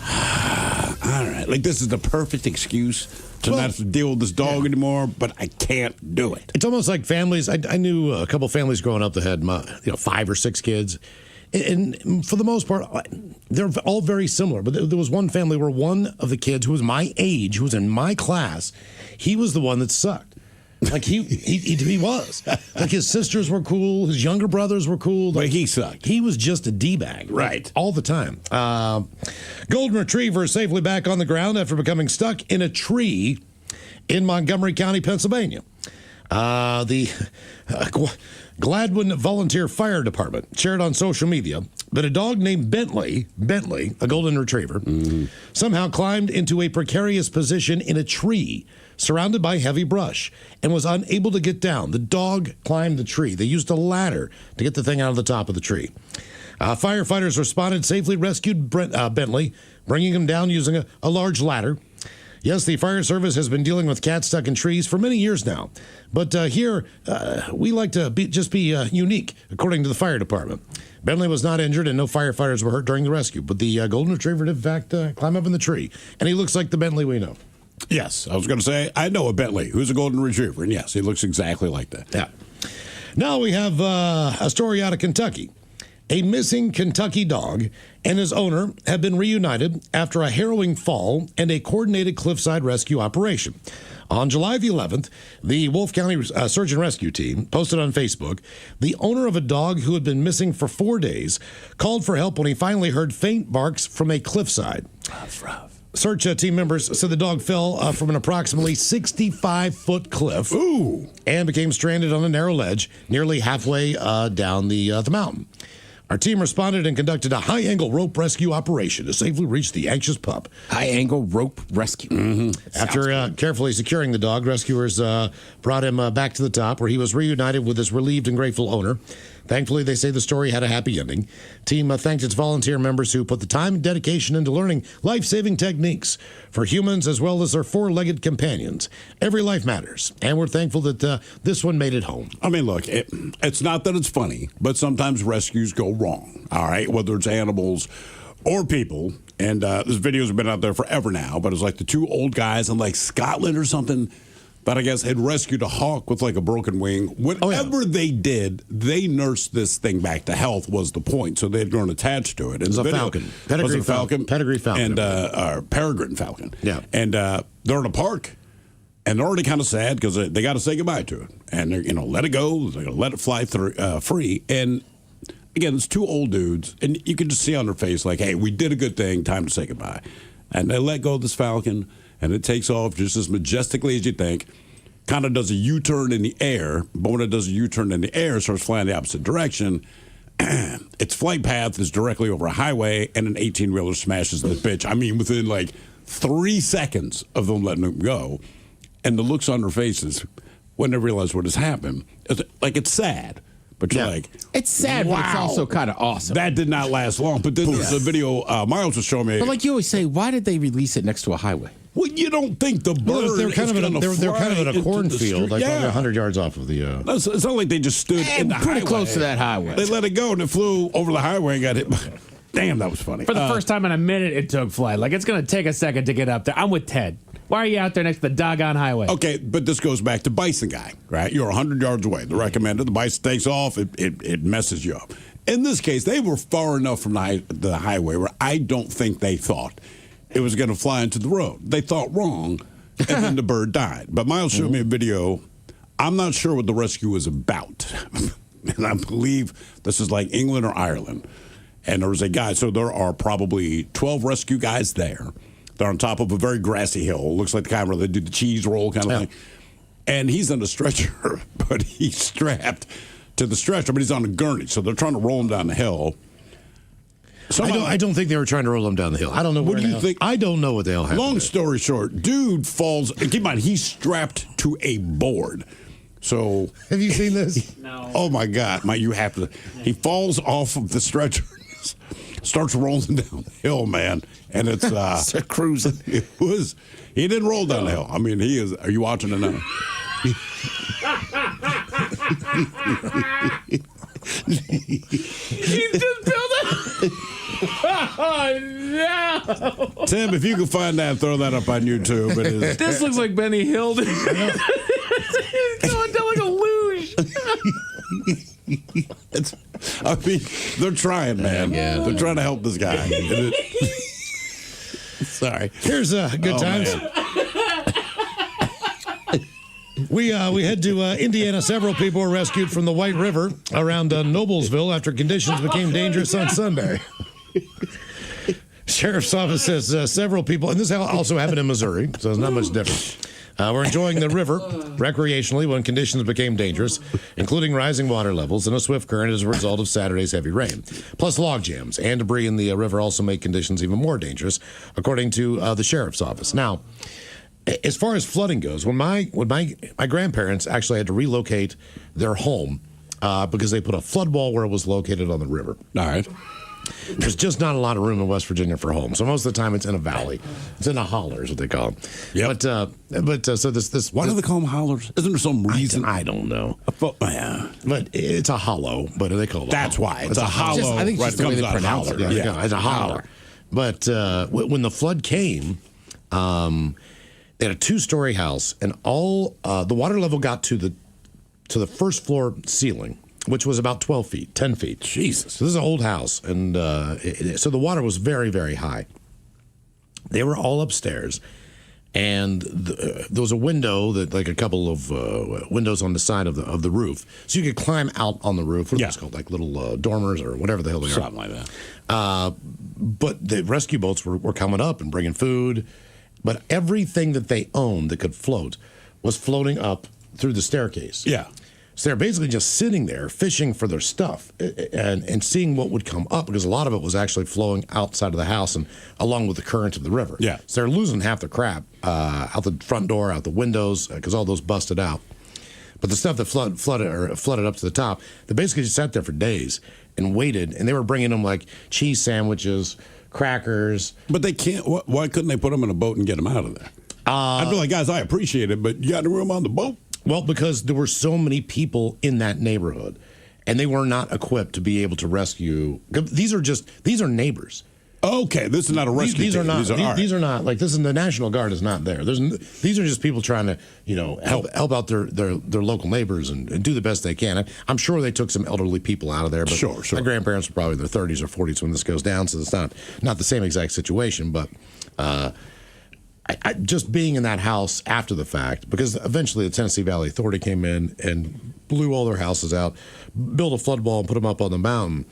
all right, like this is the perfect excuse to not have to deal with this dog anymore, but I can't do it. It's almost like families. I knew a couple families growing up that had 5 or 6 kids. And for the most part, they're all very similar. But there was one family where one of the kids who was my age, who was in my class, he was the one that sucked. Like he was. Like his sisters were cool. His younger brothers were cool. But he sucked. He was just a D-bag. Right. All the time. Golden Retriever is safely back on the ground after becoming stuck in a tree in Montgomery County, Pennsylvania. The Gladwin Volunteer Fire Department shared on social media that a dog named Bentley, a golden retriever, somehow climbed into a precarious position in a tree surrounded by heavy brush and was unable to get down. The dog climbed the tree. They used a ladder to get the thing out of the top of the tree. Firefighters responded, safely rescued Bentley, bringing him down using a large ladder. Yes, the fire service has been dealing with cats stuck in trees for many years now. But here, we like to be unique, according to the fire department. Bentley was not injured and no firefighters were hurt during the rescue. But the golden retriever did, in fact, climb up in the tree. And he looks like the Bentley we know. Yes, I was going to say, I know a Bentley who's a golden retriever. And yes, he looks exactly like that. Yeah. Now we have a story out of Kentucky. A missing Kentucky dog and his owner have been reunited after a harrowing fall and a coordinated cliffside rescue operation. On July the 11th, the Wolfe County Search and Rescue Team posted on Facebook, the owner of a dog who had been missing for 4 days called for help when he finally heard faint barks from a cliffside. Search team members said the dog fell from an approximately 65-foot cliff and became stranded on a narrow ledge nearly halfway down the mountain. Our team responded and conducted a high-angle rope rescue operation to safely reach the anxious pup. High-angle rope rescue. Mm-hmm. After carefully securing the dog, rescuers brought him back to the top, where he was reunited with his relieved and grateful owner. Thankfully, they say the story had a happy ending. Team thanked its volunteer members who put the time and dedication into learning life-saving techniques for humans as well as their four-legged companions. Every life matters, and we're thankful that this one made it home. I mean, look, it's not that it's funny, but sometimes rescues go wrong, all right, whether it's animals or people. And this videos have been out there forever now, but it's like the two old guys in like Scotland or something that I guess had rescued a hawk with like a broken wing. Whatever they did, they nursed this thing back to health was the point. So they'd grown attached to it. It was a falcon. Pedigree falcon. Pedigree falcon. And peregrine falcon. Yeah. And they're in a park. And they're already kind of sad because they got to say goodbye to it. And they're, let it go. They're going to let it fly through, free. And again, it's two old dudes. And you can just see on their face like, hey, we did a good thing. Time to say goodbye. And they let go of this falcon. And it takes off just as majestically as you think. Kind of does a U-turn in the air. But when it does a U-turn in the air, it starts flying the opposite direction. Its flight path is directly over a highway. And an 18-wheeler smashes this bitch. I mean, within like 3 seconds of them letting them go. And the looks on their faces when they realize what has happened, it's sad. But you're like, it's sad, wow, but it's also kind of awesome. That did not last long. But then there's a video Miles was showing me. But like you always say, why did they release it next to a highway? Well, you don't think the bird they're kind of in a cornfield, like probably 100 yards off of the. It's not like they just stood in the highway. Pretty close to that highway. They let it go and it flew over the highway and got hit. Damn, that was funny. For the first time in a minute, it took flight. Like, it's going to take a second to get up there. I'm with Ted. Why are you out there next to the doggone highway? Okay, but this goes back to bison guy, right? You're 100 yards away. The recommended. The bison takes off. It messes you up. In this case, they were far enough from the highway where I don't think they thought it was going to fly into the road. They thought wrong, and then the bird died. But Miles showed me a video. I'm not sure what the rescue was about. And I believe this is like England or Ireland. And there was a guy, so there are probably 12 rescue guys there. They're on top of a very grassy hill. Looks like the kind where they do the cheese roll kind of thing. And he's on a stretcher, but he's strapped to the stretcher, but he's on a gurney. So they're trying to roll him down the hill. I don't think they were trying to roll him down the hill. I don't know what do you think. I don't know what the hell happened. Long story short, dude falls. Keep in mind, he's strapped to a board. So have you seen this? No. Oh my God, you have to. He falls off of the stretcher, starts rolling down the hill, man, and it's cruising. It was. He didn't roll down the hill. I mean, he is. Are you watching it now? He just built it. Oh no! Tim, if you can find that, throw that up on YouTube. This looks like Benny Hill. He's going down like a luge. I mean, they're trying, man. Yeah, they're trying to help this guy. Sorry. Here's good times. We head to Indiana. Several people were rescued from the White River around Noblesville after conditions became dangerous on Sunday. Sheriff's office says several people, and this also happened in Missouri, so it's not much different. We're enjoying the river recreationally when conditions became dangerous, including rising water levels and a swift current as a result of Saturday's heavy rain. Plus, log jams and debris in the river also made conditions even more dangerous, according to the sheriff's office. Now, as far as flooding goes, when my grandparents actually had to relocate their home because they put a flood wall where it was located on the river. All right. There's just not a lot of room in West Virginia for homes. So most of the time it's in a valley. It's in a holler is what they call them. Yep. But so this. Why do they call them hollers? Isn't there some reason? I don't know. Yeah. But it's a hollow. But they call it. That's why it's a hollow. I think it's just the way they pronounce it. Right? Yeah, it's a holler. But when the flood came, they had a 2-story house, and all the water level got to the first floor ceiling, which was about 12 feet, 10 feet. Jesus. So this is an old house, and so the water was very, very high. They were all upstairs, and there was a window that, like a couple of windows on the side of the roof, so you could climb out on the roof. What are those called? Like little dormers or whatever the hell they are. Something like that. But the rescue boats were coming up and bringing food, but everything that they owned that could float was floating up through the staircase. Yeah. So they're basically just sitting there fishing for their stuff and seeing what would come up, because a lot of it was actually flowing outside of the house and along with the current of the river. Yeah. So they're losing half their crap out the front door, out the windows, because all those busted out. But the stuff that flooded up to the top, they basically just sat there for days and waited, and they were bringing them like cheese sandwiches, crackers. But they can't. Why couldn't they put them in a boat and get them out of there? I'd be like, guys, I appreciate it, but you got any room on the boat? Well, because there were so many people in that neighborhood, and they were not equipped to be able to rescue. These are neighbors. Okay, this is not a rescue. These are team. not. These are not like this. Is the National Guard is not there. These are just people trying to help out their local neighbors and do the best they can. I'm sure they took some elderly people out of there. But sure. My grandparents were probably in their 30s or 40s when this goes down, so it's not the same exact situation. But I just being in that house after the fact, because eventually the Tennessee Valley Authority came in and blew all their houses out, built a flood wall and put them up on the mountain.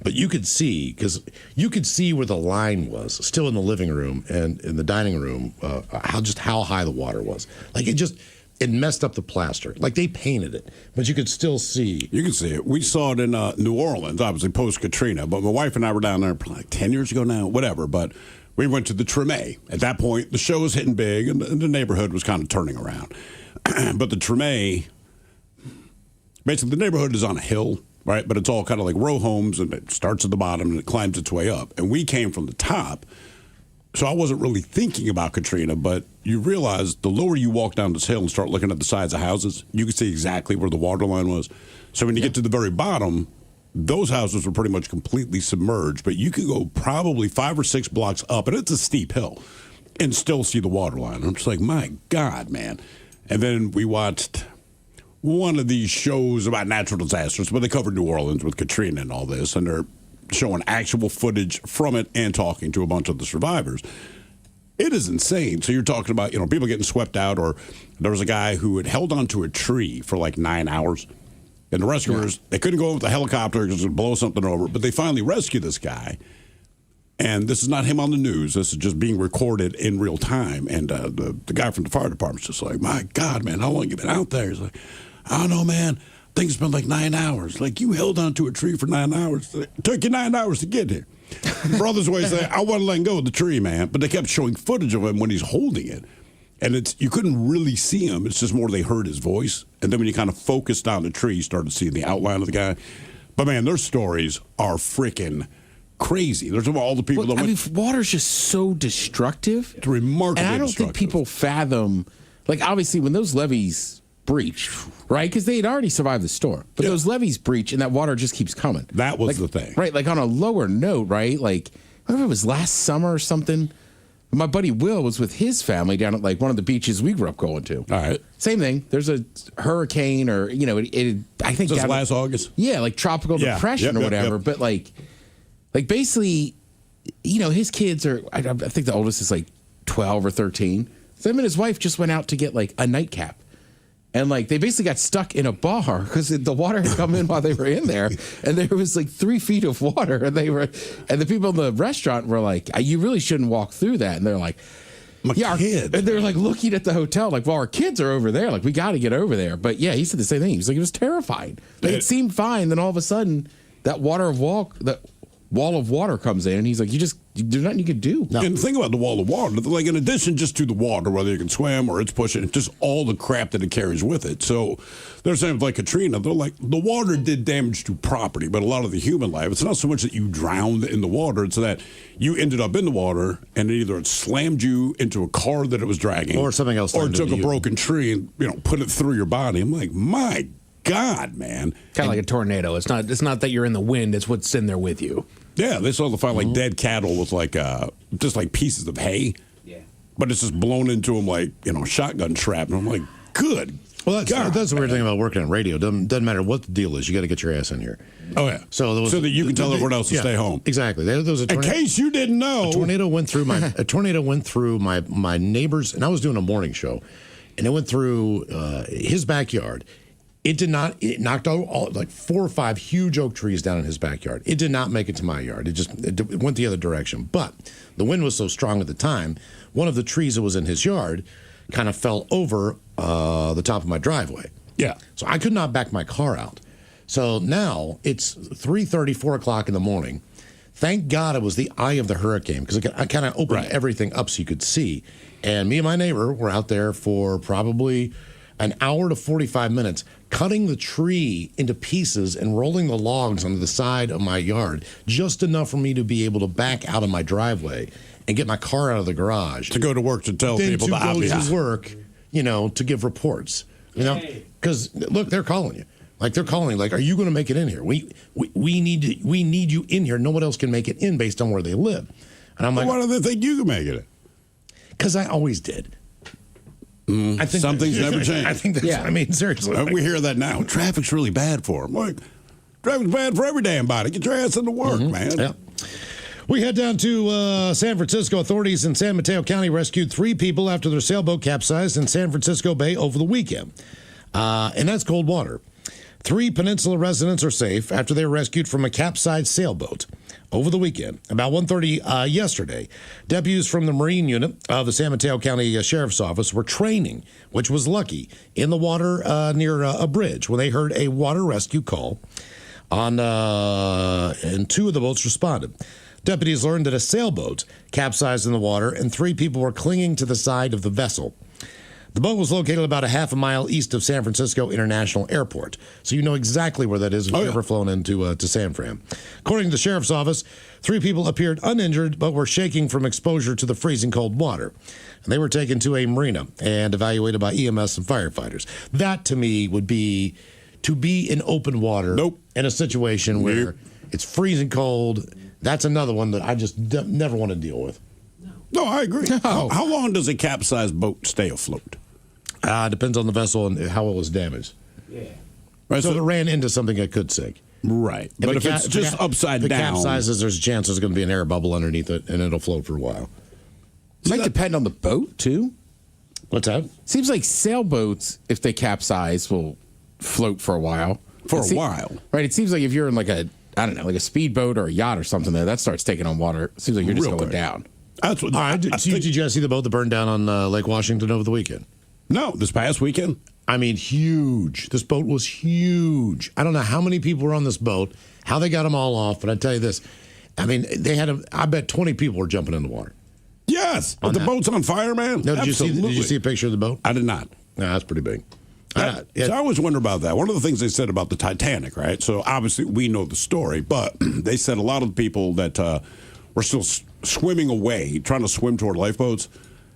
But you could see where the line was still in the living room and in the dining room, how high the water was. Like it messed up the plaster. Like they painted it, but you could still see. You can see it. We saw it in New Orleans, obviously post Katrina. But my wife and I were down there like 10 years ago now, whatever. But we went to the Treme. At that point, the show was hitting big, and the neighborhood was kind of turning around. But the Treme, basically, the neighborhood is on a hill, right? But it's all kind of like row homes, and it starts at the bottom, and it climbs its way up. And we came from the top, so I wasn't really thinking about Katrina, but you realize the lower you walk down this hill and start looking at the sides of houses, you can see exactly where the water line was. So when you get to the very bottom, those houses were pretty much completely submerged, but you could go probably 5 or 6 blocks up, and it's a steep hill, and still see the water line. I'm just like, my God, man. And then we watched one of these shows about natural disasters, but they covered New Orleans with Katrina and all this, and they're showing actual footage from it and talking to a bunch of the survivors. It is insane. So you're talking about, people getting swept out, or there was a guy who had held onto a tree for like 9 hours. And the rescuers, they couldn't go with the helicopter because it would blow something over. But they finally rescued this guy. And this is not him on the news. This is just being recorded in real time. And the guy from the fire department's just like, my God, man, how long have you been out there? He's like, I don't know, man. I think it's been like 9 hours. Like, you held onto a tree for 9 hours. It took you 9 hours to get here. Brothers always say, I wasn't letting go of the tree, man. But they kept showing footage of him when he's holding it. And you couldn't really see him. It's just more they heard his voice. And then when you kind of focused on the tree, you started seeing the outline of the guy. But, man, their stories are freaking crazy. There's all the people that went. Water's just so destructive. It's remarkably And I don't think people fathom, like, obviously, when those levees breach, right? Because they had already survived the storm. But those levees breach, and that water just keeps coming. That was the thing. Right? Like, on a lower note, right? Like, I remember it was last summer or something. My buddy Will was with his family down at like one of the beaches we grew up going to. All right. Same thing. There's a hurricane or, I think. Just last August? Yeah, like tropical depression or whatever. But like basically, his kids are, I think the oldest is like 12 or 13. So him and his wife just went out to get like a nightcap. And like they basically got stuck in a bar because the water had come in while they were in there, and there was like 3 feet of water, and the people in the restaurant were like, "You really shouldn't walk through that." And they're like, "Yeah, our kids." And they're like looking at the hotel, like, "Well, our kids are over there. Like, we got to get over there." But yeah, he said the same thing. He was like, it was terrifying. Like, it seemed fine, then all of a sudden, that wall of water comes in, and he's like, "You just there's nothing you could do. No. And think about the wall of water. Like, in addition just to the water, whether you can swim or it's pushing, it's just all the crap that it carries with it. So they're saying, like Katrina, they're like, the water did damage to property, but a lot of the human life, it's not so much that you drowned in the water, it's that you ended up in the water and either it slammed you into a car that it was dragging, or something else, or took a broken tree and put it through your body. I'm like, my God, man. Kind of like a tornado. It's not that you're in the wind, it's what's in there with you. Yeah, they saw find like dead cattle with like just like pieces of hay. Yeah. But it's just blown into them like, shotgun shrapnel. And I'm like, good. Well, that's the weird thing about working on radio. Doesn't matter what the deal is, you got to get your ass in here. Oh yeah. So that you can tell everyone else to stay home. Exactly. There was a tornado, in case you didn't know, a tornado went through my neighbor's, and I was doing a morning show, and it went through his backyard. It knocked out like 4 or 5 huge oak trees down in his backyard. It did not make it to my yard. It went the other direction. But the wind was so strong at the time, one of the trees that was in his yard kind of fell over the top of my driveway. Yeah. So I could not back my car out. So now it's 3:30, 4 o'clock in the morning. Thank God it was the eye of the hurricane, because I kind of opened everything up so you could see. And me and my neighbor were out there for probably an hour to 45 minutes, cutting the tree into pieces and rolling the logs onto the side of my yard, just enough for me to be able to back out of my driveway and get my car out of the garage. To go to work to tell people the obvious. To work, to give reports. Because, look, they're calling you. Like, they're calling, like, are you going to make it in here? We need you in here. No one else can make it in based on where they live. And I'm like, why do they think you can make it in? Because I always did. I think some things never change. I think that's, I mean, seriously. We hear that now. Traffic's really bad for them. Like, traffic's bad for every damn body. Get your ass into work, man. Yeah. We head down to San Francisco. Authorities in San Mateo County rescued 3 people after their sailboat capsized in San Francisco Bay over the weekend. And that's cold water. 3 Peninsula residents are safe after they were rescued from a capsized sailboat over the weekend. About 1:30 yesterday, deputies from the Marine Unit of the San Mateo County Sheriff's Office were training, which was lucky, in the water near a bridge when they heard a water rescue call, and 2 of the boats responded. Deputies learned that a sailboat capsized in the water and 3 people were clinging to the side of the vessel. The boat was located about a half a mile east of San Francisco International Airport, so you know exactly where that is if you've ever flown into to San Fran. According to the sheriff's office, 3 people appeared uninjured but were shaking from exposure to the freezing cold water. And they were taken to a marina and evaluated by EMS and firefighters. That, to me, would be to be in open water in a situation where it's freezing cold. That's another one that I just never want to deal with. No, I agree. How long does a capsized boat stay afloat? Depends on the vessel and how it was damaged. Yeah. Right, so if it ran into something, it could sink. Right. But if it's just upside down. If it capsizes, there's a chance there's going to be an air bubble underneath it, and it'll float for a while. It might depend on the boat, too. What's that? Seems like sailboats, if they capsize, will float for a while. Right. It seems like if you're in like a speedboat or a yacht or something that starts taking on water, it seems like you're just going down. That's what. Did you guys see the boat that burned down on Lake Washington over the weekend? No, this past weekend. I mean, huge. This boat was huge. I don't know how many people were on this boat, how they got them all off, but I tell you this. I mean, I bet 20 people were jumping in the water. Yes, but the boat's on fire, man. No, did you see a picture of the boat? I did not. No, that's pretty big. So I always wonder about that. One of the things they said about the Titanic, right? So obviously we know the story, but they said a lot of the people that were still swimming away, trying to swim toward lifeboats,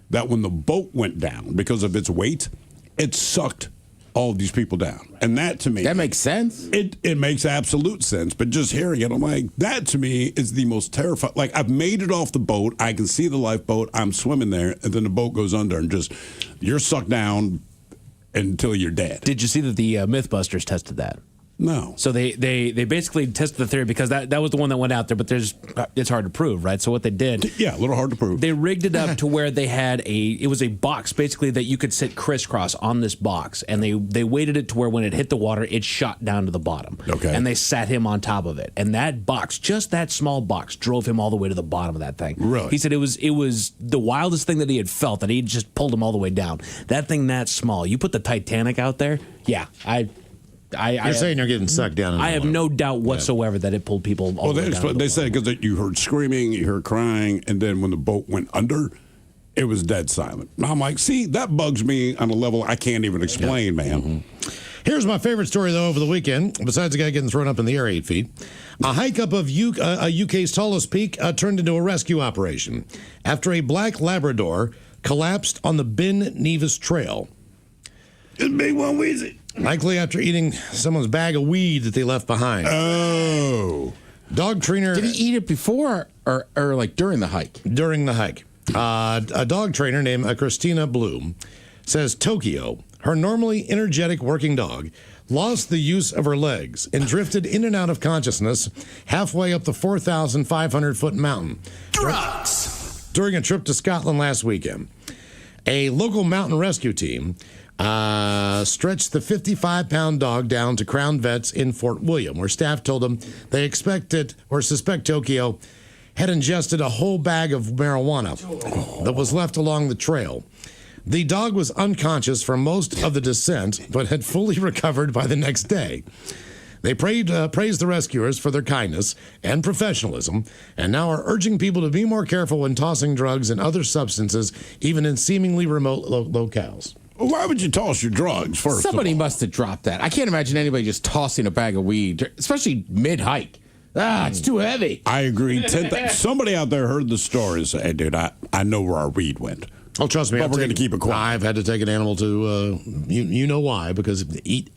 that when the boat went down because of its weight, it sucked all of these people down. And that, to me... That makes sense. It makes absolute sense. But just hearing it, I'm like, that to me is the most terrifying. Like, I've made it off the boat. I can see the lifeboat. I'm swimming there. And then the boat goes under and just, you're sucked down until you're dead. Did you see that the Mythbusters tested that? No. So they basically tested the theory because that was the one that went out there, but it's hard to prove, right? So what they did... Yeah, a little hard to prove. They rigged it up to where they had it was a box, basically, that you could sit crisscross on this box, and they weighted it to where when it hit the water, it shot down to the bottom. Okay. And they sat him on top of it. And that box, just that small box, drove him all the way to the bottom of that thing. Really? He said it was the wildest thing that he had felt, that he just pulled him all the way down. That thing that small. You put the Titanic out there, yeah, You're saying you're getting sucked down. I have no doubt whatsoever that it pulled people. All the way down they said because you heard screaming, you heard crying, and then when the boat went under, it was dead silent. And I'm like, see, that bugs me on a level I can't even explain, man. Mm-hmm. Here's my favorite story, though, over the weekend, besides the guy getting thrown up in the air 8 feet. A hike up of UK's tallest peak turned into a rescue operation after a black Labrador collapsed on the Ben Nevis Trail. It's big one wheezy. Likely after eating someone's bag of weed that they left behind. Oh. Dog trainer. Did he eat it before or like during the hike? During the hike. A dog trainer named Christina Bloom says Tokyo, her normally energetic working dog, lost the use of her legs and drifted in and out of consciousness halfway up the 4,500-foot mountain. Drugs! During a trip to Scotland last weekend. A local mountain rescue team stretched the 55-pound dog down to Crown Vets in Fort William, where staff told them they expected or suspect Tokyo had ingested a whole bag of marijuana that was left along the trail. The dog was unconscious for most of the descent, but had fully recovered by the next day. They praised the rescuers for their kindness and professionalism, and now are urging people to be more careful when tossing drugs and other substances, even in seemingly remote locales. Why would you toss your drugs first? Somebody must have dropped that. I can't imagine anybody just tossing a bag of weed, especially mid-hike. It's too heavy. I agree. Somebody out there heard the story and said, hey, dude, I know where our weed went. Oh, trust me. But we're going to keep it quiet. I've had to take an animal to, you know why, because Did he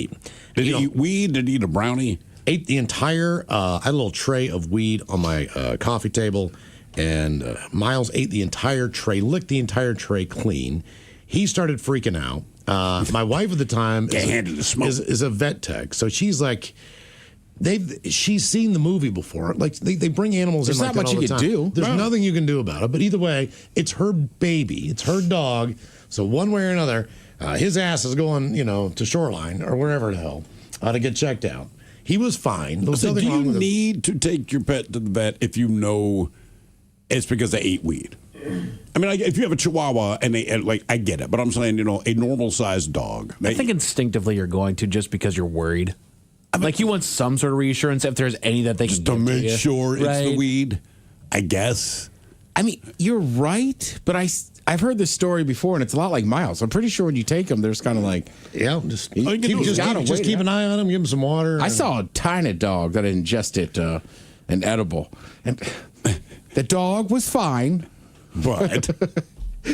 eat weed? Did he eat a brownie? Ate the entire, I had a little tray of weed on my coffee table, and Miles ate the entire tray, licked the entire tray clean. He started freaking out. My wife at the time is a vet tech, so she's like, she's seen the movie before. Like they bring animals in like that all the time. There's not much you can do. There's nothing you can do about it. But either way, it's her baby. It's her dog. So one way or another, his ass is going, to Shoreline or wherever the hell to get checked out. He was fine. There was do nothing you wrong with him. need to take your pet to the vet if you know it's because they ate weed? I mean, if you have a Chihuahua and I get it, but I'm saying, a normal sized dog. I think instinctively you're going to just because you're worried. Like you want some sort of reassurance if there's any that they can to make you. sure Right. it's the weed, I guess. I mean, you're right, but I've heard this story before, and it's a lot like Miles. I'm pretty sure when you take them, there's kind of like, just keep an eye on them, give them some water. I saw a tiny dog that ingested an edible, and the dog was fine, but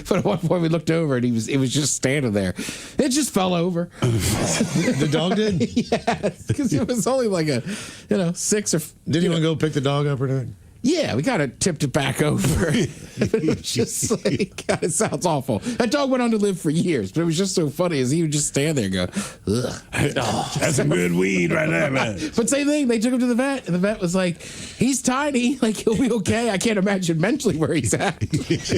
at one point we looked over and it was just standing there. It just fell over. The dog did? Yes, because it was only like a 6 or. Did anyone go pick the dog up or not? Yeah, we kind of tipped it back over. It was just like, God, it sounds awful. That dog went on to live for years, but it was just so funny as he would just stand there and go, ugh. That's some good weed right there, man. But same thing, they took him to the vet, and the vet was like, he's tiny, like he'll be okay. I can't imagine mentally where he's at.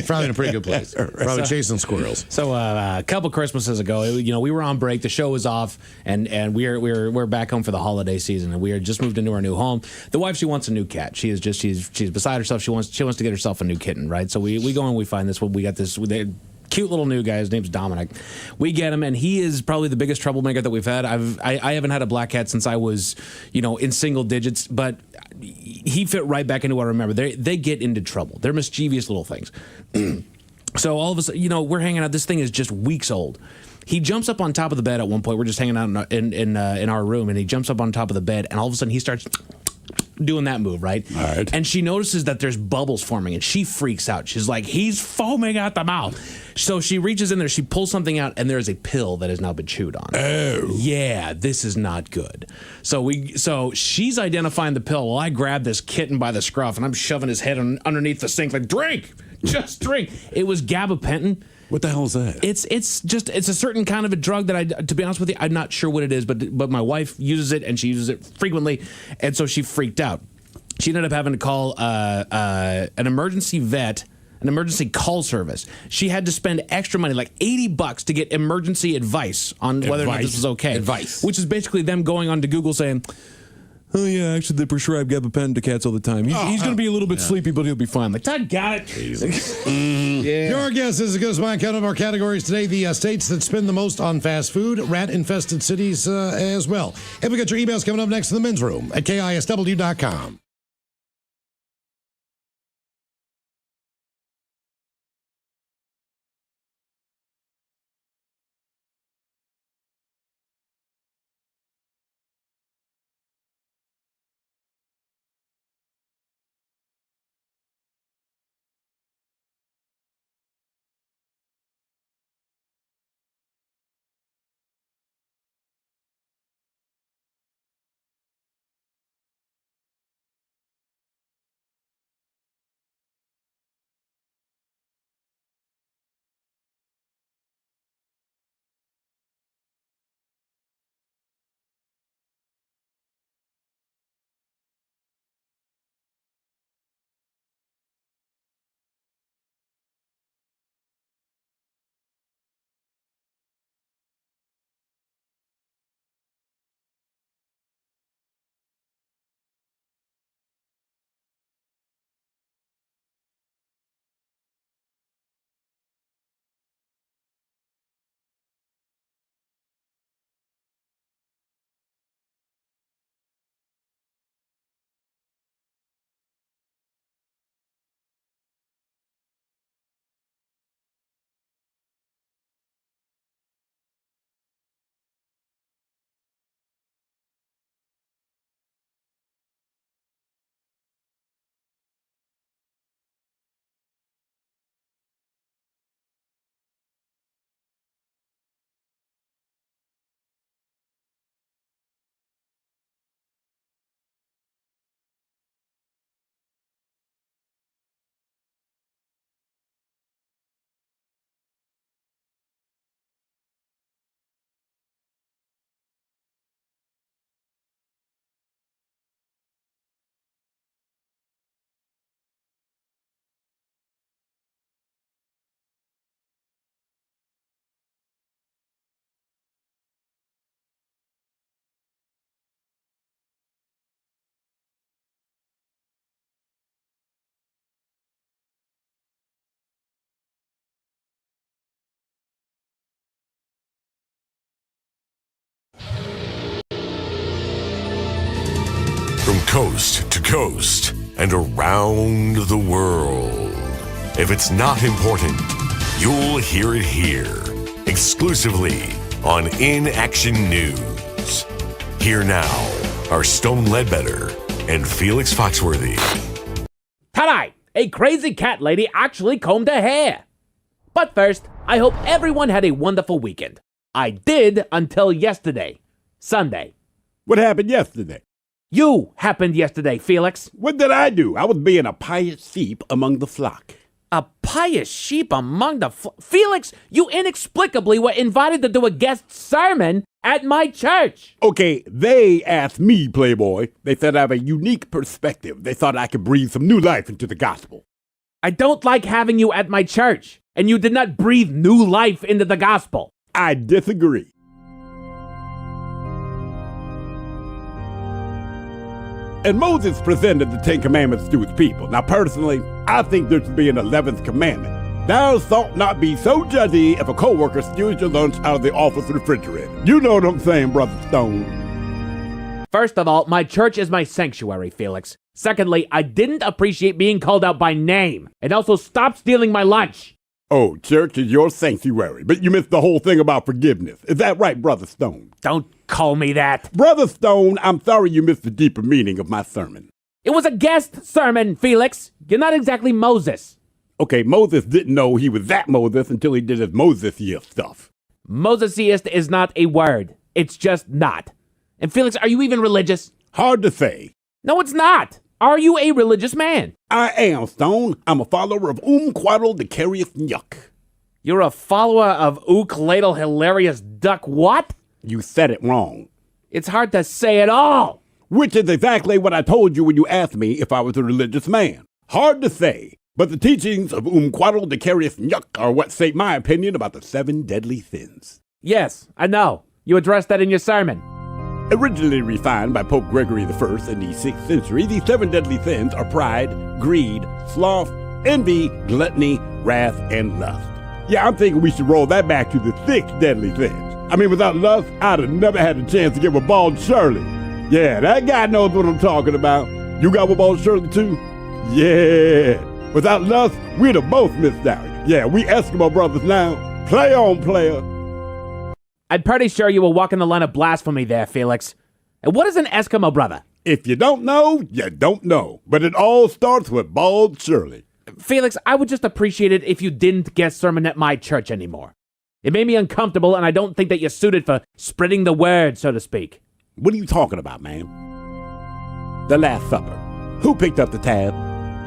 Probably in a pretty good place. Probably chasing squirrels. So a couple Christmases ago, we were on break. The show was off, and we're back home for the holiday season, and we had just moved into our new home. The wife, she wants a new cat. She's beside herself. She wants to get herself a new kitten, right? So we go and we find this one. We got this cute little new guy. His name's Dominic. We get him, and he is probably the biggest troublemaker that we've had. I haven't had a black cat since I was, in single digits, but he fit right back into what I remember. They get into trouble. They're mischievous little things. So all of a sudden, we're hanging out. This thing is just weeks old. He jumps up on top of the bed at one point. We're just hanging out in our room, and he jumps up on top of the bed, and all of a sudden he starts doing that move, right? All right. And she notices that there's bubbles forming, and she freaks out. She's like, he's foaming out the mouth. So she reaches in there, she pulls something out, and there is a pill that has now been chewed on. Oh. Yeah, this is not good. So she's identifying the pill while I grab this kitten by the scruff, and I'm shoving his head underneath the sink like, drink! Just drink! It was gabapentin. What the hell is that? It's a certain kind of a drug that to be honest with you, I'm not sure what it is, but my wife uses it, and she uses it frequently, and so she freaked out. She ended up having to call an emergency vet, an emergency call service. She had to spend extra money, like $80, to get emergency advice on whether or not this was okay. Advice. Which is basically them going onto Google saying, oh, yeah, actually, they prescribe gabapentin to cats all the time. He's going to be a little bit sleepy, but he'll be fine. Like, I got it. Yeah. Your guess is as good as mine. Count of our categories today. The states that spend the most on fast food, rat-infested cities as well. And we got your emails coming up next in the men's room at KISW.com. From coast to coast and around the world. If it's not important, you'll hear it here, exclusively on In Action News. Here now are Stone Ledbetter and Felix Foxworthy. Tonight, a crazy cat lady actually combed her hair. But first, I hope everyone had a wonderful weekend. I did until yesterday, Sunday. What happened yesterday? You happened yesterday, Felix. What did I do? I was being a pious sheep among the flock. A pious sheep among the flock? Felix, you inexplicably were invited to do a guest sermon at my church. Okay, they asked me, Playboy. They said I have a unique perspective. They thought I could breathe some new life into the gospel. I don't like having you at my church, and you did not breathe new life into the gospel. I disagree. And Moses presented the Ten Commandments to his people. Now, personally, I think there should be an 11th commandment. Thou shalt not be so judgy if a coworker steals your lunch out of the office refrigerator. You know what I'm saying, Brother Stone. First of all, my church is my sanctuary, Felix. Secondly, I didn't appreciate being called out by name. And also, stop stealing my lunch. Oh, church is your sanctuary, but you missed the whole thing about forgiveness. Is that right, Brother Stone? Don't call me that. Brother Stone, I'm sorry you missed the deeper meaning of my sermon. It was a guest sermon, Felix. You're not exactly Moses. Okay, Moses didn't know he was that Moses until he did his Moses-iest stuff. Moses-iest is not a word. It's just not. And Felix, are you even religious? Hard to say. No, it's not. Are you a religious man? I am, Stone. I'm a follower of Quaddle the Carious Yuck. You're a follower of Ladle Hilarious Duck what? You said it wrong. It's hard to say at all. Which is exactly what I told you when you asked me if I was a religious man. Hard to say, but the teachings of Quaddle the Carious Yuck are what shape my opinion about the 7 deadly sins. Yes, I know. You addressed that in your sermon. Originally refined by Pope Gregory I in the 6th century, the 7 deadly sins are pride, greed, sloth, envy, gluttony, wrath, and lust. Yeah, I'm thinking we should roll that back to the 6 deadly sins. I mean, without lust, I'd have never had a chance to get with Bald Shirley. Yeah, that guy knows what I'm talking about. You got with Bald Shirley too? Yeah. Without lust, we'd have both missed out. Yeah, we Eskimo brothers now. Play on, player. I'm pretty sure you were walking the line of blasphemy there, Felix. And what is an Eskimo brother? If you don't know, you don't know. But it all starts with Bald Shirley. Felix, I would just appreciate it if you didn't guest sermon at my church anymore. It made me uncomfortable, and I don't think that you're suited for spreading the word, so to speak. What are you talking about, man? The Last Supper. Who picked up the tab?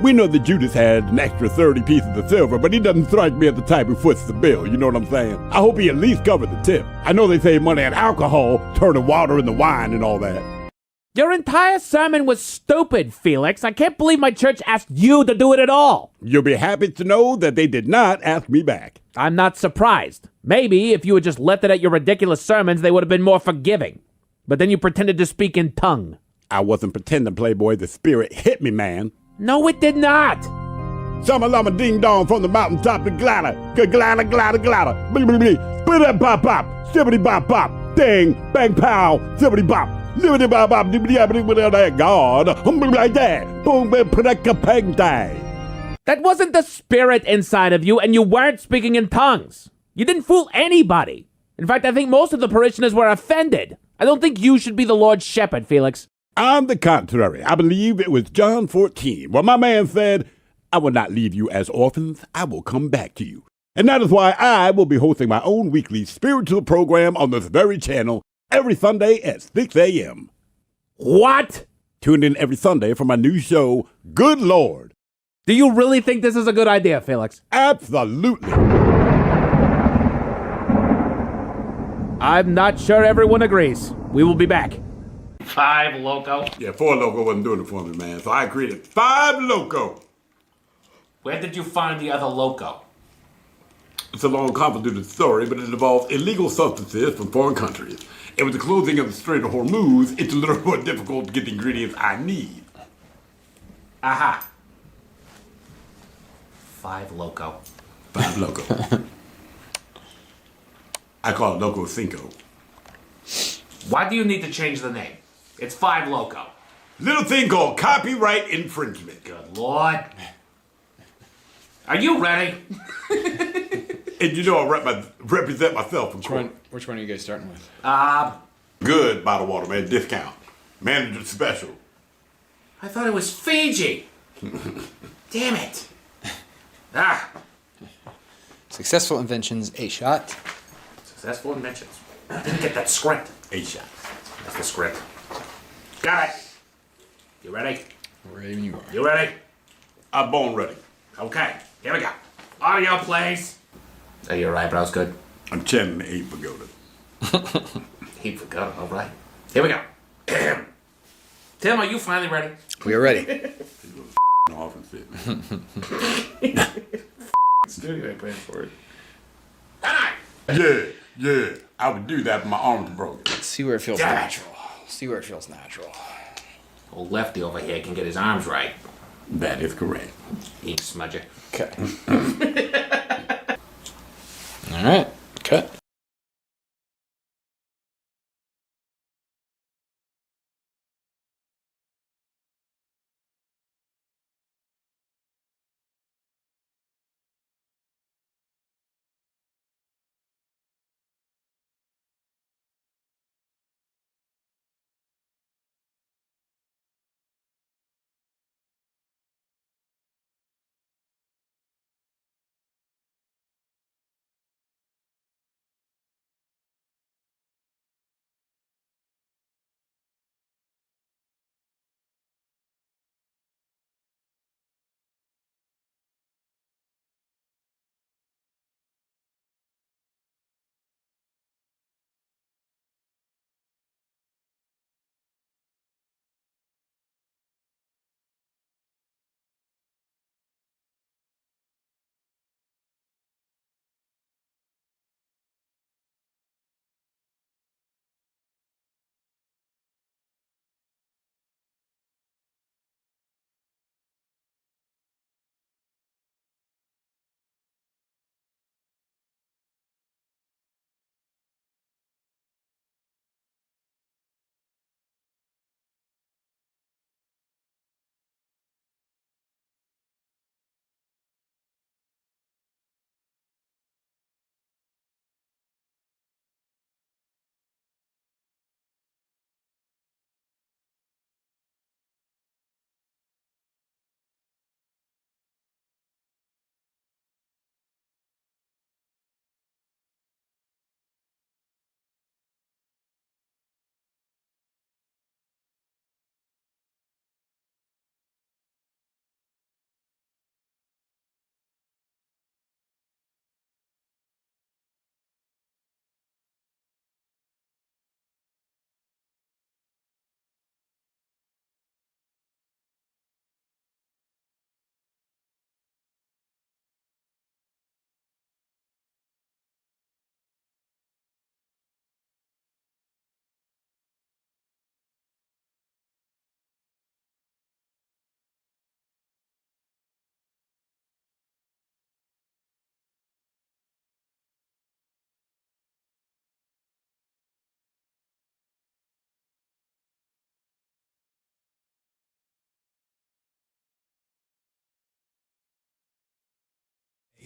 We know that Judas had an extra 30 pieces of silver, but he doesn't strike me as the type who foots the bill, you know what I'm saying? I hope he at least covered the tip. I know they save money on alcohol, turning water into wine and all that. Your entire sermon was stupid, Felix. I can't believe my church asked you to do it at all. You'll be happy to know that they did not ask me back. I'm not surprised. Maybe if you had just left it at your ridiculous sermons, they would have been more forgiving. But then you pretended to speak in tongue. I wasn't pretending, Playboy. The spirit hit me, man. No, it did not. Summa lama ding dong from the mountaintop to glider. Glider, glider, glider. Blee, blee, blee. Split bop bop. Sibbity bop bop. Ding, bang pow. Sibbity bop. Libbity bop bop. Dibbity dibbity that God. Like that. Boom, bam, predeka pang day. That wasn't the spirit inside of you, and you weren't speaking in tongues. You didn't fool anybody. In fact, I think most of the parishioners were offended. I don't think you should be the Lord's shepherd, Felix. On the contrary, I believe it was John 14, where my man said, I will not leave you as orphans, I will come back to you. And that is why I will be hosting my own weekly spiritual program on this very channel every Sunday at 6 a.m. What? Tune in every Sunday for my new show, Good Lord. Do you really think this is a good idea, Felix? Absolutely. I'm not sure everyone agrees. We will be back. 5 Loco? Yeah, 4 Loco wasn't doing it for me, man. So I created 5 Loco. Where did you find the other Loco? It's a long, convoluted story, but it involves illegal substances from foreign countries. And with the closing of the Strait of Hormuz, it's a little more difficult to get the ingredients I need. Aha. 5 Loco. 5 Loco. I call it Loco Cinco. Why do you need to change the name? It's 5 Loco. Little thing called copyright infringement. Good Lord. Are you ready? And you know I represent myself. Which one are you guys starting with? Good bottled water, man. Discount. Manager special. I thought it was Fiji. Damn it. Successful Inventions, a shot. Successful inventions. I didn't get that script. 8 shots. That's the script. Got it. You ready? Ready when you are. You ready? I'm born ready. Okay, here we go. Audio, please. Are your eyebrows good? I'm chanting the 8 pagoda. 8 pagoda, all right. Here we go. Tim, are you finally ready? We are ready. Off and fit. Studio ain't paying for it. Yeah. I would do that, but my arms broken. Let's see where it feels natural. See where it feels natural. Old Lefty over here can get his arms right. That is correct. Ink smudger. Okay. All right. Cut.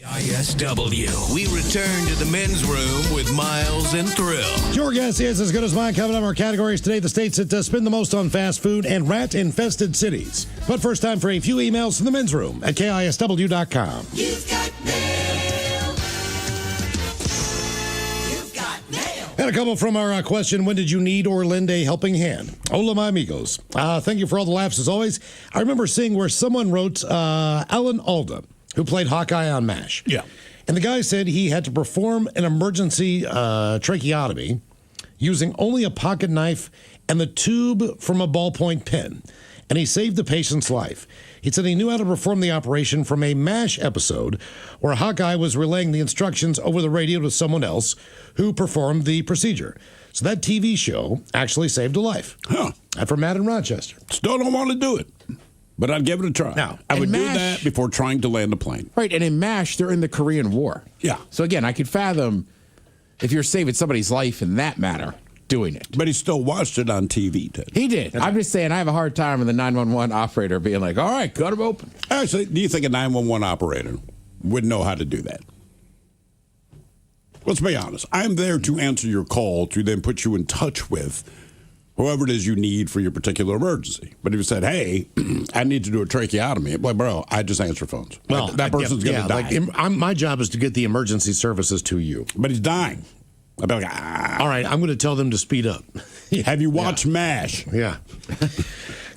KISW. We return to the men's room with Miles and Thrill. Your guess is as good as mine. Coming up, our categories today, the states that spend the most on fast food and rat-infested cities. But first, time for a few emails from the men's room at KISW.com. You've got mail. You've got mail. And a couple from our question, when did you need or lend a helping hand? Hola, my amigos. Thank you for all the laughs, as always. I remember seeing where someone wrote Alan Alda, who played Hawkeye on MASH. Yeah. And the guy said he had to perform an emergency tracheotomy using only a pocket knife and the tube from a ballpoint pen. And he saved the patient's life. He said he knew how to perform the operation from a MASH episode where Hawkeye was relaying the instructions over the radio to someone else who performed the procedure. So that TV show actually saved a life. Huh. And from Matt in Rochester. Still don't want to do it, but I'd give it a try. Now, I would in do MASH that before trying to land a plane. Right, and in MASH, they're in the Korean War. Yeah. So again, I could fathom if you're saving somebody's life in that manner, doing it. But he still watched it on TV, Ted. He did. I'm just saying, I have a hard time with the 911 operator being like, all right, cut him open. Actually, do you think a 911 operator would know how to do that? Let's be honest. I'm there to answer your call to then put you in touch with whoever it is you need for your particular emergency. But if you said, hey, I need to do a tracheotomy, I'm like, bro, I just answer phones. Well, that person's going to die. Like, my job is to get the emergency services to you. But he's dying. I'd be like, all right, I'm going to tell them to speed up. Have you watched MASH? Yeah.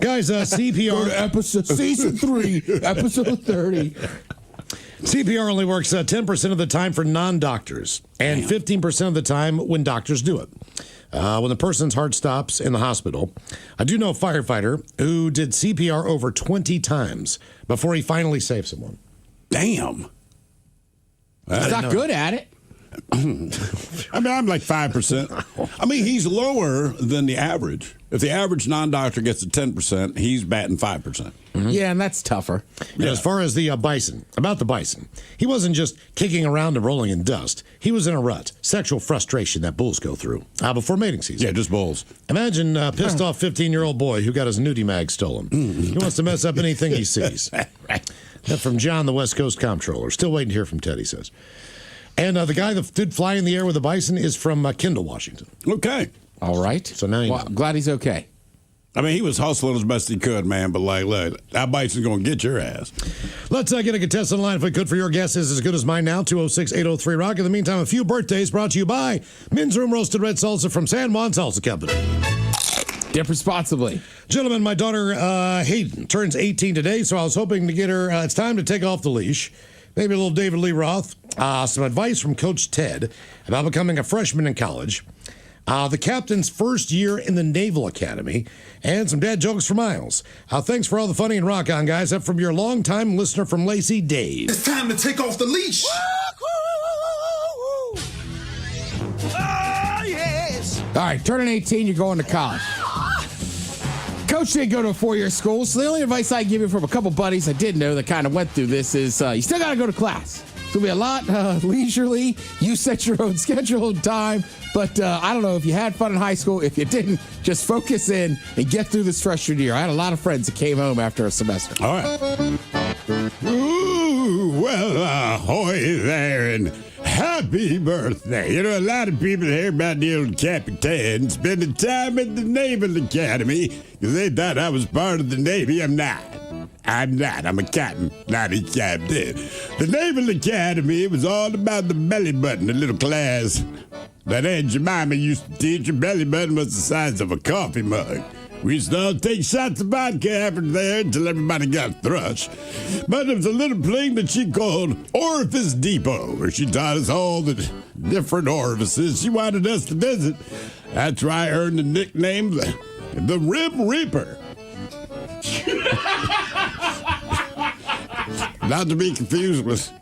Guys, CPR. Go to episode season 3, episode 30. CPR only works 10% of the time for non-doctors and 15% of the time when doctors do it. When the person's heart stops in the hospital, I do know a firefighter who did CPR over 20 times before he finally saved someone. Damn. He's not good at it. I mean, I'm like 5%. I mean, he's lower than the average. If the average non-doctor gets a 10%, he's batting 5%. Mm-hmm. Yeah, and that's tougher. Yeah. As far as the bison, he wasn't just kicking around and rolling in dust. He was in a rut, sexual frustration that bulls go through before mating season. Yeah, just bulls. Imagine a pissed off 15-year-old boy who got his nudie mag stolen. He wants to mess up anything he sees. That from John, the West Coast comptroller. Still waiting to hear from Ted, he says. And the guy that did fly in the air with the bison is from Kendall, Washington. Okay. All right. So now you know. I'm glad he's okay. I mean, he was hustling as best he could, man. But, like, look, that bison's going to get your ass. Let's get a contestant line if we could for your guess is as good as mine now, 206-803-ROCK. In the meantime, a few birthdays brought to you by Men's Room Roasted Red Salsa from San Juan Salsa Company. Dip responsibly. Gentlemen, my daughter Hayden turns 18 today, so I was hoping to get her, it's time to take off the leash. Maybe a little David Lee Roth. Some advice from Coach Ted about becoming a freshman in college. The captain's first year in the Naval Academy. And some dad jokes for Miles. Thanks for all the funny and rock on, guys. Up from your longtime listener from Lacey, Dave. It's time to take off the leash. Oh, yes. All right, turning 18, you're going to college. Coach did go to a 4-year school, so the only advice I give you from a couple buddies I did know that kind of went through this is you still got to go to class. It's going to be a lot leisurely. You set your own schedule and time. But I don't know if you had fun in high school. If you didn't, just focus in and get through this freshman year. I had a lot of friends that came home after a semester. All right. Ooh, well, ahoy there, and happy birthday. You know, a lot of people hear about the old Capitan spending time at the Naval Academy because they thought I was part of the Navy. I'm not. I'm a captain, not a captain. The Naval Academy was all about the belly button, the little class that Aunt Jemima used to teach. Your belly button was the size of a coffee mug. We used to all take shots of vodka after there until everybody got thrush. But there was a little thing that she called Orifice Depot, where she taught us all the different orifices she wanted us to visit. That's where I earned the nickname the Rim Reaper. Not to be confused with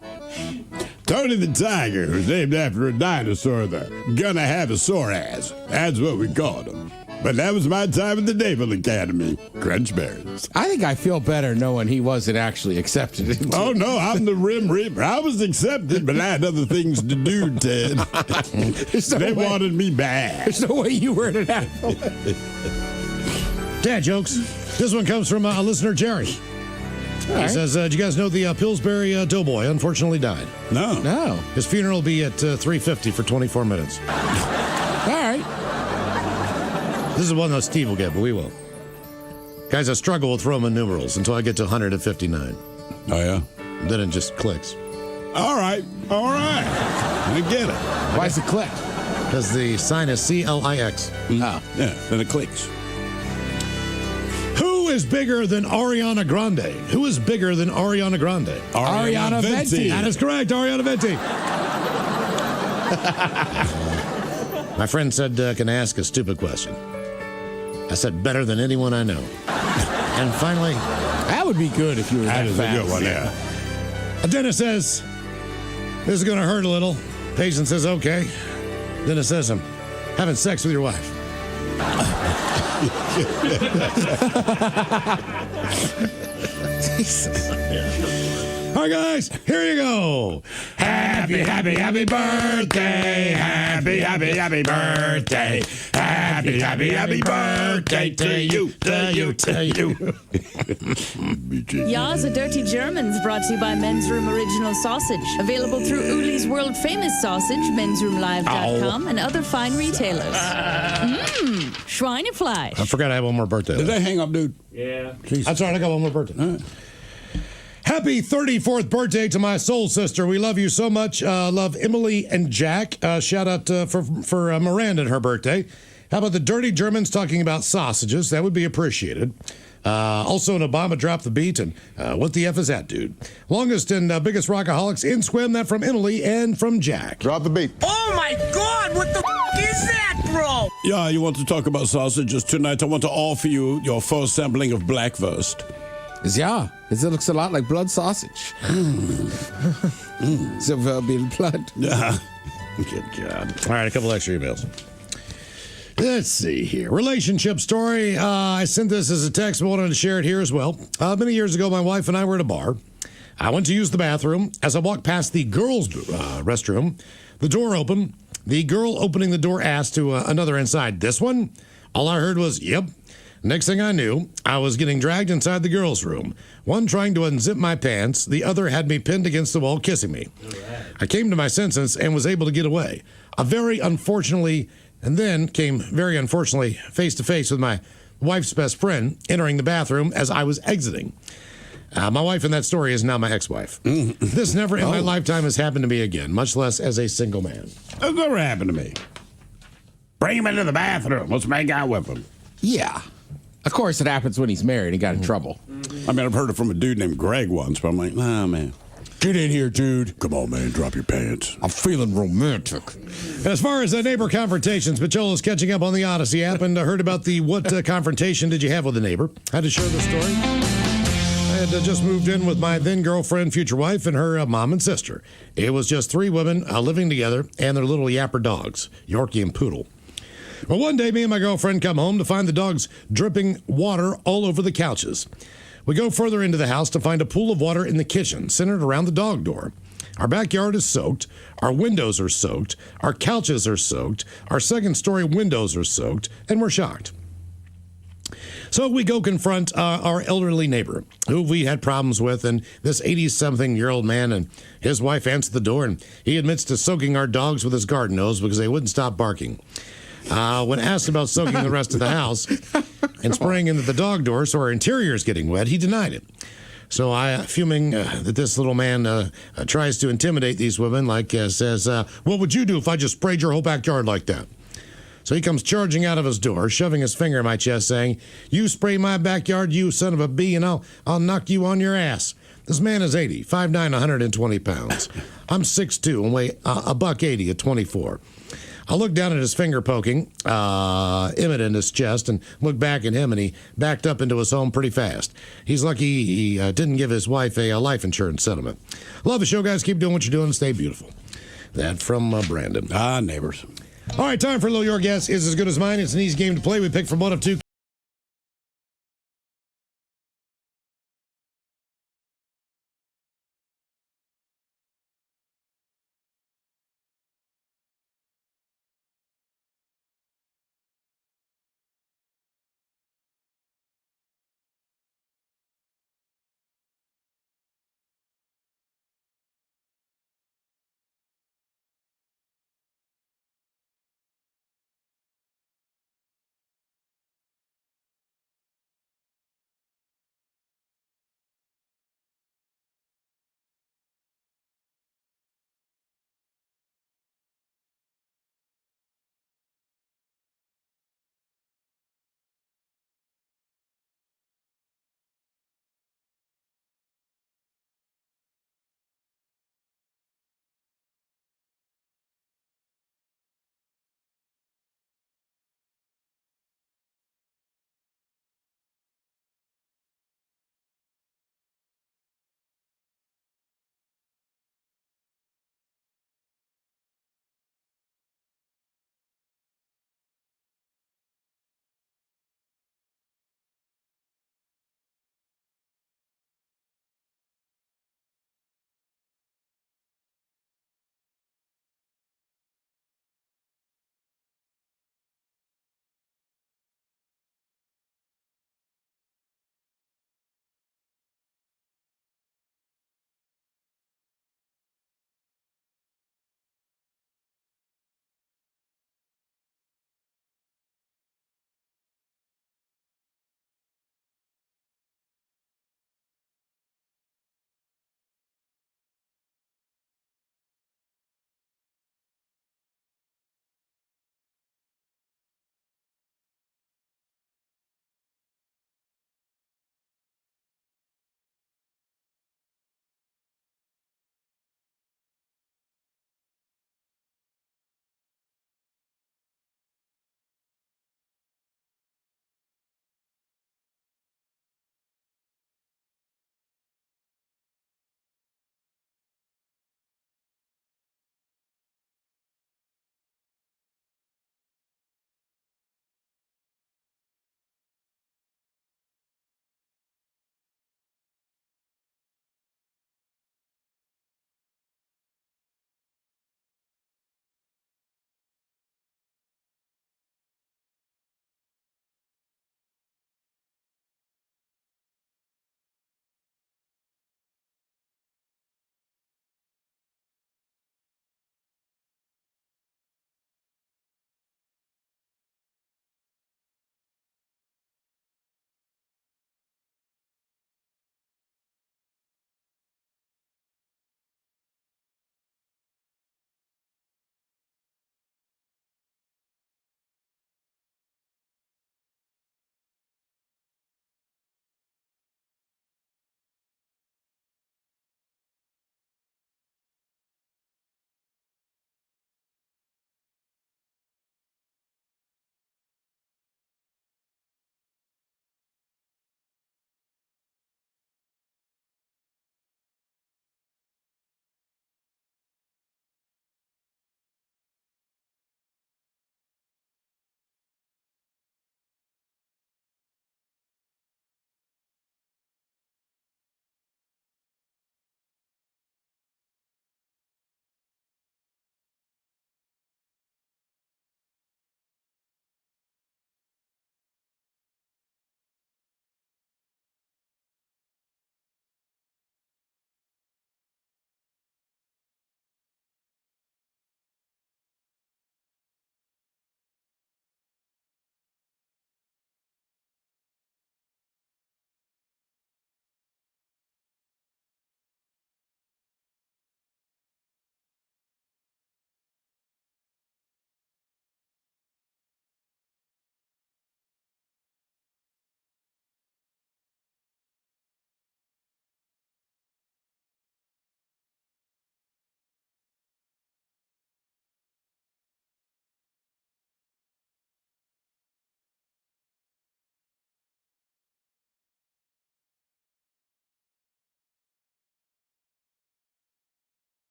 Tony the Tiger, who's named after a dinosaur, the gonna have a sore ass. That's what we called him. But that was my time at the Naval Academy. Crunch berries. I think I feel better knowing he wasn't actually accepted. Oh, no, I'm the Rim Reaper. I was accepted, but I had other things to do, Ted. They wanted me bad. There's no way you were in an apple. Dad jokes. This one comes from a listener, Jerry. He says, "Did you guys know the Pillsbury Doughboy unfortunately died?" No. His funeral will be at 3:50 for 24 minutes. All right. This is one that Steve will get, but we won't. Guys, I struggle with Roman numerals until I get to 159. Oh, yeah? Then it just clicks. All right. I get it. Why does it click? Because the sign is CLIX. Oh. Yeah, then it clicks. Who is bigger than Ariana Grande? Who is bigger than Ariana Grande? Ariana Venti. That is correct, Ariana Venti. My friend said, can I ask a stupid question? I said, better than anyone I know. And finally... That would be good if you were that is fast. a good one, yeah. Dennis says, this is going to hurt a little. Patient says, okay. Dennis says, I'm having sex with your wife. All right, guys, here you go. Happy birthday. Happy birthday. Happy birthday to you. Ya's a Dirty Germans brought to you by Men's Room Original Sausage. Available through Uli's world famous sausage, mensroomlive.com, and other fine retailers. Schweinefleisch. I forgot I have one more birthday. Did they hang up, dude? Yeah. That's all right, I got one more birthday. Happy 34th birthday to my soul sister. We love you so much. Love Emily and Jack. Shout out for Miranda and her birthday. How about the Dirty Germans talking about sausages? That would be appreciated. Also, an Obama drop the beat. And what the F is that, dude? Longest and biggest rockaholics in Swim. That from Emily and from Jack. Drop the beat. Oh my God! What the is that, bro? Yeah, you want to talk about sausages tonight? I want to offer you your first sampling of Blackwurst. Yeah, it looks a lot like blood sausage. Proverbial blood. Yeah. Good God. All right, a couple extra emails. Let's see here. Relationship story. I sent this as a text, but wanted to share it here as well. Many years ago, my wife and I were at a bar. I went to use the bathroom. As I walked past the girls' restroom, the door opened. The girl opening the door asked to another inside, "This one?" All I heard was, "Yep." Next thing I knew, I was getting dragged inside the girls' room. One trying to unzip my pants, the other had me pinned against the wall, kissing me. I came to my senses and was able to get away. Very unfortunately, face to face with my wife's best friend entering the bathroom as I was exiting. My wife in that story is now my ex-wife. This never in my lifetime has happened to me again, much less as a single man. That's never happened to me. Bring him into the bathroom. Let's make out with him. Yeah. Of course, it happens when he's married and got in trouble. I mean, I've heard it from a dude named Greg once, but I'm like, nah, man. Get in here, dude. Come on, man. Drop your pants. I'm feeling romantic. As far as neighbor confrontations, Pichola's catching up on the Odyssey app and heard about the what confrontation did you have with a neighbor? Had to share the story. I had just moved in with my then girlfriend, future wife, and her mom and sister. It was just three women living together and their little yapper dogs, Yorkie and Poodle. Well, one day, me and my girlfriend come home to find the dogs dripping water all over the couches. We go further into the house to find a pool of water in the kitchen, centered around the dog door. Our backyard is soaked. Our windows are soaked. Our couches are soaked. Our second-story windows are soaked, and we're shocked. So we go confront our elderly neighbor, who we had problems with, and this 80-something-year-old man and his wife answer the door, and he admits to soaking our dogs with his garden hose because they wouldn't stop barking. When asked about soaking the rest of the house and spraying into the dog door so our interior is getting wet, he denied it. So I, fuming that this little man tries to intimidate these women, says, what would you do if I just sprayed your whole backyard like that? So he comes charging out of his door, shoving his finger in my chest, saying, you spray my backyard, you son of a bee, and I'll knock you on your ass. This man is 80, 5'9", 120 pounds. I'm 6'2", and weigh $180 at 24. I looked down at his finger poking, imminent in his chest, and looked back at him, and he backed up into his home pretty fast. He's lucky he didn't give his wife a life insurance settlement. Love the show, guys. Keep doing what you're doing and stay beautiful. That from Brandon. Neighbors. All right, time for a little Your Guess Is As Good As Mine. It's an easy game to play. We pick from one of two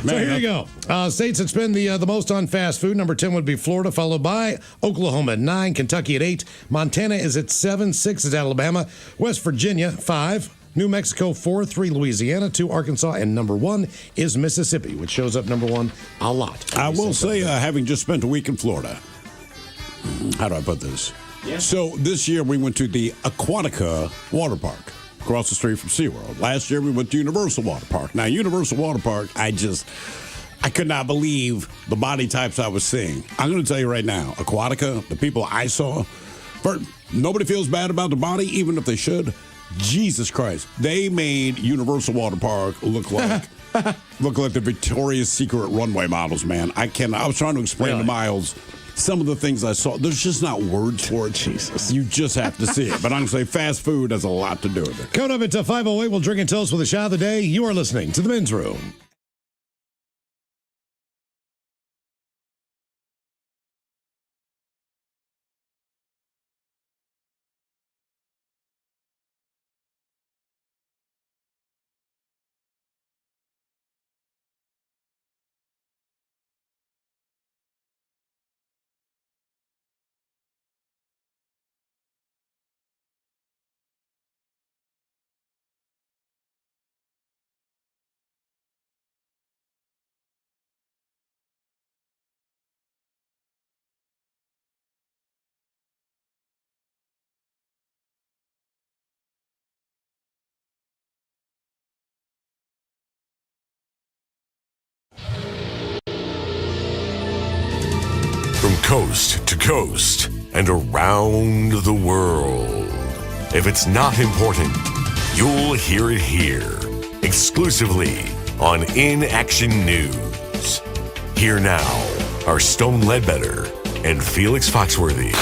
So here you go. States that spend the most on fast food. Number 10 would be Florida, followed by Oklahoma at 9, Kentucky at 8, Montana is at 7, 6 is Alabama, West Virginia 5, New Mexico 4, 3 Louisiana, 2 Arkansas, and number 1 is Mississippi, which shows up number 1 a lot. I will say, having just spent a week in Florida, how do I put this? Yeah. So this year we went to the Aquatica water park across the street from SeaWorld. Last year we went to Universal Water Park. Now, Universal Water Park, I could not believe the body types I was seeing. I'm going to tell you right now, Aquatica, the people I saw, nobody feels bad about the body, even if they should. Jesus Christ. They made Universal Water Park look like the Victoria's Secret runway models, man. I was trying to explain to Miles some of the things I saw. There's just not words for it. Jesus. You just have to see it. But I'm going to say fast food has a lot to do with it. Coming up at 5:08, we'll drink and toast with a shot of the day. You are listening to The Men's Room. From coast to coast and around the world. If it's not important, you'll hear it here, exclusively on In Action News. Here now are Stone Ledbetter and Felix Foxworthy.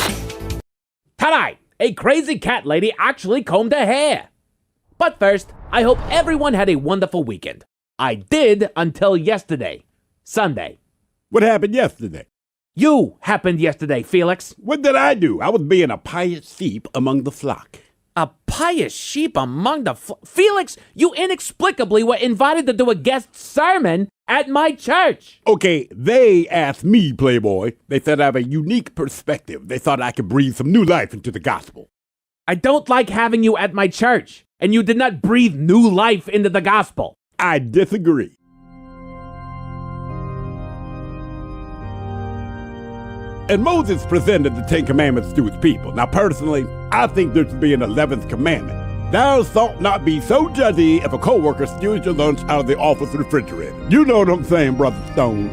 Tonight, a crazy cat lady actually combed her hair. But first, I hope everyone had a wonderful weekend. I did until yesterday, Sunday. What happened yesterday? You happened yesterday, Felix. What did I do? I was being a pious sheep among the flock. A pious sheep among the flock? Felix, you inexplicably were invited to do a guest sermon at my church. Okay, they asked me, Playboy. They said I have a unique perspective. They thought I could breathe some new life into the gospel. I don't like having you at my church, and you did not breathe new life into the gospel. I disagree. And Moses presented the 10 Commandments to his people. Now, personally, I think there should be an 11th commandment. Thou shalt not be so judgy if a coworker steals your lunch out of the office refrigerator. You know what I'm saying, Brother Stone.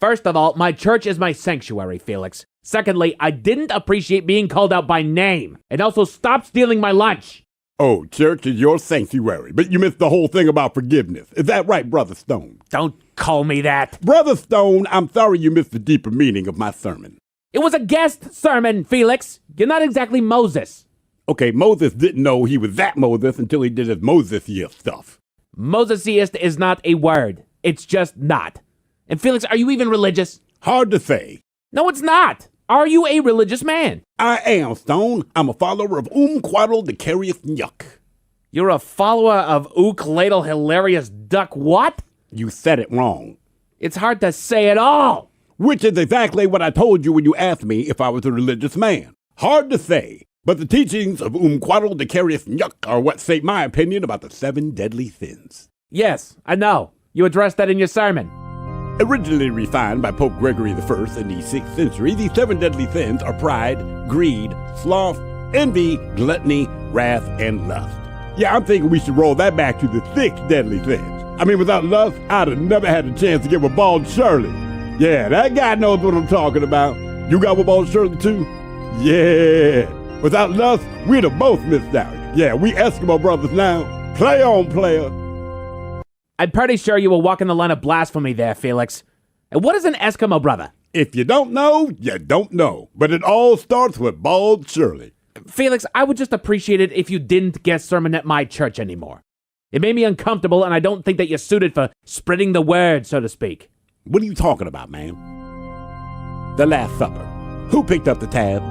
First of all, my church is my sanctuary, Felix. Secondly, I didn't appreciate being called out by name. And also, stop stealing my lunch. Oh, church is your sanctuary, but you missed the whole thing about forgiveness. Is that right, Brother Stone? Don't call me that. Brother Stone, I'm sorry you missed the deeper meaning of my sermon. It was a guest sermon, Felix. You're not exactly Moses. Okay, Moses didn't know he was that Moses until he did his Moses-iest stuff. Moses-iest is not a word. It's just not. And Felix, are you even religious? Hard to say. No, it's not. Are you a religious man? I am, Stone. I'm a follower of Quaddle the Carious Yuck. You're a follower of Ladle Hilarious Duck what? You said it wrong. It's hard to say at all. Which is exactly what I told you when you asked me if I was a religious man. Hard to say, but the teachings of Quaddle the Carious Yuck are what shape my opinion about the 7 deadly sins. Yes, I know. You addressed that in your sermon. Originally refined by Pope Gregory I in the 6th century, these 7 deadly sins are pride, greed, sloth, envy, gluttony, wrath, and lust. Yeah, I'm thinking we should roll that back to the 6 deadly sins. I mean, without lust, I'd have never had a chance to get with Bald Shirley. Yeah, that guy knows what I'm talking about. You got with Bald Shirley too? Yeah. Without lust, we'd have both missed out. Yeah, we Eskimo brothers now. Play on, player. I'm pretty sure you were walking the line of blasphemy there, Felix. And what is an Eskimo brother? If you don't know, you don't know. But it all starts with Bald Shirley. Felix, I would just appreciate it if you didn't guest sermon at my church anymore. It made me uncomfortable, and I don't think that you're suited for spreading the word, so to speak. What are you talking about, man? The Last Supper. Who picked up the tab?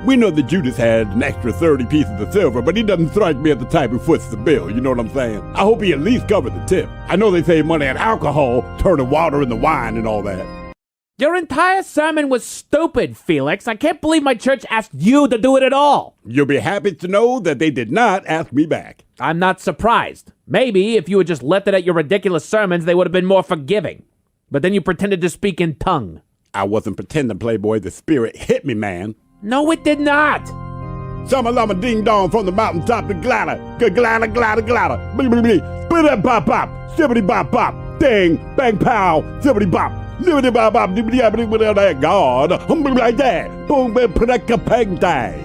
We know that Judas had an extra 30 pieces of silver, but he doesn't strike me as the type who foots the bill, you know what I'm saying? I hope he at least covered the tip. I know they save money on alcohol, turning water into wine and all that. Your entire sermon was stupid, Felix. I can't believe my church asked you to do it at all. You'll be happy to know that they did not ask me back. I'm not surprised. Maybe if you had just left it at your ridiculous sermons, they would have been more forgiving. But then you pretended to speak in tongue. I wasn't pretending, Playboy. The spirit hit me, man. No, it did not. Summa lama ding dong from the mountaintop to glider. Glider, glider, glider. Blee, blee, blee. Split pop pop. Sibbity bop bop. Ding, bang pow. Sibbity bop. Libbity bop bop. Dibbity dibbity God. Like that. Boom, pang day.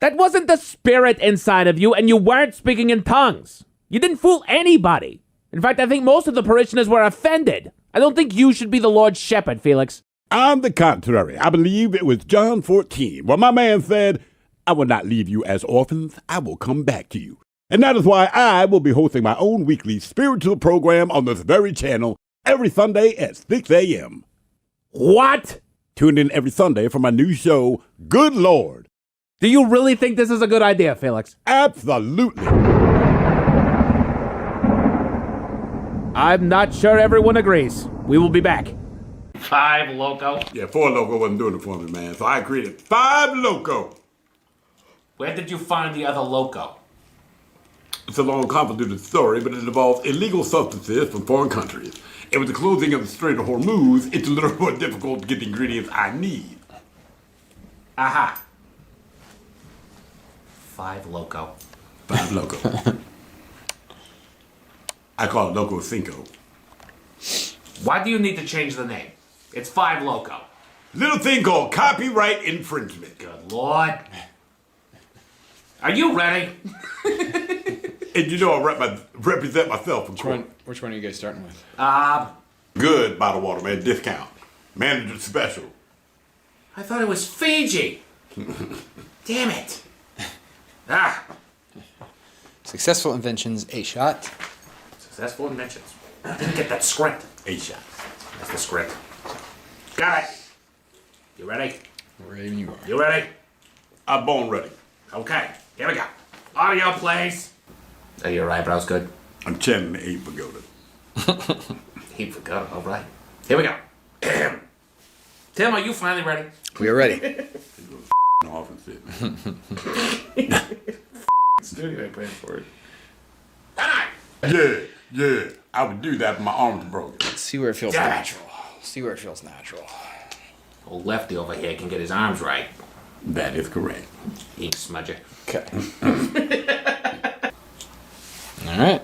That wasn't the spirit inside of you, and you weren't speaking in tongues. You didn't fool anybody. In fact, I think most of the parishioners were offended. I don't think you should be the Lord's shepherd, Felix. On the contrary, I believe it was John 14, where my man said, I will not leave you as orphans, I will come back to you. And that is why I will be hosting my own weekly spiritual program on this very channel every Sunday at 6 a.m. What? Tune in every Sunday for my new show, Good Lord. Do you really think this is a good idea, Felix? Absolutely. I'm not sure everyone agrees. We will be back. 5 Loco? Yeah, 4 Loco wasn't doing it for me, man. So I created 5 Loco. Where did you find the other Loco? It's a long, complicated story, but it involves illegal substances from foreign countries. And with the closing of the Strait of Hormuz, it's a little more difficult to get the ingredients I need. Aha. 5 Loco. 5 Loco. I call it Loco Cinco. Why do you need to change the name? It's 5 Loco. Little thing called copyright infringement. Good Lord. Are you ready? And you know I represent myself. Which one are you guys starting with? Good bottled water, man. Discount. Manager special. I thought it was Fiji. Damn it. Successful inventions, a shot. Successful inventions. I didn't get that script. A shot. That's the script. Got it. You ready? Ready when you are. You ready? I'm born ready. Okay, here we go. Audio, please. Are your eyebrows good? I'm chanting the 8 pagoda. 8 pagoda, all right. Here we go. Tim, are you finally ready? We are ready. Off and sit. Studio ain't paying for it. Yeah. I would do that, but my arms are broken. Let's see where it feels natural. See where it feels natural. Old Lefty over here can get his arms right. That is correct. Ink smudger. Okay. All right.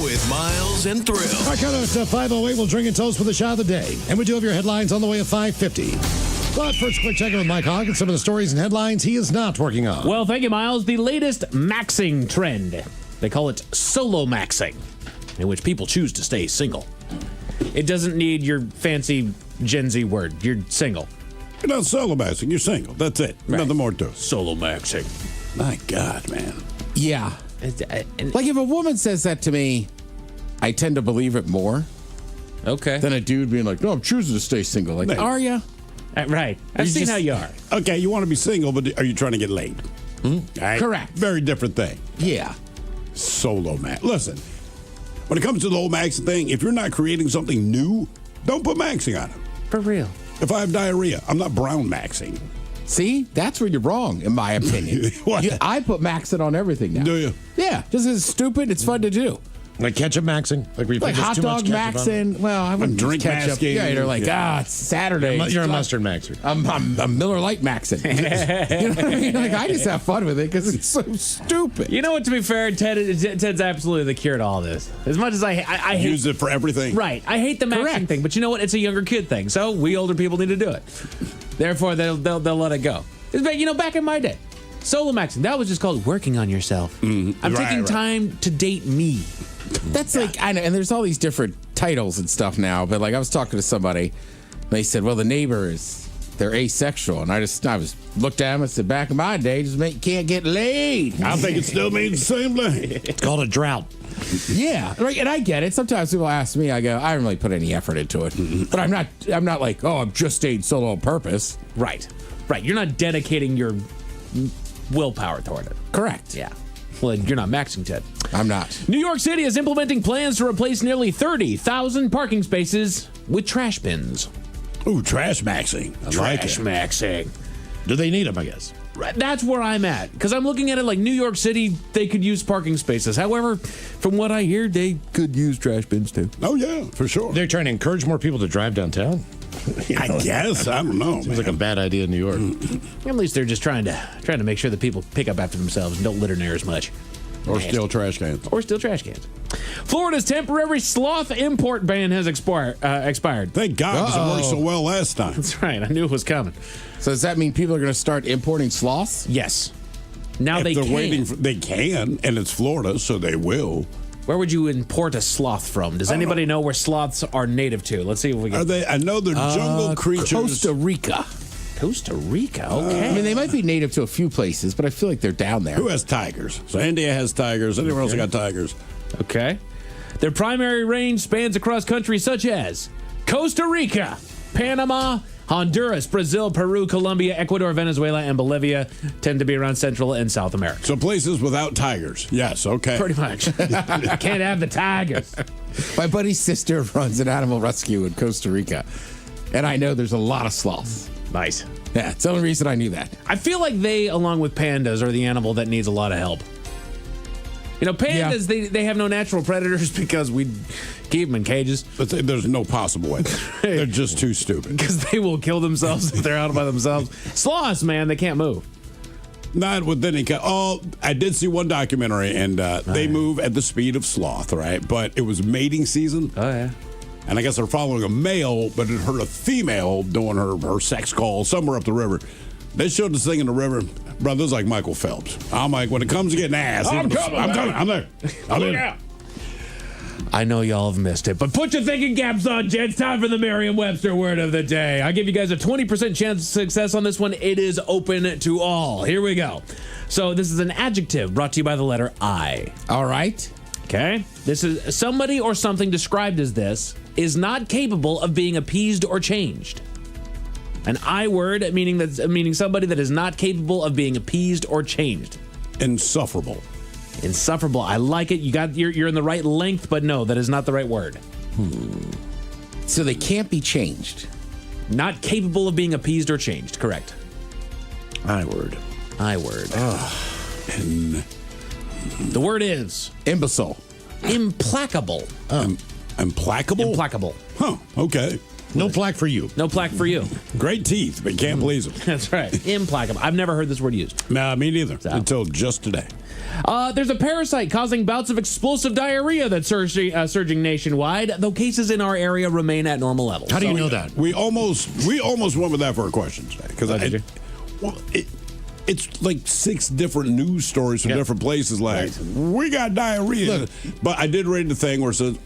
with Miles and Thrill. Our countdown to 5:08. We'll drink and toast with the shot of the day. And we do have your headlines on the way at 5:50. But first, a quick check-in with Mike Hogg and some of the stories and headlines he is not working on. Well, thank you, Miles. The latest maxing trend. They call it solo maxing, in which people choose to stay single. It doesn't need your fancy Gen Z word. You're single. You're not solo maxing. You're single. That's it. Right. Nothing more to it. Solo maxing. My God, man. Yeah. Like if a woman says that to me, I tend to believe it more. Okay. Than a dude being like, no, I'm choosing to stay single. Like, are you? Right. I've seen how you are. Okay, you want to be single, but are you trying to get laid? Right? Correct. Very different thing. Yeah. Solo max. Listen, when it comes to the whole maxing thing, if you're not creating something new, don't put maxing on it. For real. If I have diarrhea, I'm not brown maxing. See, that's where you're wrong, in my opinion. I put maxing on everything now. Do you? Yeah, just 'cause it's stupid, it's fun to do. Like ketchup maxing? Like hot dog maxing. Well, I wouldn't drink use ketchup. maxing. Yeah, you're like, it's Saturday. You're a mustard maxer. I'm Miller Lite maxing. You know what I mean? Like, I just have fun with it because it's so stupid. You know what, to be fair, Ted's absolutely the cure to all this. As much as I hate... Use it for everything. Right. I hate the maxing thing, but you know what? It's a younger kid thing, so we older people need to do it. Therefore, they'll let it go. Back in my day, solo maxing, that was just called working on yourself. I'm taking time to date me. That's like, I know, and there's all these different titles and stuff now, but like I was talking to somebody, and they said, well, the neighbors, they're asexual. And I was looked at them and said, back in my day, can't get laid. I think it still means the same thing. It's called a drought. Yeah, right, and I get it. Sometimes people ask me, I go, I don't really put any effort into it. But I'm not like, oh, I'm just staying solo on purpose. Right. You're not dedicating your willpower toward it. Correct. Yeah. Well, you're not maxing, Ted. I'm not. New York City is implementing plans to replace nearly 30,000 parking spaces with trash bins. Ooh, trash maxing. Trash maxing. Do they need them, I guess? That's where I'm at. Because I'm looking at it like New York City, they could use parking spaces. However, from what I hear, they could use trash bins too. Oh, yeah, for sure. They're trying to encourage more people to drive downtown? I guess. I don't know. Seems like a bad idea in New York. At least they're just trying to make sure that people pick up after themselves and don't litter near as much. Or steal trash cans. Florida's temporary sloth import ban has expired. Thank God, because it worked so well last time. That's right. I knew it was coming. So does that mean people are going to start importing sloths? Yes. Now If they they're can. waiting they can, and it's Florida, so they will. Where would you import a sloth from? Does anybody know where sloths are native to? Let's see if we can. Are they? I know they're jungle creatures. Costa Rica. Costa Rica, okay. I mean, they might be native to a few places, but I feel like they're down there. Who has tigers? So India has tigers. Anywhere else got tigers? Okay. Their primary range spans across countries such as Costa Rica, Panama, Honduras, Brazil, Peru, Colombia, Ecuador, Venezuela, and Bolivia tend to be around Central and South America. So places without tigers. Yes, okay. Pretty much. Can't have the tigers. My buddy's sister runs an animal rescue in Costa Rica, and I know there's a lot of sloths. Nice. Yeah, it's the only reason I knew that. I feel like they, along with pandas, are the animal that needs a lot of help. You know, pandas, they have no natural predators because we keep them in cages. But there's no possible way. They're just too stupid. Because they will kill themselves if they're out by themselves. Sloths, man, they can't move. Not with any kind. Oh, I did see one documentary, and they move at the speed of sloth, right? But it was mating season. Oh, yeah. And I guess they're following a male, but it heard a female doing her sex call somewhere up the river. They showed this thing in the river. Brother, this is like Michael Phelps. I'm like, when it comes to getting ass, I'm coming. I'm there. I'm there. I know y'all have missed it, but put your thinking caps on, gents. Time for the Merriam-Webster word of the day. I give you guys a 20% chance of success on this one. It is open to all. Here we go. So this is an adjective brought to you by the letter I. All right. Okay. This is somebody or something described as this is not capable of being appeased or changed. An I word meaning somebody that is not capable of being appeased or changed. Insufferable. Insufferable. I like it. You're in the right length, but no, that is not the right word. So they can't be changed. Not capable of being appeased or changed. Correct. I word. I word. And the word is imbecile. Implacable. Implacable? Implacable. Huh. Okay. No plaque for you. No plaque for you. Great teeth, but can't please them. That's right. Implacable. I've never heard this word used. Nah, me neither. Until just today. There's a parasite causing bouts of explosive diarrhea that's surging nationwide, though cases in our area remain at normal levels. How do you know that? We almost went with that for a question today. Because it's like 6 different news stories from different places. Like, we got diarrhea. Look, but I did read the thing where it says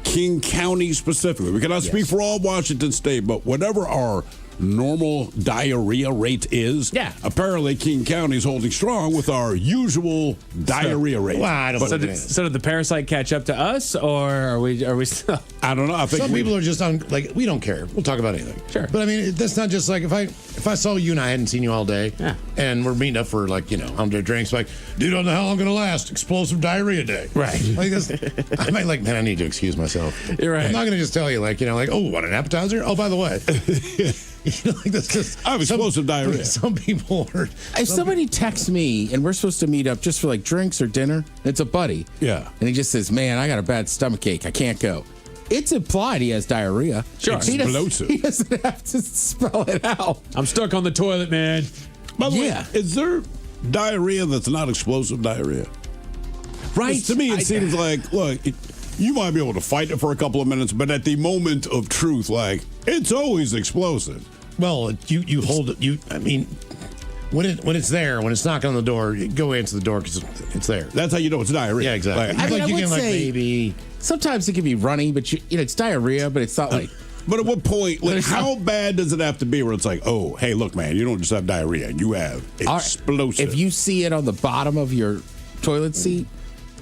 King County specifically. We cannot speak for all Washington State, but whatever our normal diarrhea rate is, apparently King County is holding strong with our usual diarrhea rate. Well, I don't know. So did the parasite catch up to us, or are we still? I don't know. I think some people are just like, we don't care. We'll talk about anything. Sure. But I mean, that's not just like if I saw you and I hadn't seen you all day, and we're meeting up for like, under drinks, like, dude, I don't know how long I'm gonna last. Explosive diarrhea day. Right. Like this, I might like, man, I need to excuse myself. You're right. I'm not gonna just tell you like, oh, what an appetizer. Oh, by the way. Like that's just, I have explosive diarrhea. Some people are. If somebody texts me and we're supposed to meet up just for like drinks or dinner, it's a buddy. Yeah. And he just says, man, I got a bad stomach ache. I can't go. It's implied he has diarrhea. Sure. Explosive. He doesn't have to spell it out. I'm stuck on the toilet, man. By the way, is there diarrhea that's not explosive diarrhea? Right. To me, it seems like, look, you might be able to fight it for a couple of minutes, but at the moment of truth, like, it's always explosive. Well, you hold it. I mean, when it's there, when it's knocking on the door, you go answer the door because it's there. That's how you know it's diarrhea. Yeah, exactly. I would say maybe sometimes it can be runny, but it's diarrhea, but it's not like. But at what point, like, how bad does it have to be where it's like, oh, hey, look, man, you don't just have diarrhea, you have explosive. If you see it on the bottom of your toilet seat,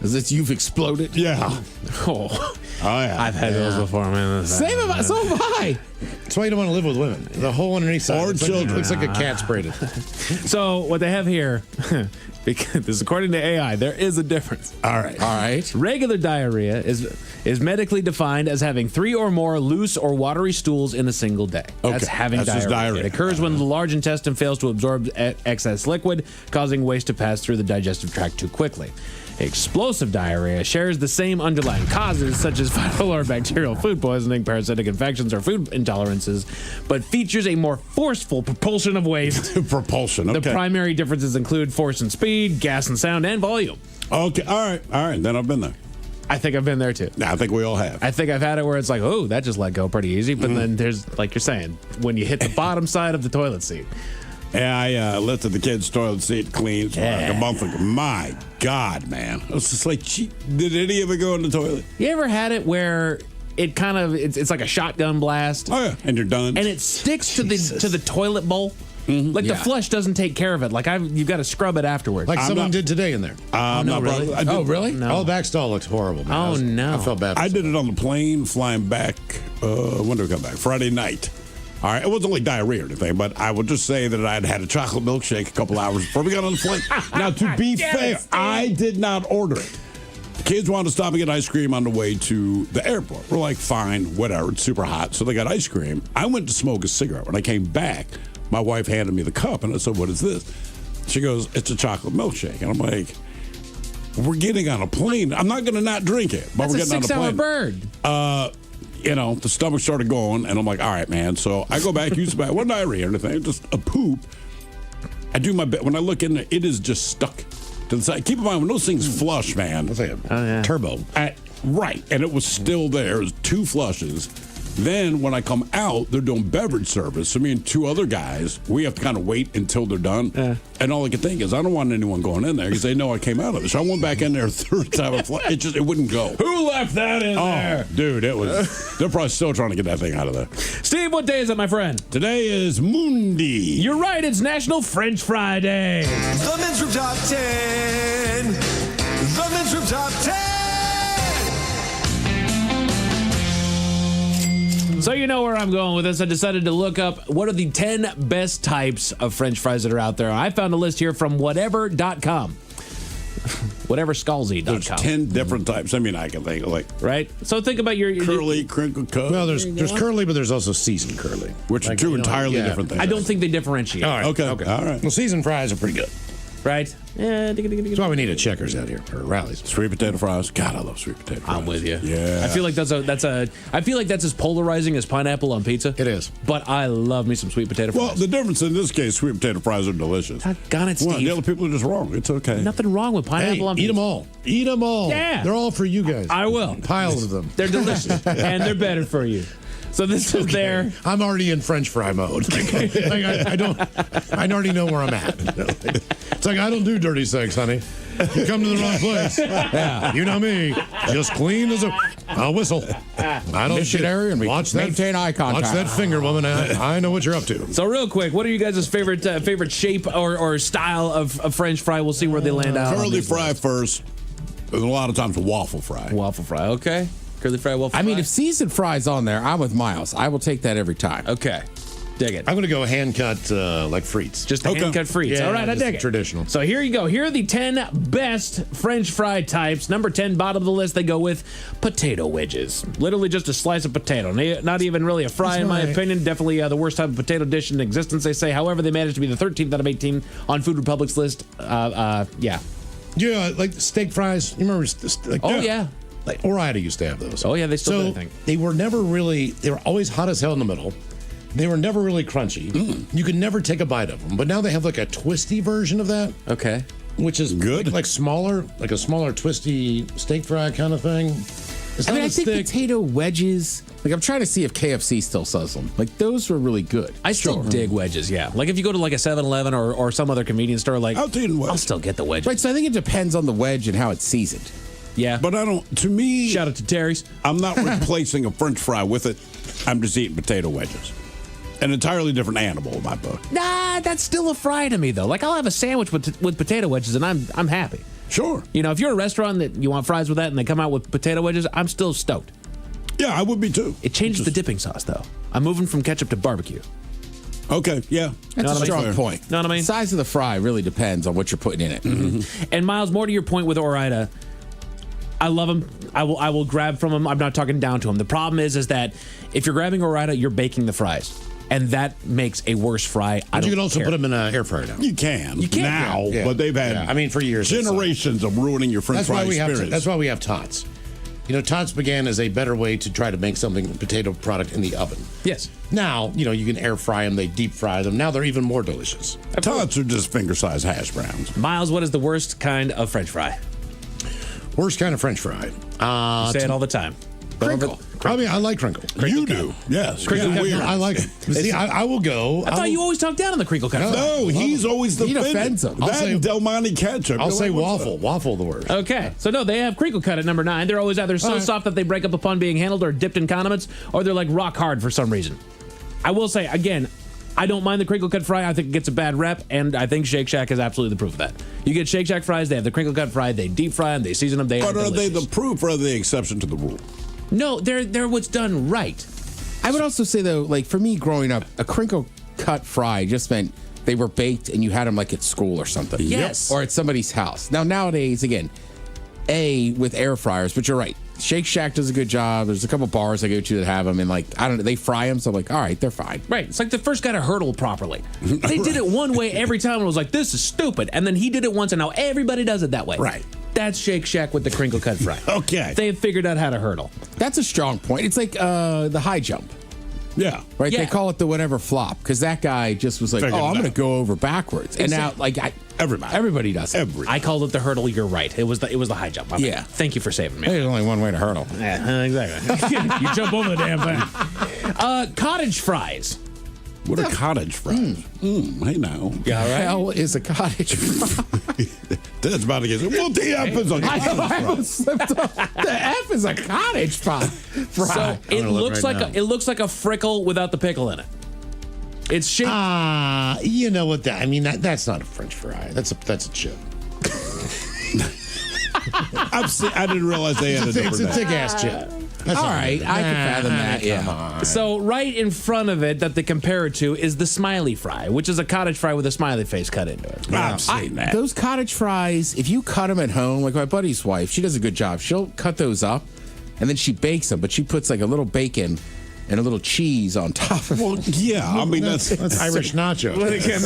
is it you've exploded? Yeah. Oh, yeah. I've had those before, man. So have I. That's why you don't want to live with women. The hole underneath side. Or children. Looks like a cat sprayed it. So what they have here, because this is according to AI, there is a difference. All right. Regular diarrhea is medically defined as having 3 or more loose or watery stools in a single day. That's having That's just diarrhea. It occurs when the large intestine fails to absorb excess liquid, causing waste to pass through the digestive tract too quickly. Explosive diarrhea shares the same underlying causes, such as viral or bacterial food poisoning, parasitic infections, or food intolerances, but features a more forceful propulsion of waste. Propulsion, okay. The primary differences include force and speed, gas and sound, and volume. Okay, all right. Then I've been there. I think I've been there too. I think we all have. I think I've had it where it's like, oh, that just let go pretty easy. But then there's, like you're saying, when you hit the bottom side of the toilet seat. Yeah, I lifted the kid's toilet seat clean like a month ago. My God, man. I was just like, did any of it go in the toilet? You ever had it where it kind of, it's like a shotgun blast? Oh, yeah. And you're done. And it sticks to the toilet bowl? Mm-hmm. Like the flush doesn't take care of it. Like you've got to scrub it afterwards. Like someone did today in there. No, really? Really? No. Oh, the back stall looks horrible, man. I felt bad. I did it on the plane flying back. When did we come back? Friday night. All right, it wasn't like diarrhea or anything, but I would just say that I'd had a chocolate milkshake a couple hours before we got on the plane. Now, to be fair, I did not order it. The kids wanted to stop and get ice cream on the way to the airport. We're like, fine, whatever, it's super hot. So they got ice cream. I went to smoke a cigarette. When I came back, my wife handed me the cup, and I said, what is this? She goes, it's a chocolate milkshake. And I'm like, we're getting on a plane. I'm not going to not drink it, but That's we're getting on a plane. 6-hour bird. The stomach started going, and I'm like, all right, man. So I go back, use the bath. Wasn't diarrhea or anything, just a poop. I do my best. When I look in there, it is just stuck to the side. Keep in mind, when those things flush, man. That's like a turbo. Right. And it was still there. It was 2 flushes. Then when I come out, they're doing beverage service. So me and 2 other guys, we have to kind of wait until they're done. And all I could think is, I don't want anyone going in there because they know I came out of it. So I went back in there a third time. It wouldn't go. Who left that in there? Dude, they're probably still trying to get that thing out of there. Steve, what day is it, my friend? Today is Mundi. You're right. It's National French Fry Day. The Men's Room Top 10. The Men's Room Top 10. So you know where I'm going with this. I decided to look up what are the 10 best types of French fries that are out there. I found a list here from whatever.com. Whateverscalzi.com. There's 10 different types. I mean, I can think like right. So think about your curly, crinkle cut. Well, there's curly, but there's also seasoned curly, which are 2 entirely different things. I don't think they differentiate. All right. Okay. All right. Well, seasoned fries are pretty good. Right? Yeah. That's why we need a Checkers out here, or Rallies. Sweet potato fries. God, I love sweet potato fries. I'm with you. Yeah. I feel like that's as polarizing as pineapple on pizza. It is. But I love me some sweet potato fries. Well, the difference in this case, sweet potato fries are delicious. Got it, Steve. Well, the other people are just wrong. It's okay. Nothing wrong with pineapple on Eat pizza. them all. Eat them all. Yeah. They're all for you guys. I will. Piles of them. They're delicious. And they're better for you. So this is there. I'm already in French fry mode. I already know where I'm at. It's like, I don't do dirty sex, honey. You come to the wrong place. Yeah, you know me. Just clean as I'll whistle. I don't Missionary, and we maintain eye contact. Watch that finger, woman. I know what you're up to. So real quick, what are you guys' favorite shape or style of French fry? We'll see where they land out. Curly fry first. There's a lot of times a waffle fry. Waffle fry, okay. Curly fry, waffle fry. I mean, if seasoned fry's on there, I'm with Miles. I will take that every time. Okay. Dig it. I'm going to go hand cut like frites. Just the hand cut frites. Yeah, all right, I dig it. Traditional. So here you go. Here are the 10 best French fry types. Number 10, bottom of the list, they go with potato wedges. Literally just a slice of potato. Not even really a fry, in my opinion. Definitely the worst type of potato dish in existence, they say. However, they managed to be the 13th out of 18 on Food Republic's list. Yeah. Yeah, like steak fries. You remember? Yeah. Like Ore-Ida used to have those. Oh, yeah, they still do, I So think. they were never really, they were always hot as hell in the middle. They were never really crunchy. You could never take a bite of them. But now they have like a twisty version of that. Okay. Which is good. Like smaller, like a smaller twisty steak fry kind of thing. It's I mean, not I a think stick. potato wedges. Like, I'm trying to see if KFC still sells them. Like, those were really good. I still dig wedges, yeah. Like if you go to like a 7-Eleven or some other convenience store, like I'll still get the wedge. Right, so I think it depends on the wedge and how it's seasoned. Yeah. But I don't, to me. Shout out to Terry's. I'm not replacing a French fry with it. I'm just eating potato wedges. An entirely different animal in my book. Nah, that's still a fry to me though. Like I'll have a sandwich with potato wedges and I'm happy. Sure. You know, if you're a restaurant that you want fries with that and they come out with potato wedges, I'm still stoked. Yeah, I would be too. It changes the dipping sauce though. I'm moving from ketchup to barbecue. Okay, yeah. That's a strong point. Know what I mean? Size of the fry really depends on what you're putting in it. Mm-hmm. And Miles, more to your point with Ore-Ida, I love them. I will grab from them. I'm not talking down to them. The problem is that if you're grabbing Ore-Ida, you're baking the fries. And that makes a worse fry. But you can also put them in an air fryer now. You can. You can now, yeah. but they've had I mean, for years. generations of ruining your French fry experience. That's why we have Tots. You know, Tots began as a better way to try to make something, potato product in the oven. Yes. Now, you know, you can air fry them, they deep fry them. Now they're even more delicious. Tots are just finger-sized hash browns. Miles, what is the worst kind of French fry? Worst kind of French fry. You say it all the time. Crinkle. I mean, I like crinkle. You do. Yes. Crinkle cut. I like it. See, I will go. I thought you always talk down on the crinkle cut. No, he's always the He defends him. That and Del Monte ketchup. I'll You're say like, what's waffle. Waffle the worst. Okay, so no, they have crinkle cut at number 9. They're always either so soft that they break up upon being handled or dipped in condiments, or they're like rock hard for some reason. I will say, again, I don't mind the crinkle cut fry. I think it gets a bad rep, and I think Shake Shack is absolutely the proof of that. You get Shake Shack fries, they have the crinkle cut fry, they deep fry them, they season them, But are they the proof or are they the exception to the rule? No, they're what's done right. I would also say, though, like for me growing up, a crinkle cut fry just meant they were baked and you had them like at school or something. Yes. Or at somebody's house. Now, nowadays, again, with air fryers, but you're right. Shake Shack does a good job. There's a couple bars I go to that have them, and like, I don't know, they fry them, so I'm like, all right, they're fine. Right. It's like the first guy to hurdle properly. They did it one way every time and was like, this is stupid. And then he did it once, and now everybody does it that way. Right. That's Shake Shack with the crinkle cut fry. Okay. They have figured out how to hurdle. That's a strong point. It's like the high jump. Yeah. Right? Yeah. They call it the whatever flop because that guy just was like, Figured I'm it going to out. go over backwards. And now, like, everybody does it. I called it the hurdle. You're right. It was the high jump. Yeah. Thank you for saving me. There's only one way to hurdle. Yeah, exactly. You jump over the damn thing. Cottage fries. What are cottage fries? Hey now. Yeah, all right. Hell is a cottage fry. That's about to get. Well, the F is a cottage I fry. almost slipped up. The F is a cottage fry. So it looks like a frickle without the pickle in it. It's shaped. You know what? I mean, that's not a French fry. That's a chip. I didn't realize they had a different It's a name. thick ass chip. All right, I can fathom that. Yeah. So right in front of it that they compare it to is the smiley fry, which is a cottage fry with a smiley face cut into it. I've seen that. Those cottage fries, if you cut them at home, like my buddy's wife, she does a good job. She'll cut those up, and then she bakes them, but she puts like a little bacon and a little cheese on top of it. Well, yeah. I mean, that's Irish nacho. Well, again,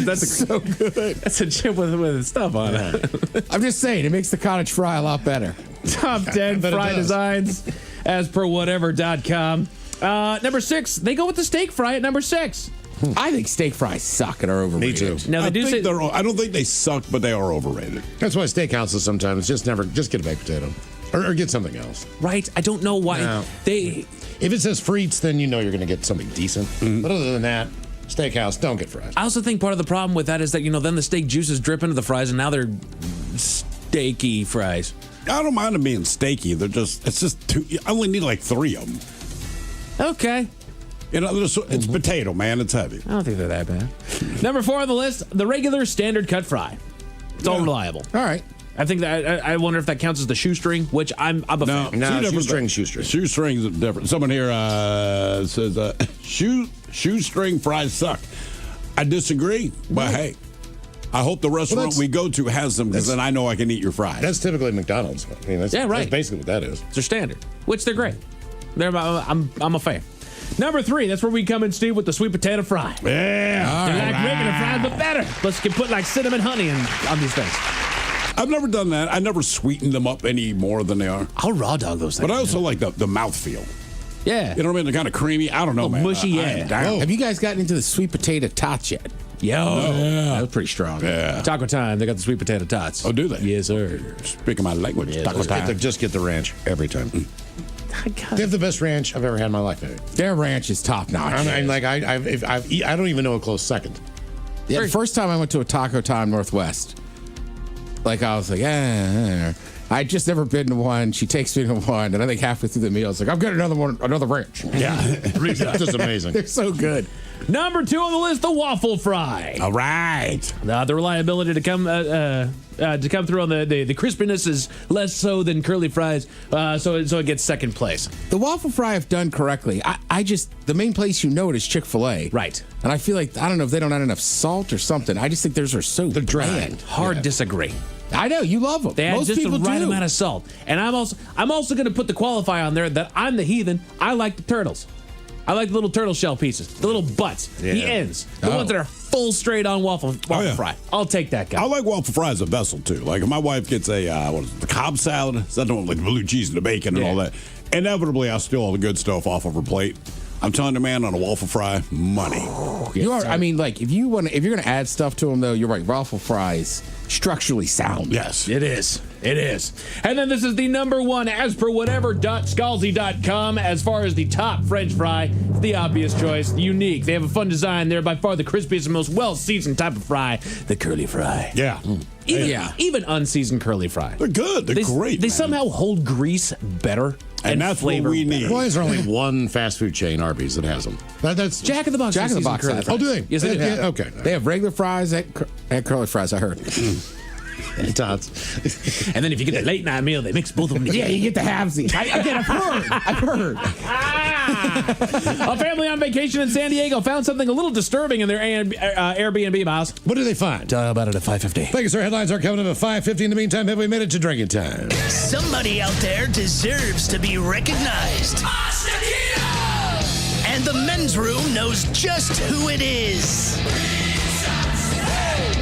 that's so good. That's a chip with stuff on it. I'm just saying, it makes the cottage fry a lot better. Top 10 fry designs as per whatever.com. Number 6, they go with the steak fry at number 6. I think steak fries suck and are overrated. Me too. Now, I don't think they suck, but they are overrated. That's why steakhouses sometimes just get a baked potato. Or get something else. Right? I don't know why If it says frites, then you know you're going to get something decent. But other than that, steakhouse, don't get fries. I also think part of the problem with that is that, then the steak juices drip into the fries, and now they're steaky fries. I don't mind them being steaky. It's just too. I only need like 3 of them. Okay. It's potato, man. It's heavy. I don't think they're that bad. Number 4 on the list, the regular standard cut fry. It's all reliable. All right. I think that I wonder if that counts as the shoestring, which I'm a fan. No, shoestring. Shoestrings are different. Someone here says shoestring fries suck. I disagree, but hey, I hope the restaurant we go to has them because then I know I can eat your fries. That's typically McDonald's. I mean, that's basically what that is. It's their standard, which they're great. I'm a fan. Number 3, that's where we come in, Steve, with the sweet potato fry. Yeah. They're like regular fries, but better. Let's put like cinnamon honey on these things. I've never done that. I never sweeten them up any more than they are. I'll raw dog those things. But I also like the mouthfeel. Yeah. You know what I mean? They're kind of creamy. I don't know, man. Mushy, Have you guys gotten into the sweet potato tots yet? That was pretty strong. Yeah. Taco time, they got the sweet potato tots. Oh, do they? Yes, sir. Speaking my language. Yes, Taco time. Just get the ranch every time. They have the best ranch I've ever had in my life. Their ranch is top notch. I don't even know a close second. Yeah, the first time I went to a Taco Time Northwest, I was like, I just never been to one. She takes me to one, and I think halfway through the meal, it's like, I'm getting another ranch. Yeah, it's just amazing. They're so good. Number 2 on the list, the waffle fry. All right. The reliability to come through on the crispiness is less so than curly fries, so it gets second place. The waffle fry, if done correctly, the main place you know it is Chick-fil-A. Right. And I feel like, I don't know if they don't add enough salt or something. I just think theirs are so bland. Hard disagree. I know, you love them. They add Most just people the right do. amount of salt. And I'm also going to put the qualifier on there that I'm the heathen. I like the turtles. I like the little turtle shell pieces, the little butts, the ends, the ones that are full straight on waffle fry. I'll take that guy. I like waffle fry as a vessel too. Like if my wife gets the Cobb salad, is that the one with the blue cheese and the bacon and all that? Inevitably, I steal all the good stuff off of her plate. I'm telling you, man, on a waffle fry, money. You are. I mean, like if you're going to add stuff to them, though, you're right. Waffle fries structurally sound. Yes, it is. It is. And then this is the number 1 as per whatever.scalzi.com as far as the top French fry. It's the obvious choice, unique. They have a fun design. They're by far the crispiest and most well-seasoned type of fry, the curly fry. Yeah. Even unseasoned curly fry. They're good. They're great. They man. somehow hold grease better. And that's what we need. Why is there only one fast food chain, Arby's, that has them? That's Jack in the Box. Jack in the Box. Oh, do they? Yes, they do. Yeah, okay. They have regular fries and curly fries, I heard. And tots. And then if you get the late night meal, they mix both of them together. Yeah, you get the halvesies. I've heard. A family on vacation in San Diego found something a little disturbing in their Airbnb, Miles. What did they find? About it at 5:50. Thank you, sir. Headlines are coming up at 5:50. In the meantime, have we made it to drinking time? Somebody out there deserves to be recognized. And the men's room knows just who it is.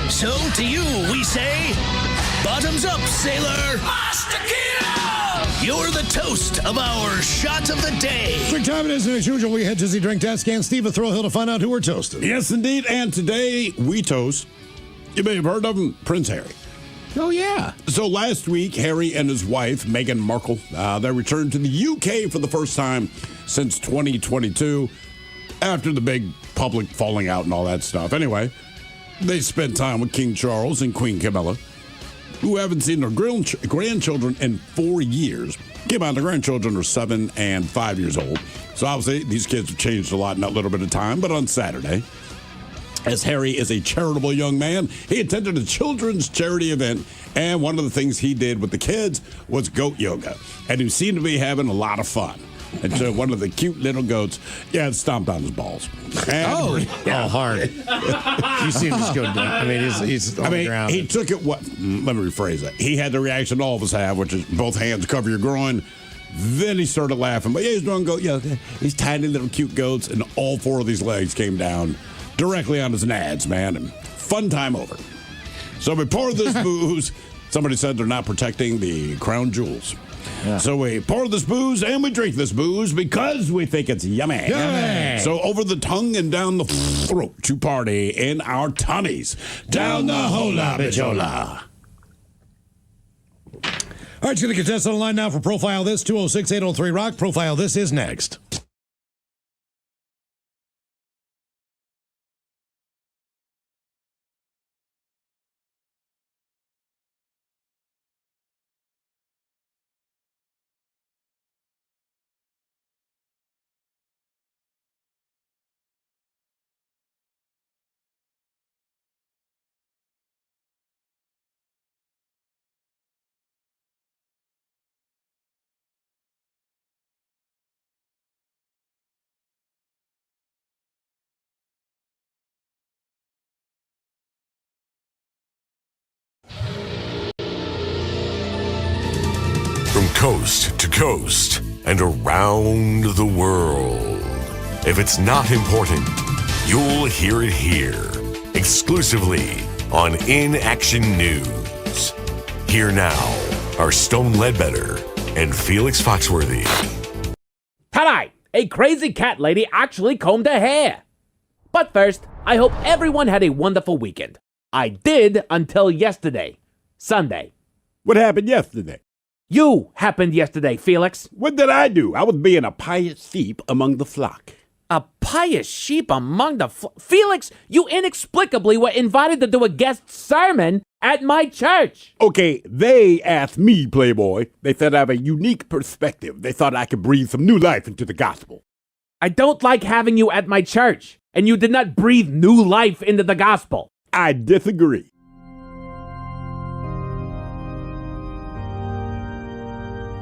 So to you, we say, bottoms up, sailor. You're the toast of our shot of the day. Drink time it is, and as usual, we head to the drink test and Steve will throw hill to find out who we're toasting. Yes, indeed. And today we toast, you may have heard of him, Prince Harry. Oh, yeah. So last week, Harry and his wife, Meghan Markle, they returned to the UK for the first time since 2022 after the big public falling out and all that stuff. Anyway, they spent time with King Charles and Queen Camilla, who haven't seen their grandchildren in 4 years. Keep in mind, the grandchildren are 7 and 5 years old. So obviously, these kids have changed a lot in that little bit of time. But on Saturday, as Harry is a charitable young man, he attended a children's charity event, and one of the things he did with the kids was goat yoga. And he seemed to be having a lot of fun. And so one of the cute little goats, stomped on his balls. And hard. You see him just go down. I mean, he's on the ground. He took it, let me rephrase that. He had the reaction all of us have, which is both hands cover your groin. Then he started laughing. But yeah, he's doing goat. Yeah, these tiny little cute goats, and all 4 of these legs came down directly on his nads, man. And fun time over. So we pour this booze. Somebody said they're not protecting the crown jewels. Yeah. So we pour this booze and we drink this booze because we think it's yummy. Yummy. So over the tongue and down the throat to party in our tummies. Down the hola bichola. All right, you're going to contest on the line now for Profile This, 206-803-ROCK. Profile This is next. From coast to coast and around the world. If it's not important, you'll hear it here. Exclusively on In Action News. Here now are Stone Ledbetter and Felix Foxworthy. Tonight, a crazy cat lady actually combed her hair. But first, I hope everyone had a wonderful weekend. I did until yesterday, Sunday. What happened yesterday? You happened yesterday, Felix. What did I do? I was being a pious sheep among the flock. A pious sheep among the flock? Felix, you inexplicably were invited to do a guest sermon at my church. Okay, they asked me, Playboy. They said I have a unique perspective. They thought I could breathe some new life into the gospel. I don't like having you at my church, and you did not breathe new life into the gospel. I disagree.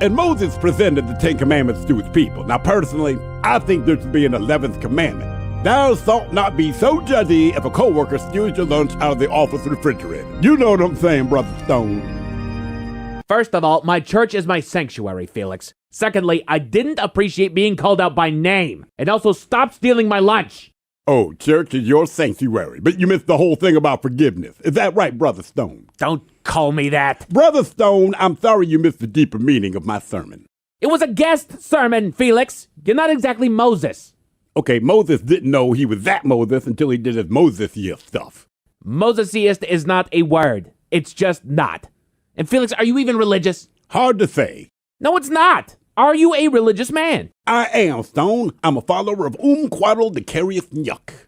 And Moses presented the 10 Commandments to his people. Now, personally, I think there should be an 11th commandment. Thou shalt not be so judgy if a coworker steals your lunch out of the office refrigerator. You know what I'm saying, Brother Stone. First of all, my church is my sanctuary, Felix. Secondly, I didn't appreciate being called out by name. And also, stop stealing my lunch. Oh, church is your sanctuary, but you missed the whole thing about forgiveness. Is that right, Brother Stone? Don't call me that. Brother Stone, I'm sorry you missed the deeper meaning of my sermon. It was a guest sermon, Felix. You're not exactly Moses. Okay, Moses didn't know he was that Moses until he did his Moses-iest stuff. Moses-iest is not a word. It's just not. And Felix, are you even religious? Hard to say. No, it's not. Are you a religious man? I am, Stone. I'm a follower of Quaddle the Carious Yuck.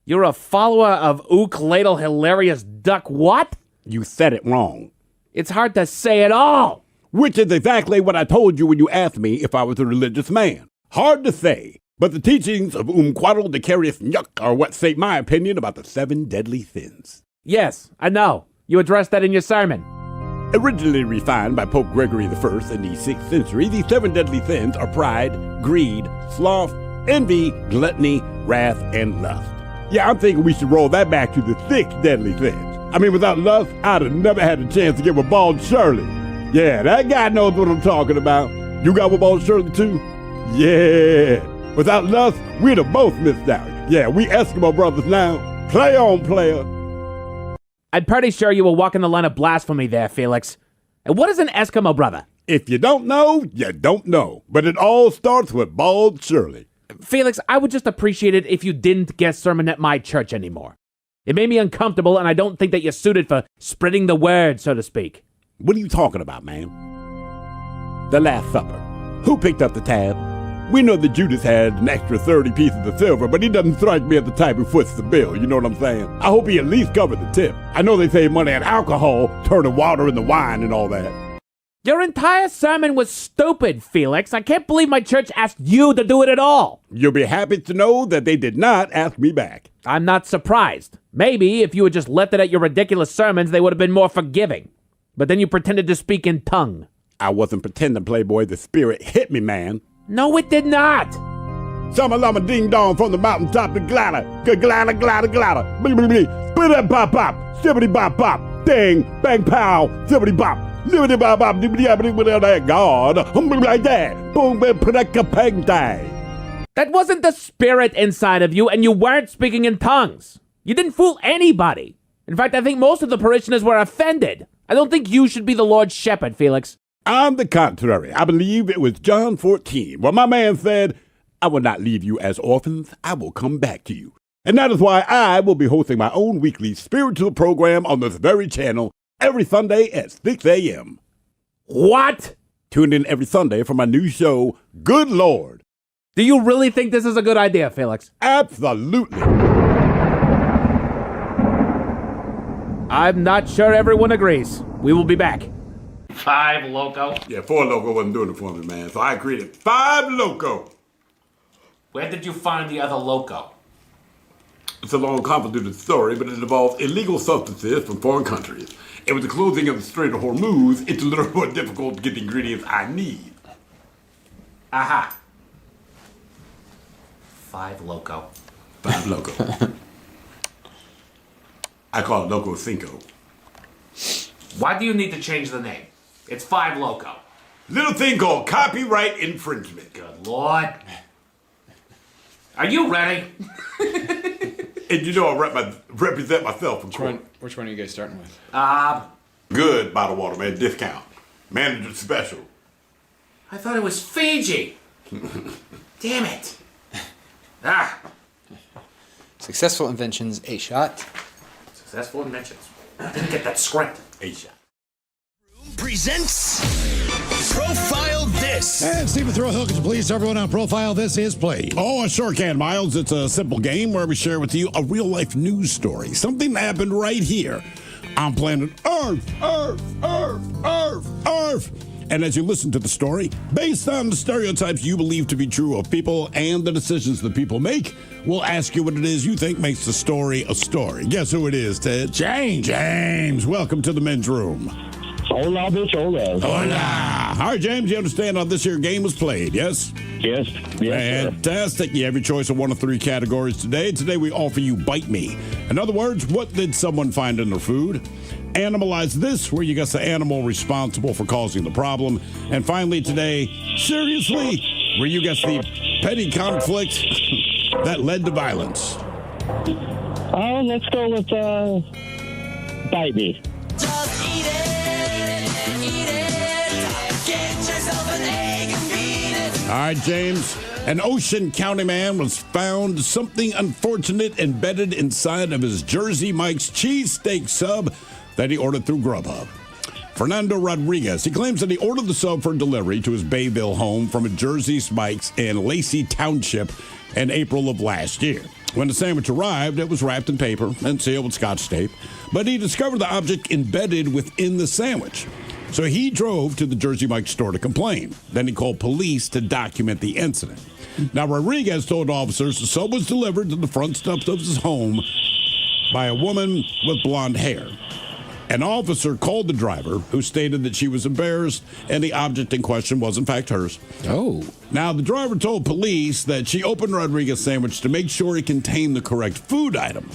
You're a follower of Ladle Hilarious Duck what? You said it wrong. It's hard to say at all. Which is exactly what I told you when you asked me if I was a religious man. Hard to say, but the teachings of Quaddle the Carious Yuck are what shape my opinion about the 7 deadly sins. Yes, I know. You addressed that in your sermon. Originally refined by Pope Gregory I in the 6th century, these 7 deadly sins are pride, greed, sloth, envy, gluttony, wrath, and lust. Yeah, I'm thinking we should roll that back to the 6 deadly sins. I mean, without lust, I'd have never had a chance to get with Bald Shirley. Yeah, that guy knows what I'm talking about. You got with Bald Shirley too? Yeah. Without lust, we'd have both missed out. Yeah, we Eskimo brothers now. Play on, player. I'm pretty sure you were walking the line of blasphemy there, Felix. And what is an Eskimo brother? If you don't know, you don't know. But it all starts with Bald Shirley. Felix, I would just appreciate it if you didn't guest sermon at my church anymore. It made me uncomfortable, and I don't think that you're suited for spreading the word, so to speak. What are you talking about, man? The Last Supper. Who picked up the tab? We know that Judas had an extra 30 pieces of silver, but he doesn't strike me as the type who foots the bill, you know what I'm saying? I hope he at least covered the tip. I know they save money on alcohol, turning water into wine and all that. Your entire sermon was stupid, Felix. I can't believe my church asked you to do it at all. You'll be happy to know that they did not ask me back. I'm not surprised. Maybe if you had just left it at your ridiculous sermons, they would have been more forgiving. But then you pretended to speak in tongue. I wasn't pretending, Playboy. The spirit hit me, man. No, it did not. Sama lama ding dong from the mountaintop to glider. Glider, glider, glider. Split up, pop, pop. Sibbity bop, bop. Ding, bang, pow. Sibbity bop. God, like that. Boom, That wasn't the spirit inside of you, and you weren't speaking in tongues. You didn't fool anybody. In fact, I think most of the parishioners were offended. I don't think you should be the Lord's shepherd, Felix. On the contrary, I believe it was John 14, where my man said, I will not leave you as orphans, I will come back to you. And that is why I will be hosting my own weekly spiritual program on this very channel every Sunday at 6 a.m. What? Tune in every Sunday for my new show, Good Lord. Do you really think this is a good idea, Felix? Absolutely. I'm not sure everyone agrees. We will be back. 5 Loco? Yeah, 4 Loco wasn't doing it for me, man. So I created 5 Loco. Where did you find the other Loco? It's a long, convoluted story, but it involves illegal substances from foreign countries. And with the closing of the Strait of Hormuz, it's a little more difficult to get the ingredients I need. Aha. 5 Loco. 5 Loco. I call it Loco Cinco. Why do you need to change the name? It's 5 Loco. Little thing called copyright infringement. Good Lord. Are you ready? And you know I represent myself. Which one are you guys starting with? Good bottled water, man. Discount. Manager special. I thought it was Fiji. Damn it. Ah. Successful Inventions, a shot. Successful Inventions. I didn't get that script. A shot. Presents Profile This. And Stephen Throwhill, could you please tell everyone on Profile This is played? Oh, I sure can, Miles. It's a simple game where we share with you a real-life news story. Something that happened right here on planet Earth. And as you listen to the story, based on the stereotypes you believe to be true of people and the decisions that people make, we'll ask you what it is you think makes the story a story. Guess who it is, Ted? James, welcome to the men's room. Hola, bitch, hola. Hola. All right, James, you understand how this here game was played, yes? Yes. Fantastic. You have your choice of 1 of 3 categories today. Today we offer you Bite Me. In other words, what did someone find in their food? Analyze This, where you guess the animal responsible for causing the problem. And finally today, Seriously, where you guess the petty conflict that led to violence. Oh, let's go with Bite Me. All right, James. An Ocean County man was found something unfortunate embedded inside of his Jersey Mike's cheesesteak sub that he ordered through Grubhub. Fernando Rodriguez, he claims that he ordered the sub for delivery to his Bayville home from a Jersey Mike's in Lacey Township in April of last year. When the sandwich arrived, it was wrapped in paper and sealed with Scotch tape, but he discovered the object embedded within the sandwich. So he drove to the Jersey Mike's store to complain. Then he called police to document the incident. Now, Rodriguez told officers the sub was delivered to the front steps of his home by a woman with blonde hair. An officer called the driver, who stated that she was embarrassed and the object in question was, in fact, hers. Oh. Now, the driver told police that she opened Rodriguez's sandwich to make sure it contained the correct food item.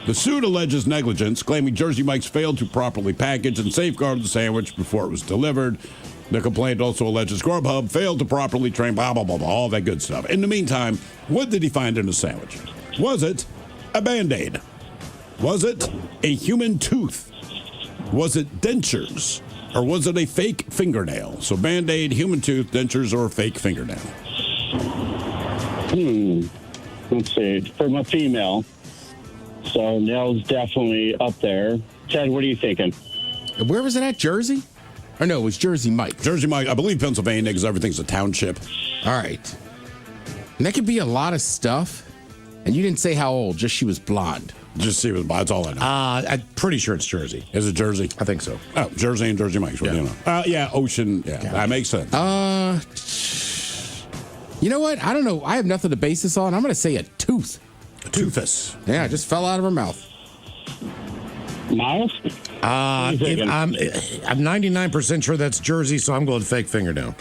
The suit alleges negligence, claiming Jersey Mike's failed to properly package and safeguard the sandwich before it was delivered. The complaint also alleges Grubhub failed to properly train, blah, blah, blah, blah, all that good stuff. In the meantime, what did he find in the sandwich? Was it a Band-Aid? Was it a human tooth? Was it dentures? Or was it a fake fingernail? So Band-Aid, human tooth, dentures, or a fake fingernail? Let's see. For my female, so nail's definitely up there. Ted, what are you thinking? Where was it at? Jersey? Or no, it was Jersey Mike. Jersey Mike, I believe Pennsylvania, because everything's a township. All right. And that could be a lot of stuff. And you didn't say how old, just she was blonde. Just she was blonde, that's all I know. I'm pretty sure it's Jersey. Is it Jersey? I think so. Oh, Jersey and Jersey Mike's. Yeah. You know. Yeah, Ocean. Yeah, that makes sense. You know what? I don't know. I have nothing to base this on. I'm going to say a tooth. A toothus. Yeah, it just fell out of her mouth. Miles? I'm 99% sure that's Jersey, so I'm going fake fingernail.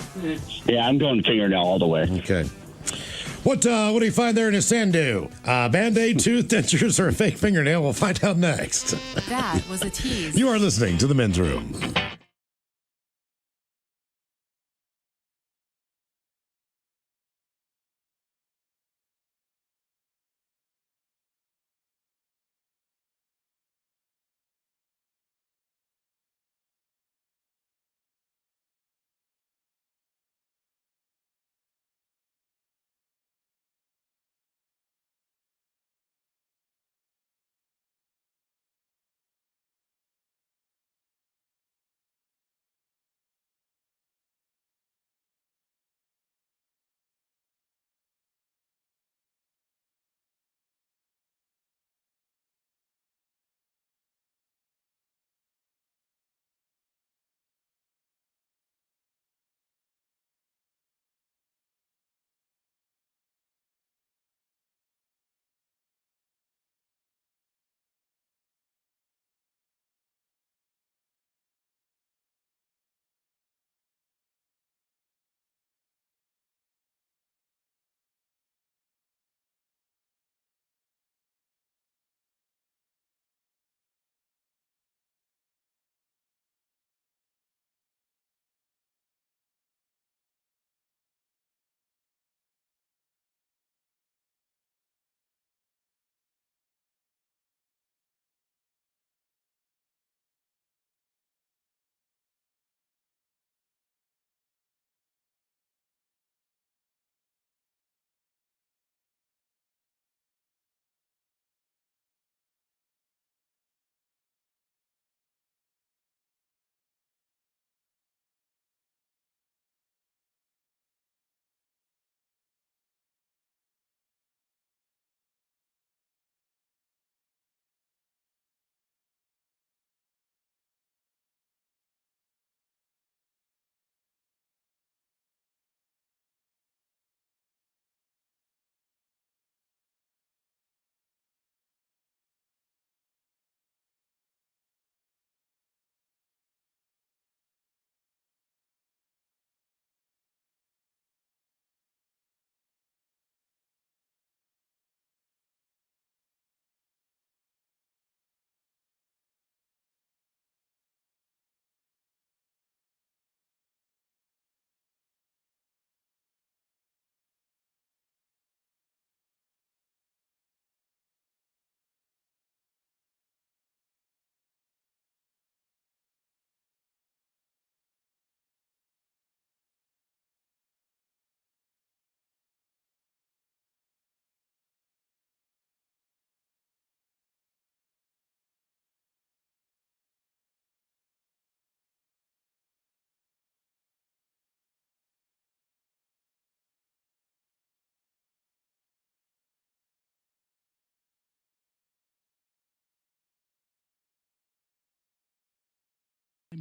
Yeah, I'm going fingernail all the way. Okay. What do you find there in his sandu? Band-Aid, tooth, dentures, or a fake fingernail? We'll find out next. That was a tease. You are listening to The Men's Room.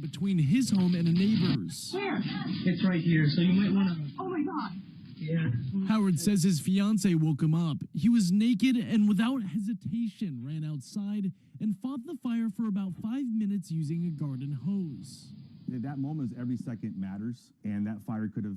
between his home and a neighbor's. Where? It's right here, so you might want to... Oh, my God. Yeah. Howard says his fiance woke him up. He was naked and without hesitation ran outside and fought the fire for about 5 minutes using a garden hose. At that moment, every second matters, and that fire could have...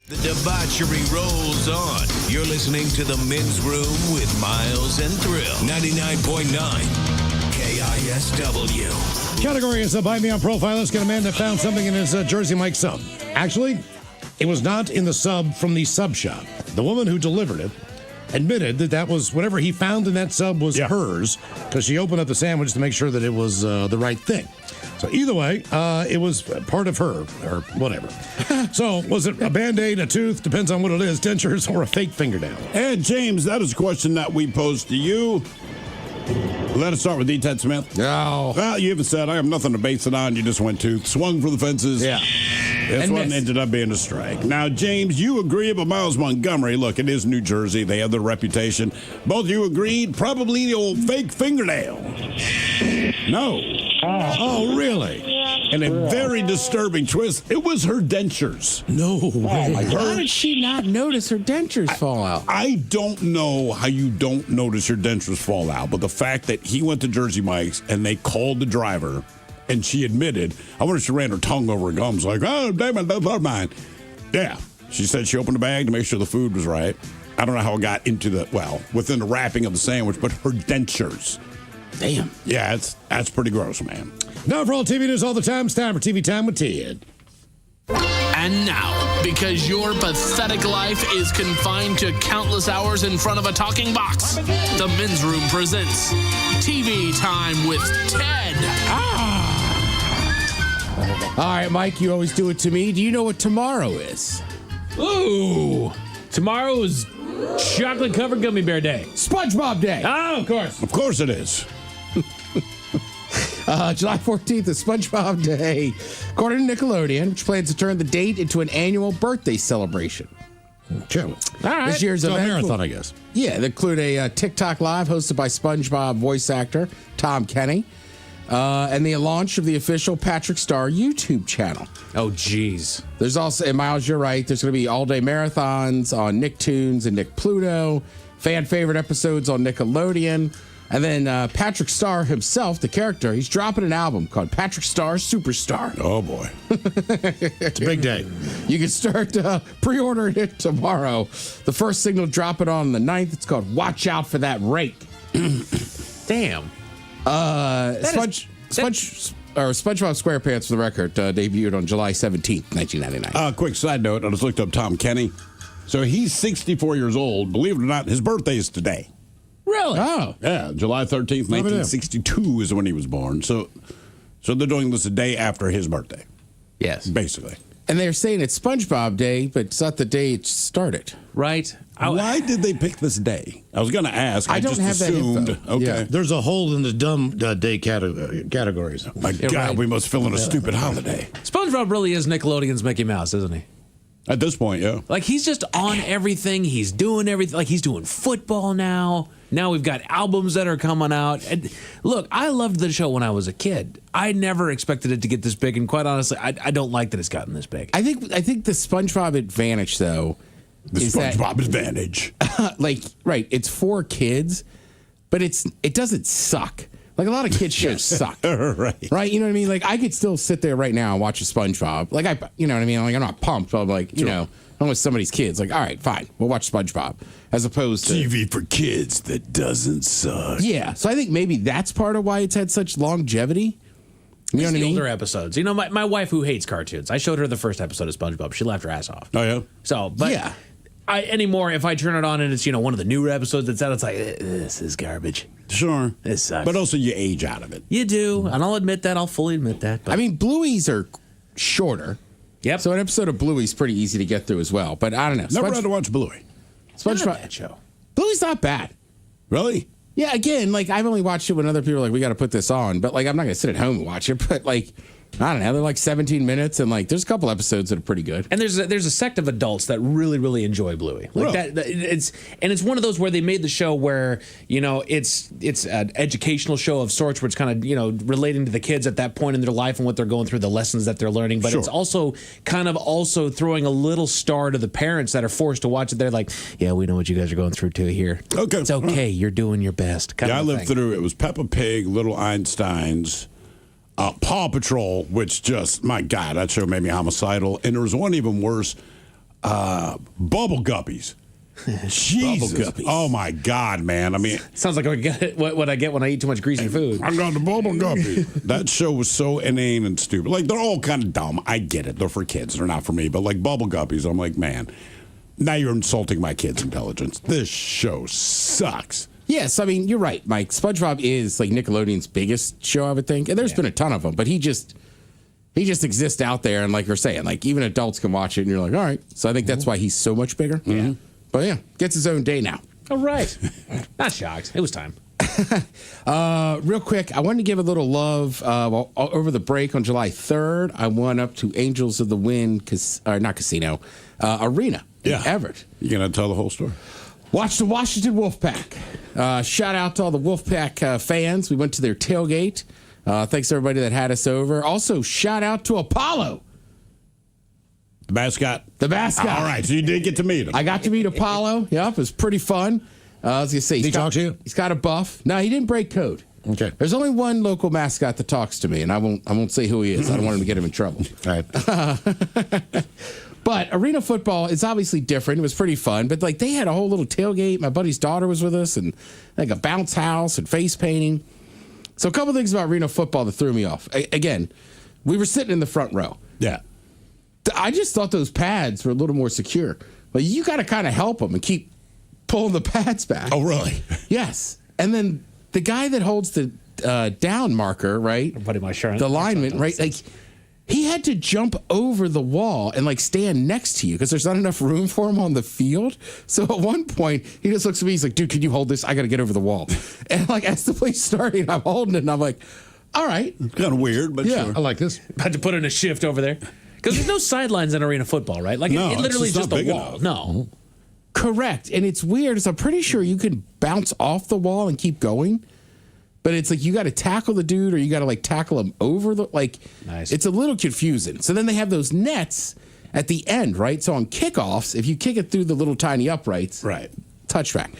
The debauchery rolls on. You're listening to The Men's Room with Miles and Thrill. 99.9 KISW. Category is Buy Me on Profile. Let's get a man that found something in his Jersey Mike sub. Actually, it was not in the sub from the sub shop. The woman who delivered it admitted that was whatever he found in that sub was hers, because she opened up the sandwich to make sure that it was the right thing. So either way, it was part of her, or whatever. So was it a Band-Aid, a tooth, depends on what it is, dentures, or a fake fingernail? And James, that is a question that we posed to you. Let us start with D. Ted Smith. No. Well, you even said, I have nothing to base it on. You just went tooth, swung for the fences. Yeah. This And one missed. ended up being a strike. Now, James, you agree about Miles Montgomery. Look, it is New Jersey. They have their reputation. Both of you agreed, probably the old fake fingernail. No. Oh, really? And a very disturbing twist, it was her dentures. No. How did she not notice her dentures fall out? I don't know how you don't notice your dentures fall out, but the fact that he went to Jersey Mike's and they called the driver and she admitted, I wonder if she ran her tongue over her gums like, oh, damn it, that's not mine. Yeah. She said she opened the bag to make sure the food was right. I don't know how it got into within the wrapping of the sandwich, but her dentures. Damn. Yeah, that's pretty gross, man. Now for all TV news all the time, it's time for TV Time with Ted. And now, because your pathetic life is confined to countless hours in front of a talking box, the Men's Room presents TV Time with Ted. All right, Mike, you always do it to me. Do you know what tomorrow is? Ooh. Tomorrow is chocolate-covered gummy bear day. SpongeBob Day. Oh, of course. Of course it is. July 14th is SpongeBob Day, according to Nickelodeon, which plans to turn the date into an annual birthday celebration. Sure. All right. This year's So a event marathon, I guess. Yeah, they include a TikTok Live hosted by SpongeBob voice actor Tom Kenny, and the launch of the official Patrick Star YouTube channel. Oh, geez. There's also, and Miles, you're right, there's going to be all-day marathons on Nicktoons and Nick Pluto, fan favorite episodes on Nickelodeon. And then Patrick Star himself, the character, he's dropping an album called Patrick Star Superstar. Oh, boy. It's a big day. You can start pre-ordering it tomorrow. The first single dropping on the 9th. It's called Watch Out for That Rake. Damn. SpongeBob SquarePants, for the record, debuted on July 17th, 1999. Quick side note, I just looked up Tom Kenny. So he's 64 years old. Believe it or not, his birthday is today. Really? Oh. Yeah, July 13th, 1962 is when he was born. So they're doing this a day after his birthday. Yes. Basically. And they're saying it's SpongeBob Day, but it's not the day it started. Right. Why did they pick this day? I was going to ask. I don't just have that assumed. info. Okay. Yeah. There's a hole in the dumb day categories. My God, we must fill in a stupid holiday. SpongeBob really is Nickelodeon's Mickey Mouse, isn't he? At this point, yeah. Like, he's just on everything. He's doing everything. Like, he's doing football now. Now we've got albums that are coming out. And look, I loved the show when I was a kid. I never expected it to get this big. And quite honestly, I don't like that it's gotten this big. I think the SpongeBob advantage, though, The is SpongeBob advantage. like, right, it's for kids, but it doesn't suck. Like, a lot of kids shows suck. Right? You know what I mean? Like, I could still sit there right now and watch a SpongeBob. Like, you know what I mean? Like, I'm not pumped, but I'm like, you know, I'm with somebody's kids. Like, all right, fine, we'll watch SpongeBob. As opposed to TV for kids that doesn't suck. Yeah. So I think maybe that's part of why it's had such longevity. You know what I mean? Older episodes. You know, my wife who hates cartoons, I showed her the first episode of SpongeBob. She laughed her ass off. Oh, yeah? So, but yeah. Anymore, if I turn it on and it's, one of the newer episodes that's out, it's like, this is garbage. Sure. This sucks. But also you age out of it. You do. And I'll admit that. I'll fully admit that. But. I mean, Bluey's are shorter. Yep. So an episode of Bluey's pretty easy to get through as well. But I don't know. Never had to watch Bluey. SpongeBob Not a bad show. Bluey's not bad. Really? Yeah, again, like, I've only watched it when other people are like, we got to put this on. But, like, I'm not going to sit at home and watch it. But, like, I don't know. They're like 17 minutes, and like there's a couple episodes that are pretty good. And there's a sect of adults that really enjoy Bluey. Like it's one of those where they made the show where it's an educational show of sorts, where it's kind of relating to the kids at that point in their life and what they're going through, the lessons that they're learning. But it's also kind of throwing a little star to the parents that are forced to watch it. They're like, yeah, we know what you guys are going through too here. Okay, it's okay. You're doing your best. I lived through it. Was Peppa Pig, Little Einsteins. Paw Patrol, which just, my God, that show made me homicidal. And there was one even worse, Bubble Guppies. Jesus. Bubble Guppies. Oh, my God, man. I mean, sounds like what I get when I eat too much greasy food. I got the Bubble Guppies. That show was so inane and stupid. Like, they're all kind of dumb. I get it. They're for kids. They're not for me. But, like, Bubble Guppies, I'm like, man, now you're insulting my kids' intelligence. This show sucks. Yes, I mean, you're right, Mike. SpongeBob is like Nickelodeon's biggest show, I would think. And there's been a ton of them, but he just exists out there. And like you're saying, like even adults can watch it and you're like, all right. So I think that's why he's so much bigger. Yeah. But yeah, gets his own day now. All right. Not shocked. It was time. Real quick, I wanted to give a little love over the break on July 3rd. I went up to Angels of the Wind, Arena in Everett. You going to tell the whole story? Watch the Washington Wolfpack. Shout out to all the Wolfpack fans. We went to their tailgate. Thanks to everybody that had us over. Also, shout out to Apollo. The mascot? The mascot. All right, so you did get to meet him. I got to meet Apollo. Yep, it was pretty fun. I was going to say, did he talk to you? He's got a buff. No, he didn't break code. Okay. There's only one local mascot that talks to me, and I won't say who he is. I don't want him to get him in trouble. All right. But arena football is obviously different. It was pretty fun. But, like, they had a whole little tailgate. My buddy's daughter was with us, and, like, a bounce house and face painting. So a couple things about arena football that threw me off. Again, we were sitting in the front row. Yeah. I just thought those pads were a little more secure. But you got to kind of help them and keep pulling the pads back. Oh, really? Yes. And then the guy that holds the down marker, right? I'm putting my shirt on. The lineman, right? Like, he had to jump over the wall and like stand next to you because there's not enough room for him on the field. So at one point, he just looks at me. He's like, "Dude, can you hold this? I got to get over the wall." And like as the play started, I'm holding it, and I'm like, "All right." It's kind of weird, but yeah, sure. I like this. Had to put in a shift over there because there's no sidelines in arena football, right? Like no, it literally it's is just a wall. enough. No, correct. And it's weird. So I'm pretty sure you can bounce off the wall and keep going. But it's like you got to tackle the dude or you got to like tackle him over the nice. It's a little confusing. So then they have those nets at the end, right? So on kickoffs, if you kick it through the little tiny uprights, right, touchback.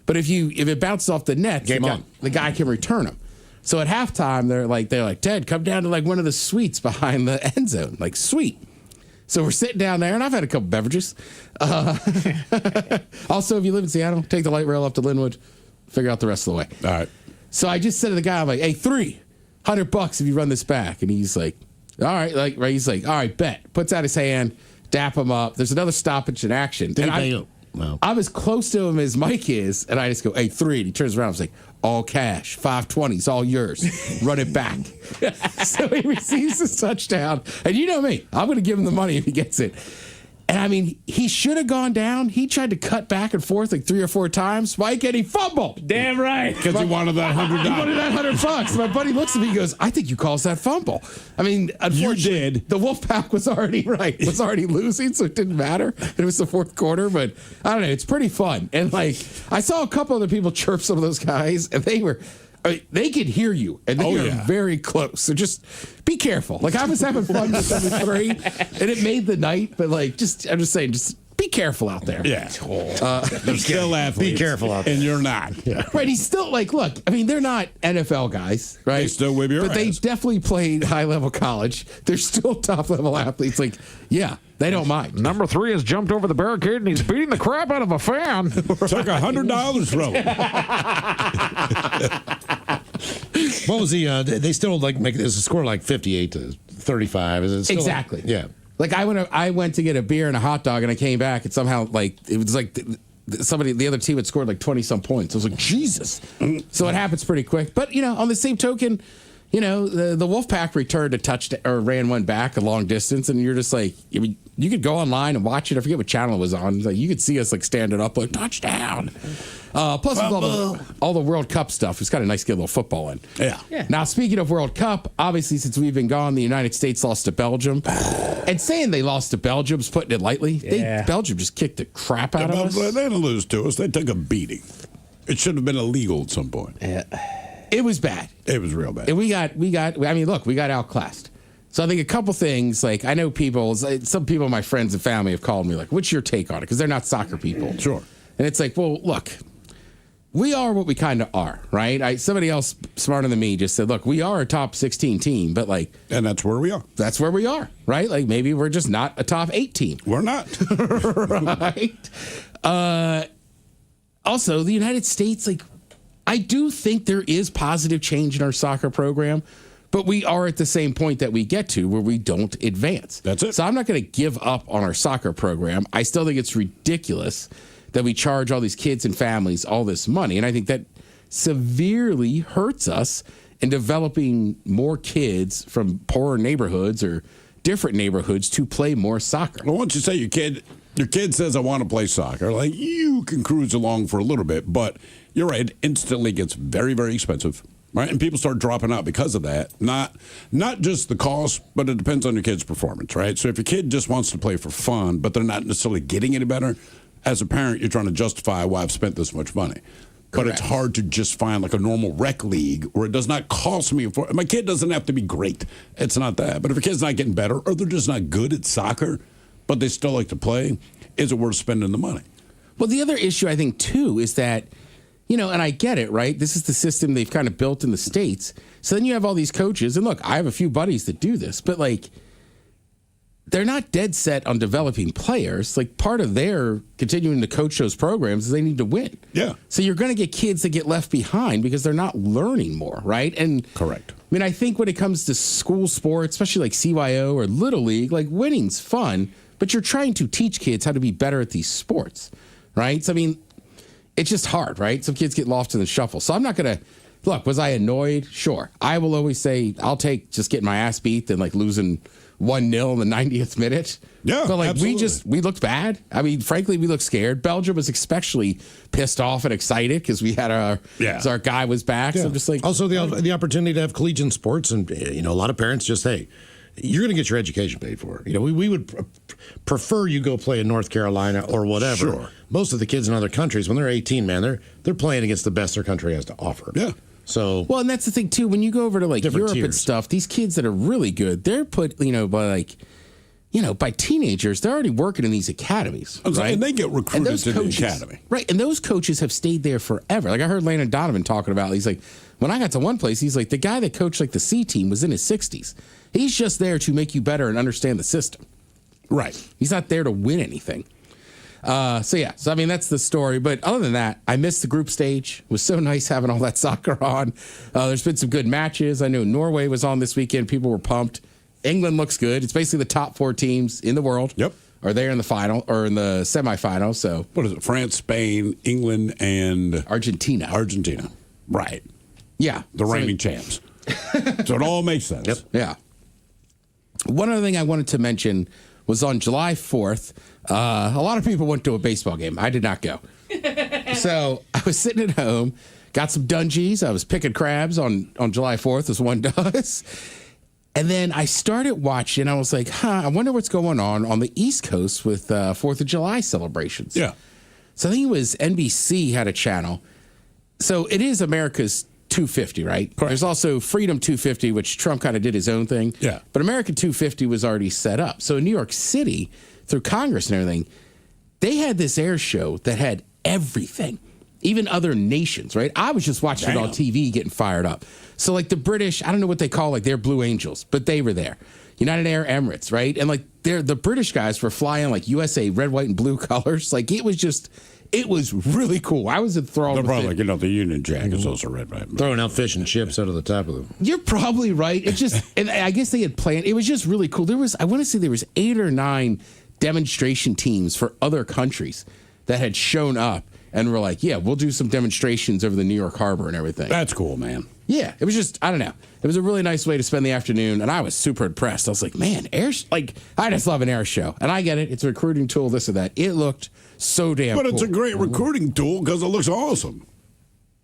But if it bounces off the net, the guy can return them. So at halftime, they're like, Ted, come down to like one of the suites behind the end zone, like sweet. So we're sitting down there, and I've had a couple beverages. Also, if you live in Seattle, take the light rail up to Linwood, figure out the rest of the way. All right. So I just said to the guy, I'm like, hey, $300 if you run this back. And he's like, all right. Like, right. He's like, all right, bet. Puts out his hand, dap him up. There's another stoppage in action. Did and he pay you? No. I'm as close to him as Mike is. And I just go, hey, 3. And he turns around. I was like, all cash, 520. It's all yours. Run it back. So he receives his touchdown. And you know me. I'm going to give him the money if he gets it. And I mean, he should have gone down. He tried to cut back and forth like 3 or 4 times. Mike, and he fumbled. Damn right. Because he wanted that $100. He wanted that $100. My buddy looks at me and goes, I think you caused that fumble. I mean, unfortunately, you did. The Wolfpack was already losing, so it didn't matter. It was the fourth quarter, but I don't know. It's pretty fun. And like, I saw a couple other people chirp some of those guys, and they could hear you, and they are very close. So just be careful. Like, I was having fun with them at 3, and it made the night. But like, I'm just saying, just be careful out there. Yeah, they're still athletes. Be careful out there, and you're not. Yeah. Right? He's still like, look. I mean, they're not NFL guys, right? They still whip your but they ass. definitely played high level college. They're still top level athletes. Like, yeah, they don't mind. Number 3 has jumped over the barricade and he's beating the crap out of a fan. Took $100 from him. What was the? They still like make this score like 58-35. Is it still Exactly. Yeah. Like I went to get a beer and a hot dog, and I came back, and somehow like it was like the other team had scored like 20-some points. I was like, Jesus. So it happens pretty quick. But on the same token, the Wolfpack returned a touchdown or ran one back a long distance, and you're just like, I mean, you could go online and watch it. I forget what channel it was on. Like, you could see us like standing up like touchdown. Plus with all the World Cup stuff, it's kind of nice to get a little football in. Yeah. Now, speaking of World Cup, obviously since we've been gone, the United States lost to Belgium. And saying they lost to Belgium is putting it lightly. Belgium just kicked the crap out of us. They didn't lose to us. They took a beating. It should have been illegal at some point. Yeah. It was bad. It was real bad. And we got. I mean, look, we got outclassed. So I think a couple things. Like, I know some people, my friends and family, have called me like, "What's your take on it?" Because they're not soccer people. Sure. And it's like, well, look, we are what we kind of are, right? Somebody else smarter than me just said, look, we are a top 16 team, but like, and that's where we are. That's where we are, right? Like, maybe we're just not a top 8 team. We're not. Right. Also, the United States, like, I do think there is positive change in our soccer program, but we are at the same point that we get to where we don't advance. That's it. So I'm not going to give up on our soccer program. I still think it's ridiculous that we charge all these kids and families all this money. And I think that severely hurts us in developing more kids from poorer neighborhoods or different neighborhoods to play more soccer. Well, once you say your kid says, I want to play soccer, like, you can cruise along for a little bit, but you're right, it instantly gets very, very expensive, right? And people start dropping out because of that. Not just the cost, but it depends on your kid's performance, right? So if your kid just wants to play for fun, but they're not necessarily getting any better, as a parent, you're trying to justify why I've spent this much money. But it's hard to just find like a normal rec league where it does not cost me. My kid doesn't have to be great. It's not that. But if a kid's not getting better or they're just not good at soccer, but they still like to play, is it worth spending the money? Well, the other issue I think too is that, and I get it, right? This is the system they've kind of built in the States. So then you have all these coaches, and look, I have a few buddies that do this, but like, they're not dead set on developing players. Like, part of their continuing to coach those programs is they need to win. Yeah. So you're going to get kids that get left behind because they're not learning more, right? And correct. I mean, I think when it comes to school sports, especially like CYO or Little League, like, winning's fun, but you're trying to teach kids how to be better at these sports, right? So, I mean, it's just hard, right? Some kids get lost in the shuffle. So I'm not going to, look, was I annoyed? Sure. I will always say I'll take just getting my ass beat than like losing 1-0 in the 90th minute. Yeah, but like, absolutely. we looked bad. I mean, frankly, we looked scared. Belgium was especially pissed off and excited because we had our guy was back. So I'm just like, also the opportunity to have collegiate sports, and a lot of parents just, hey, you're going to get your education paid for. We would prefer you go play in North Carolina or whatever. Sure. Most of the kids in other countries, when they're 18, man, they're playing against the best their country has to offer. Yeah. So, well, and that's the thing too. When you go over to like Europe and stuff, these kids that are really good, they're put, by teenagers, they're already working in these academies, right? And they get recruited to the academy, right? And those coaches have stayed there forever. Like, I heard Landon Donovan talking about, he's like, when I got to one place, he's like, the guy that coached like the C team was in his 60s. He's just there to make you better and understand the system, right? He's not there to win anything. So I mean, that's the story. But other than that, I missed the group stage. It was so nice having all that soccer on. There's been some good matches. I know Norway was on this weekend. People were pumped. England looks good. It's basically the top 4 teams in the world. Yep. Are there in the final or in the semifinal. So what is it? France, Spain, England, and Argentina. Right. Yeah. The reigning champs. So it all makes sense. Yep. Yeah. One other thing I wanted to mention was on July 4th. A lot of people went to a baseball game. I did not go. So I was sitting at home, got some dungeons. I was picking crabs on July 4th, as one does. And then I started watching. I was like, I wonder what's going on the East Coast with 4th of July celebrations. Yeah. So I think it was NBC had a channel. So it is America's 250, right? Correct. There's also Freedom 250, which Trump kind of did his own thing. Yeah. But American 250 was already set up. So in New York City, through Congress and everything, they had this air show that had everything, even other nations, right? I was just watching it on TV getting fired up. So like the British, I don't know what they call like their Blue Angels, but they were there. United Air the right? And like the British guys were flying like USA red, white, and blue colors. Like it was really cool. I was enthralled. They're probably like, the Union Jack is also red, right? Throwing out fish and chips out of the top of them. You're probably right. It just, and I guess they had planned. It was just really cool. I want to say there was 8 or 9 demonstration teams for other countries that had shown up and were like, yeah, we'll do some demonstrations over the New York Harbor and everything. That's cool, man. Yeah, it was just, I don't know. It was a really nice way to spend the afternoon, and I was super impressed. I was like, man, I just love an air show. And I get it. It's a recruiting tool, this or that. It looked so damn cool. But it's a great recruiting tool because it looks awesome,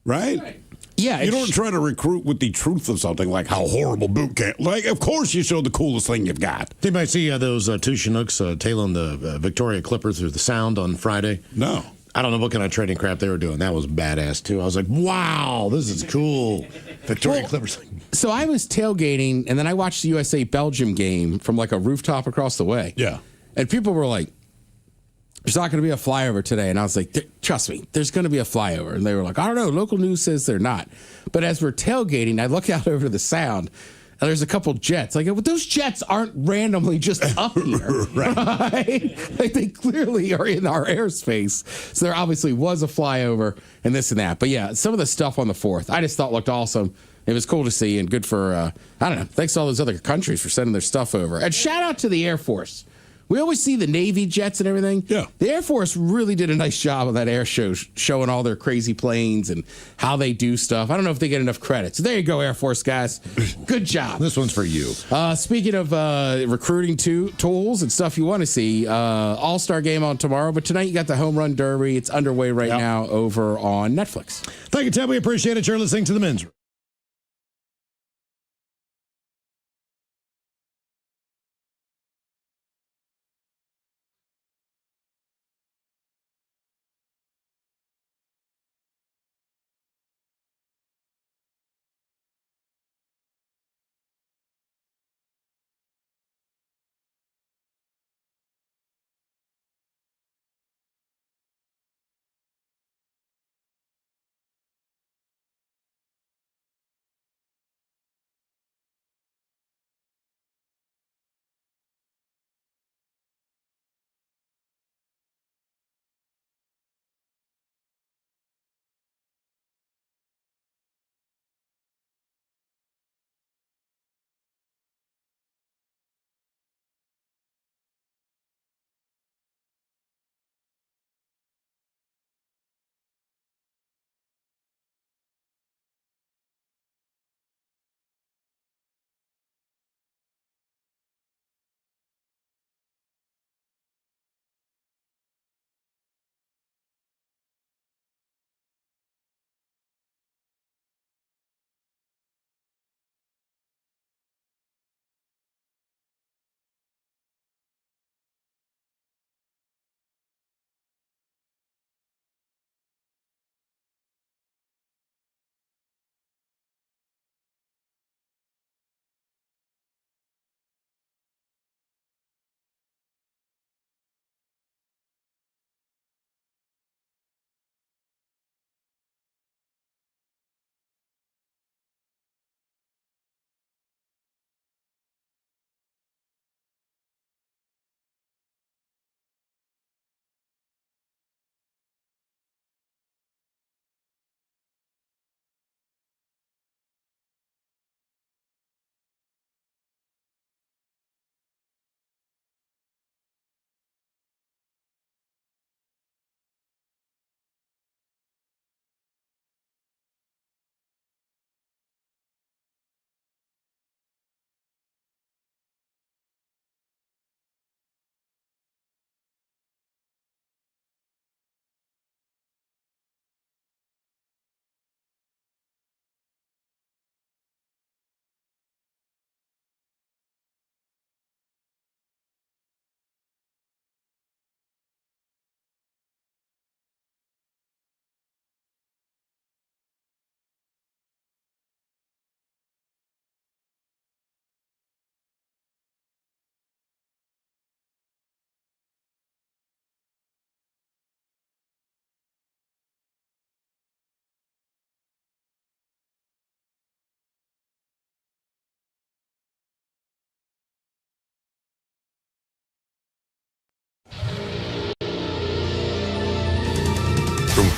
right? Yeah. You don't try to recruit with the truth of something like how horrible boot camp. Like, of course you show the coolest thing you've got. Did anybody see those two Chinooks tailing the Victoria Clipper through the Sound on Friday? No. I don't know what kind of trading crap they were doing. That was badass, too. I was like, wow, this is cool. Victoria Clippers. So I was tailgating, and then I watched the USA-Belgium game from like a rooftop across the way. Yeah. And people were like, there's not going to be a flyover today. And I was like, trust me, there's going to be a flyover. And they were like, I don't know. Local news says they're not. But as we're tailgating, I look out over the Sound, and there's a couple jets. Like, well, those jets aren't randomly just up here. right? Like, they clearly are in our airspace. So there obviously was a flyover and this and that. But yeah, some of the stuff on the 4th, I just thought looked awesome. It was cool to see and good for, I don't know, thanks to all those other countries for sending their stuff over. And shout out to the Air Force. We always see the Navy jets and everything. Yeah. The Air Force really did a nice job of that air show, showing all their crazy planes and how they do stuff. I don't know if they get enough credit. So there you go, Air Force guys. Good job. This one's for you. Speaking of recruiting tools and stuff you want to see, All-Star game on tomorrow. But tonight you got the Home Run Derby. It's underway right now over on Netflix. Thank you, Ted. We appreciate it. You're listening to The Men's Room.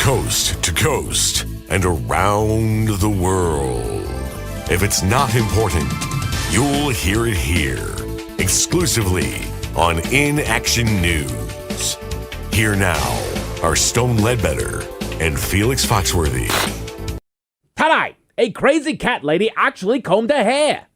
coast to coast and around the world. If it's not important, you'll hear it here, exclusively on In Action News. Here now are Stone Ledbetter and Felix Foxworthy. Tonight, a crazy cat lady actually combed her hair.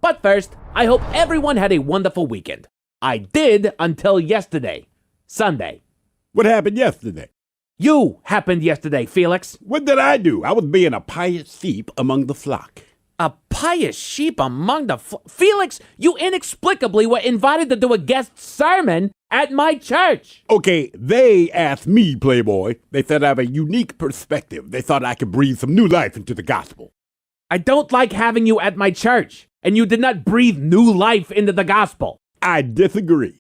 But first, I hope everyone had a wonderful weekend. I did until yesterday, Sunday. What happened yesterday? You happened yesterday, Felix. What did I do? I was being a pious sheep among the flock. A pious sheep among the Felix, you inexplicably were invited to do a guest sermon at my church. Okay, they asked me, Playboy. They said I have a unique perspective. They thought I could breathe some new life into the gospel. I don't like having you at my church, and you did not breathe new life into the gospel. I disagree.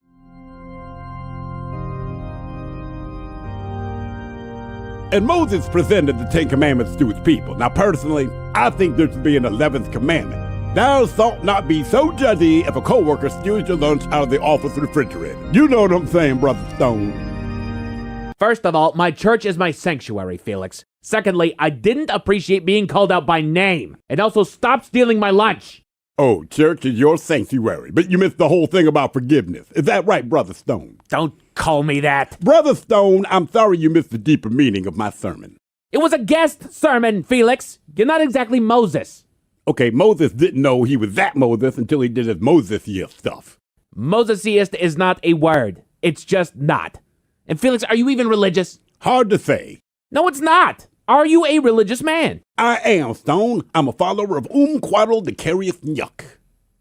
And Moses presented the Ten Commandments to his people. Now, personally, I think there should be an 11th commandment. Thou shalt not be so judgy if a coworker steals your lunch out of the office refrigerator. You know what I'm saying, Brother Stone. First of all, my church is my sanctuary, Felix. Secondly, I didn't appreciate being called out by name. And also, stop stealing my lunch. Oh, church is your sanctuary, but you missed the whole thing about forgiveness. Is that right, Brother Stone? Don't call me that. Brother Stone, I'm sorry you missed the deeper meaning of my sermon. It was a guest sermon, Felix. You're not exactly Moses. Okay, Moses didn't know he was that Moses until he did his Moses-iest stuff. Moses-iest is not a word. It's just not. And Felix, are you even religious? Hard to say. No, it's not. Are you a religious man? I am, Stone. I'm a follower of Quaddle the Carious Nyuk.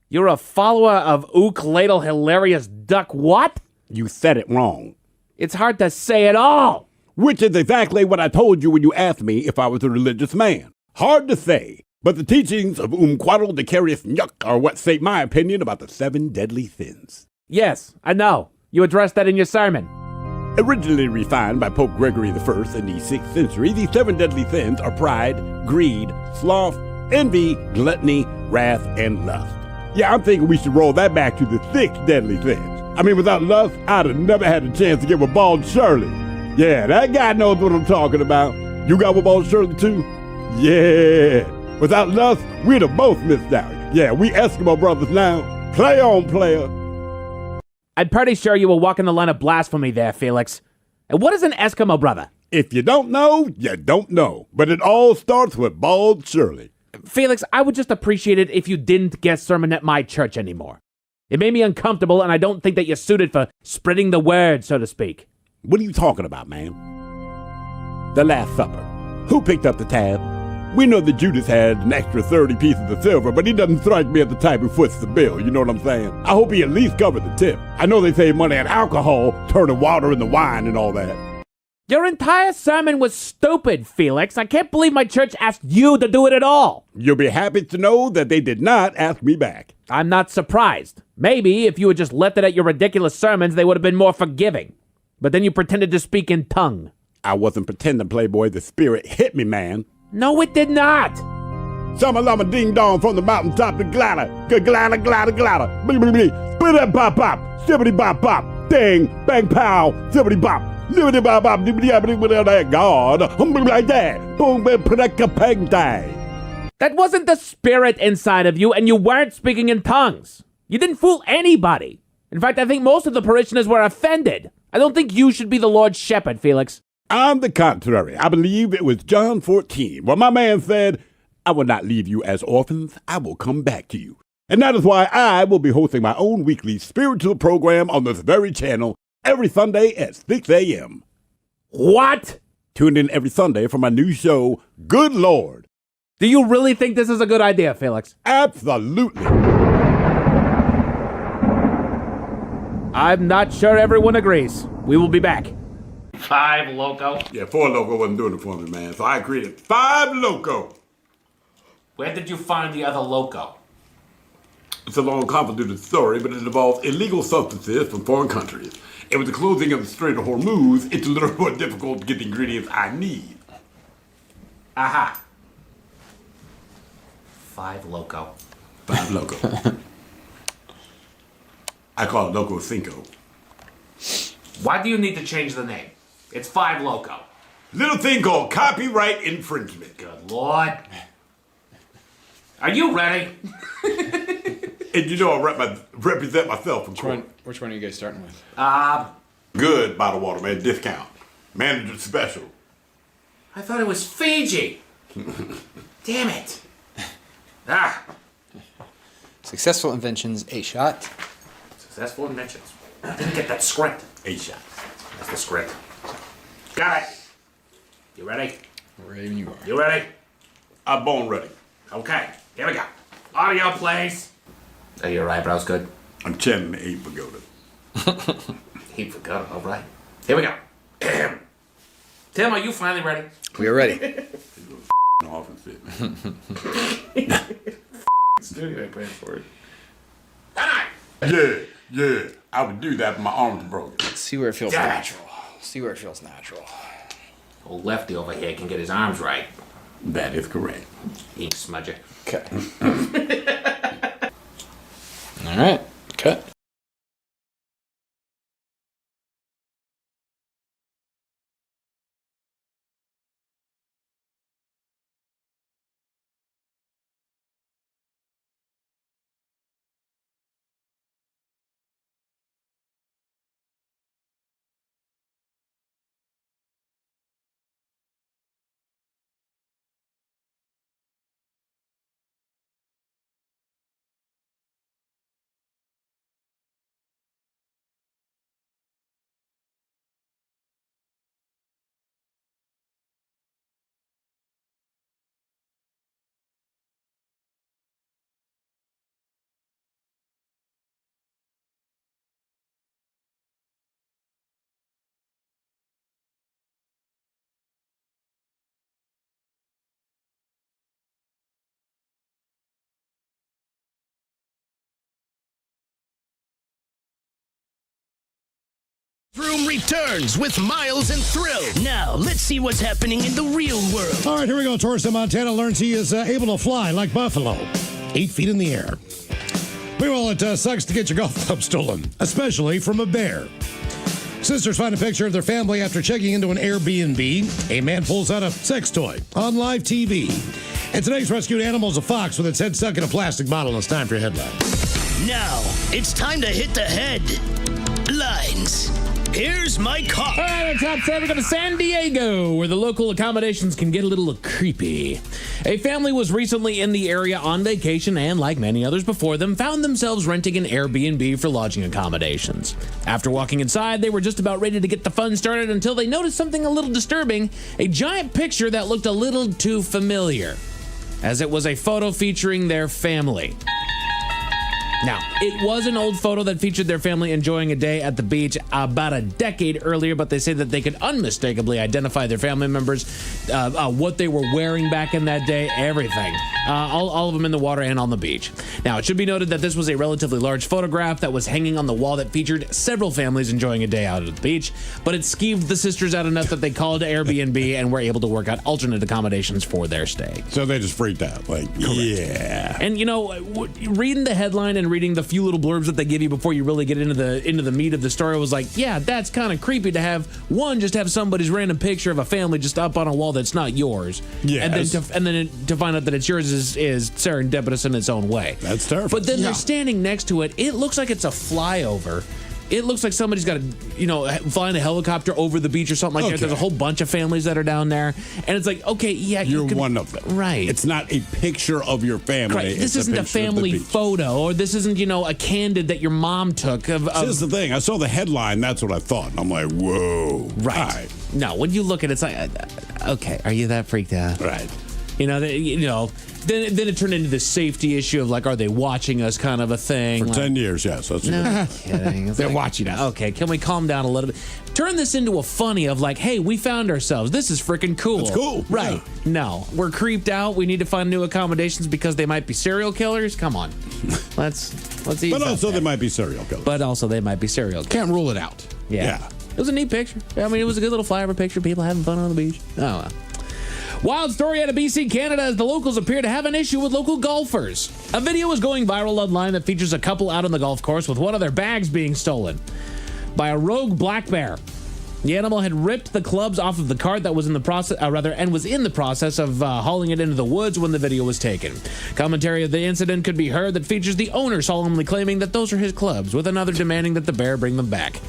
You're a follower of Ladle Hilarious Duck what? You said it wrong. It's hard to say at all. Which is exactly what I told you when you asked me if I was a religious man. Hard to say, but the teachings of Quaddle the Carious Nyuk are what shape my opinion about the 7 deadly sins. Yes, I know. You addressed that in your sermon. Originally refined by Pope Gregory I in the 6th century, these 7 deadly sins are pride, greed, sloth, envy, gluttony, wrath, and lust. Yeah, I'm thinking we should roll that back to the 6 deadly sins. I mean, without lust, I'd have never had a chance to get with Bald Shirley. Yeah, that guy knows what I'm talking about. You got with Bald Shirley too? Yeah. Without lust, we'd have both missed out. Yeah, we Eskimo brothers now. Play on, player. I'm pretty sure you were walking the line of blasphemy there, Felix. And what is an Eskimo brother? If you don't know, you don't know. But it all starts with Bald Shirley. Felix, I would just appreciate it if you didn't guest sermon at my church anymore. It made me uncomfortable, and I don't think that you're suited for spreading the word, so to speak. What are you talking about, man? The Last Supper. Who picked up the tab? We know that Judas had an extra 30 pieces of silver, but he doesn't strike me as the type who foots the bill, you know what I'm saying? I hope he at least covered the tip. I know they save money on alcohol, turning water into wine and all that. Your entire sermon was stupid, Felix. I can't believe my church asked you to do it at all. You'll be happy to know that they did not ask me back. I'm not surprised. Maybe if you had just left it at your ridiculous sermons, they would have been more forgiving. But then you pretended to speak in tongue. I wasn't pretending, Playboy. The spirit hit me, man. No, it did not. Sama lama ding dong from the mountaintop to glider. Glider, glider, glider. Blee, blee, blee. Split up, pop, pop. Sibbity, bop, pop. Ding, bang, pow. Sibbity, bop. Libbity, bop, bop. Dibbity, dibbity, dibbity, God. Like that. Boom, bang, predaka, pang, day. That wasn't the spirit inside of you, and you weren't speaking in tongues. You didn't fool anybody. In fact, I think most of the parishioners were offended. I don't think you should be the Lord's shepherd, Felix. On the contrary, I believe it was John 14, where my man said, I will not leave you as orphans, I will come back to you. And that is why I will be hosting my own weekly spiritual program on this very channel every Sunday at 6 a.m. What? Tune in every Sunday for my new show, Good Lord. Do you really think this is a good idea, Felix? Absolutely. I'm not sure everyone agrees. We will be back. 5 Loco? Yeah, 4 Loco wasn't doing it for me, man. So I created 5 Loco. Where did you find the other Loco? It's a long, convoluted story, but it involves illegal substances from foreign countries. And with the closing of the Strait of Hormuz, it's a little more difficult to get the ingredients I need. Aha. 5 Loco. 5 Loco. I call it Loco Cinco. Why do you need to change the name? It's 5 Loco. Little thing called copyright infringement. Good Lord. Are you ready? And you know I represent myself. Which one are you guys starting with? Good bottled water, man. Discount. Manager special. I thought it was Fiji. Damn it. Successful inventions, a shot. Successful inventions. I didn't get that script. A shot. That's the script. Got it. You ready? Ready when you are. You ready? I'm born ready. Okay, here we go. Audio, please. Are your eyebrows good? I'm chanting the 8 pagoda. 8 pagoda, all right. Here we go. Tim, are you finally ready? We are ready. Off and sit. Studio plan for it. Yeah. I would do that, but my arms are broken. Let's see where it feels natural. See where it feels natural. Old lefty over here can get his arms right. That is correct. Ink smudger. Okay. All right. Cut. Room returns with Miles and Thrill. Now, let's see what's happening in the real world. All right, here we go. Tourist in Montana learns he is able to fly like Buffalo, 8 feet in the air. Meanwhile, it sucks to get your golf club stolen, especially from a bear. Sisters find a picture of their family after checking into an Airbnb. A man pulls out a sex toy on live TV. And today's rescued animal is a fox with its head stuck in a plastic bottle. And it's time for your headline. Now, it's time to hit the headlines. Here's my car. All right, on top 7, we're going to San Diego, where the local accommodations can get a little creepy. A family was recently in the area on vacation and, like many others before them, found themselves renting an Airbnb for lodging accommodations. After walking inside, they were just about ready to get the fun started until they noticed something a little disturbing, a giant picture that looked a little too familiar, as it was a photo featuring their family. Now, it was an old photo that featured their family enjoying a day at the beach about a decade earlier, but they say that they could unmistakably identify their family members, what they were wearing back in that day, everything. All of them in the water and on the beach. Now, it should be noted that this was a relatively large photograph that was hanging on the wall that featured several families enjoying a day out at the beach, but it skeeved the sisters out enough that they called Airbnb and were able to work out alternate accommodations for their stay. So they just freaked out. Like, yeah. And, you know, reading the headline and reading the few little blurbs that they give you before you really get into the meat of the story was like, yeah, that's kind of creepy to have somebody's random picture of a family just up on a wall that's not yours. Yes. And then to find out that it's yours is serendipitous in its own way. That's terrifying. But then they're standing next to it. It looks like it's a flyover. It looks like somebody's got flying a helicopter over the beach or something like that. There's a whole bunch of families that are down there. And it's like, okay, yeah. You're one of them. Right. It's not a picture of your family. Right. This isn't a family photo, or this isn't, a candid that your mom took. Here's the thing. I saw the headline. That's what I thought. And I'm like, whoa. Right. No, when you look at it, it's like, okay, are you that freaked out? Right. Then it turned into this safety issue of like, are they watching us kind of a thing. For 10 years, yes. That's no kidding. They're watching us. Okay, can we calm down a little bit? Turn this into a funny of like, hey, we found ourselves. This is freaking cool. It's cool. Right. Yeah. No, we're creeped out. We need to find new accommodations because they might be serial killers. Come on. Let's ease But also up they might be serial killers. Can't rule it out. Yeah. It was a neat picture. I mean, it was a good little flyover picture. People having fun on the beach. Oh, well. Wild story out of BC, Canada, as the locals appear to have an issue with local golfers. A video is going viral online that features a couple out on the golf course with one of their bags being stolen by a rogue black bear. The animal had ripped the clubs off of the cart that was in the process, and was in the process of hauling it into the woods when the video was taken. Commentary of the incident could be heard that features the owner solemnly claiming that those are his clubs, with another demanding that the bear bring them back.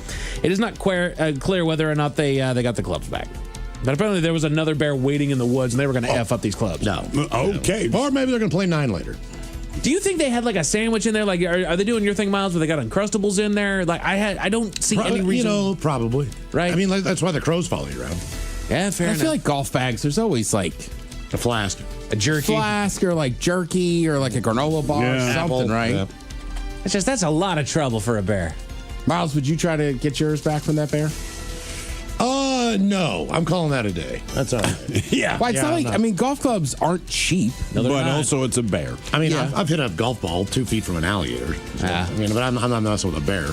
It is not clear whether or not they got the clubs back. But apparently there was another bear waiting in the woods, and they were going to F up these clubs. No. Okay. Or maybe they're going to play 9 later. Do you think they had like a sandwich in there? Like, are they doing your thing, Miles, where they got Uncrustables in there? Like, I don't see any reason. Probably. Right? I mean, that's why the crows follow you around. Yeah, fair enough. I feel like golf bags, there's always like a flask. A jerky. Flask or like jerky or like a granola bar or something, Apple, right? Yeah. That's a lot of trouble for a bear. Miles, would you try to get yours back from that bear? No. I'm calling that a day. That's all right. Yeah. Well, it's not like, I mean, golf clubs aren't cheap. No, they're But not. also it's a bear. I mean, I've hit a golf ball 2 feet from an alligator. So, I mean, but I'm not messing with a bear.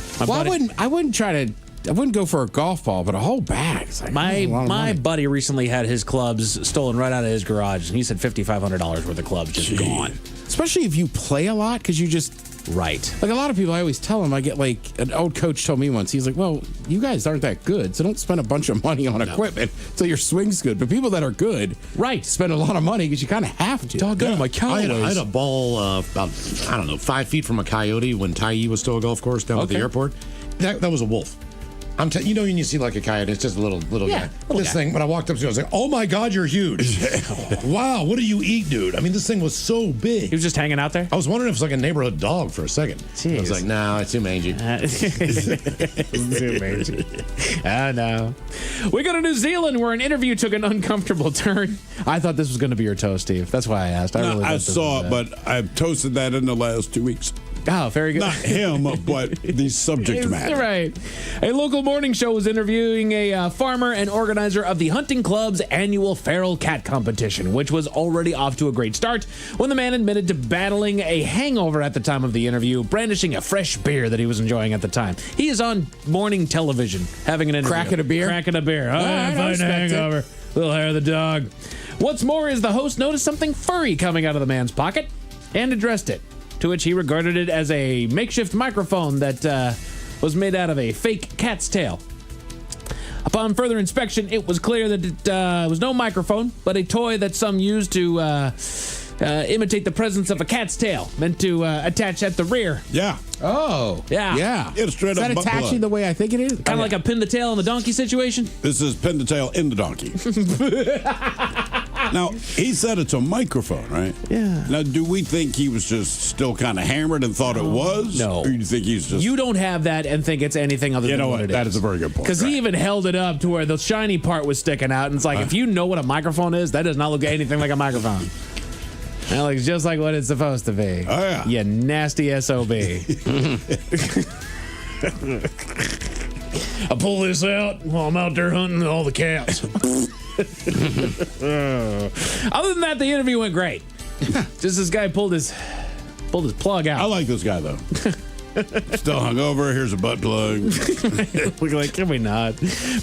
I wouldn't go for a golf ball, but a whole bag. It's like, My buddy recently had his clubs stolen right out of his garage, and he said $5,500 worth of clubs just gone. Especially if you play a lot, because you just... Right. Like a lot of people, I always tell them, I get like, an old coach told me once, he's like, well, you guys aren't that good, so don't spend a bunch of money on equipment so your swing's good. But people that are good, right, spend a lot of money because you kind of have to. Doggone my Callaway's. I had a ball about, 5 feet from a coyote when Tyee was still a golf course down at the airport. That was a wolf. You know when you see like a coyote, it's just a little guy. This thing, when I walked up to it, I was like, oh my God, you're huge. Wow, what do you eat, dude? I mean, this thing was so big. He was just hanging out there? I was wondering if it was like a neighborhood dog for a second. Jeez. I was like, no, it's too mangy. Too mangy. I know. We go to New Zealand where an interview took an uncomfortable turn. I thought this was going to be your toast, Steve. That's why I asked. I saw it, but I've toasted that in the last 2 weeks. Oh, very good. Not him, but the subject matter. Right. A local morning show was interviewing a farmer and organizer of the Hunting Club's annual feral cat competition, which was already off to a great start when the man admitted to battling a hangover at the time of the interview, brandishing a fresh beer that he was enjoying at the time. He is on morning television having an interview. Cracking a beer? Cracking a beer. Oh, I'm fighting a hangover. Little hair of the dog. What's more is the host noticed something furry coming out of the man's pocket and addressed it, to which he regarded it as a makeshift microphone that was made out of a fake cat's tail. Upon further inspection, it was clear that it was no microphone, but a toy that some used to imitate the presence of a cat's tail, meant to attach at the rear. Yeah. Oh. Yeah. Yeah. It's straight is up that butt attaching plug. the way I think it is? Kind of like a pin the tail on the donkey situation? This is pin the tail in the donkey. Now, he said it's a microphone, right? Yeah. Now, do we think he was just still kind of hammered and thought it was? No. Or do you think he's just... You don't have that and think it's anything other than what it is. That is a very good point. Because he even held it up to where the shiny part was sticking out, and it's like, if you know what a microphone is, that does not look anything like a microphone. That looks just like what it's supposed to be. Oh, yeah. You nasty SOB. I pull this out while I'm out there hunting all the cats. Other than that, the interview went great. Just this guy pulled his plug out. I like this guy, though. Still hungover. Here's a butt plug. We're like, can we not?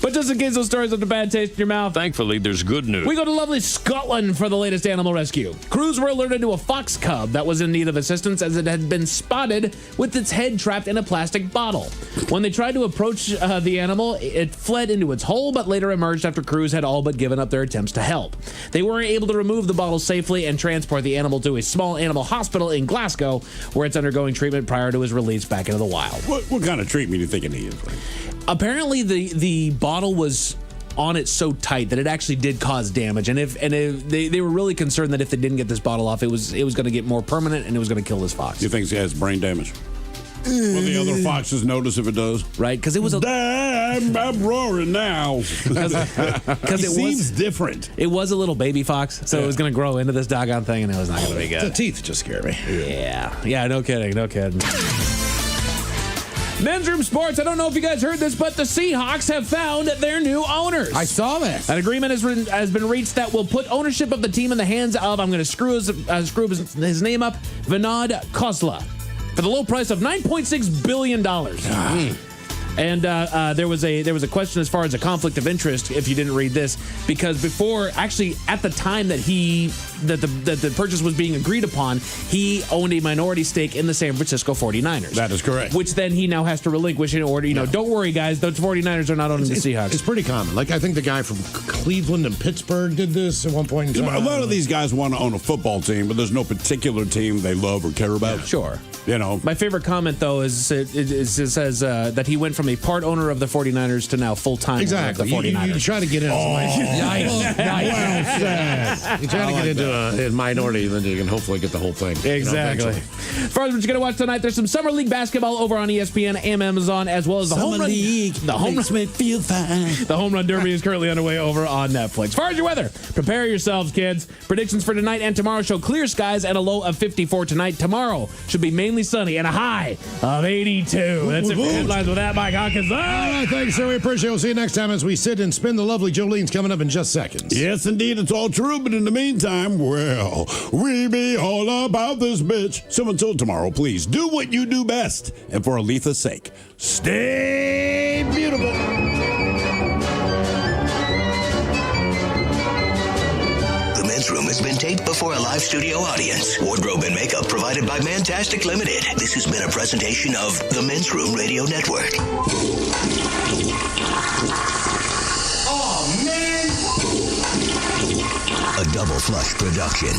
But just in case those stories have a bad taste in your mouth, thankfully, there's good news. we go to lovely Scotland for the latest animal rescue. Crews were alerted to a fox cub that was in need of assistance as it had been spotted with its head trapped in a plastic bottle. When they tried to approach the animal, it fled into its hole, but later emerged after crews had all but given up their attempts to help. They were able to remove the bottle safely and transport the animal to a small animal hospital in Glasgow, where it's undergoing treatment prior to his release back into the wild. What kind of treatment do you think it needs? Apparently, the bottle was on it so tight that it actually did cause damage, and if they were really concerned that if they didn't get this bottle off, it was going to get more permanent and it was going to kill this fox. You think it has brain damage? Will the other foxes notice if it does? Right, because it was a... Damn, I'm roaring now. Because it seems different. It was a little baby fox, so it was going to grow into this doggone thing, and it was not going to be good. The teeth just scare me. Yeah, no kidding. Men's Room Sports, I don't know if you guys heard this, but the Seahawks have found their new owners. I saw this. An agreement has been reached that will put ownership of the team in the hands of, I'm going to screw his name up, Vinod Khosla, for the low price of $9.6 billion. And there was a question as far as a conflict of interest, if you didn't read this, because before, actually, at the time that the purchase was being agreed upon, he owned a minority stake in the San Francisco 49ers. That is correct. Which then he now has to relinquish in order, don't worry, guys, those 49ers are not owning the Seahawks. It's pretty common. Like, I think the guy from Cleveland and Pittsburgh did this at one point in time. A lot of these guys want to own a football team, but there's no particular team they love or care about. Sure. You know. My favorite comment, though, is it says that he went from a part owner of the 49ers to now full-time owner of the 49ers. You try to get in. Nice. You try to get into a minority, then you can hopefully get the whole thing. Exactly. As far as what you're going to watch tonight, there's some Summer League basketball over on ESPN and Amazon, as well as the Home Run League. The Home Run me feel fine. The Home Run Derby is currently underway over on Netflix. As far as your weather, prepare yourselves, kids. Predictions for tonight and tomorrow show clear skies and a low of 54 tonight. Tomorrow should be mainly sunny and a high of 82. That's it for headlines with that, Mike Hawkins. All right, thanks, sir. We appreciate it. We'll see you next time as we sit and spin the lovely Jolene's coming up in just seconds. Yes, indeed, it's all true. But in the meantime, well, we be all about this bitch. So until tomorrow, please do what you do best. And for Aletha's sake, stay beautiful. The Men's Room has been taped before a live studio audience. Wardrobe and makeup provided by Mantastic Limited. This has been a presentation of the Men's Room Radio Network. Oh, man! A Double Flush production.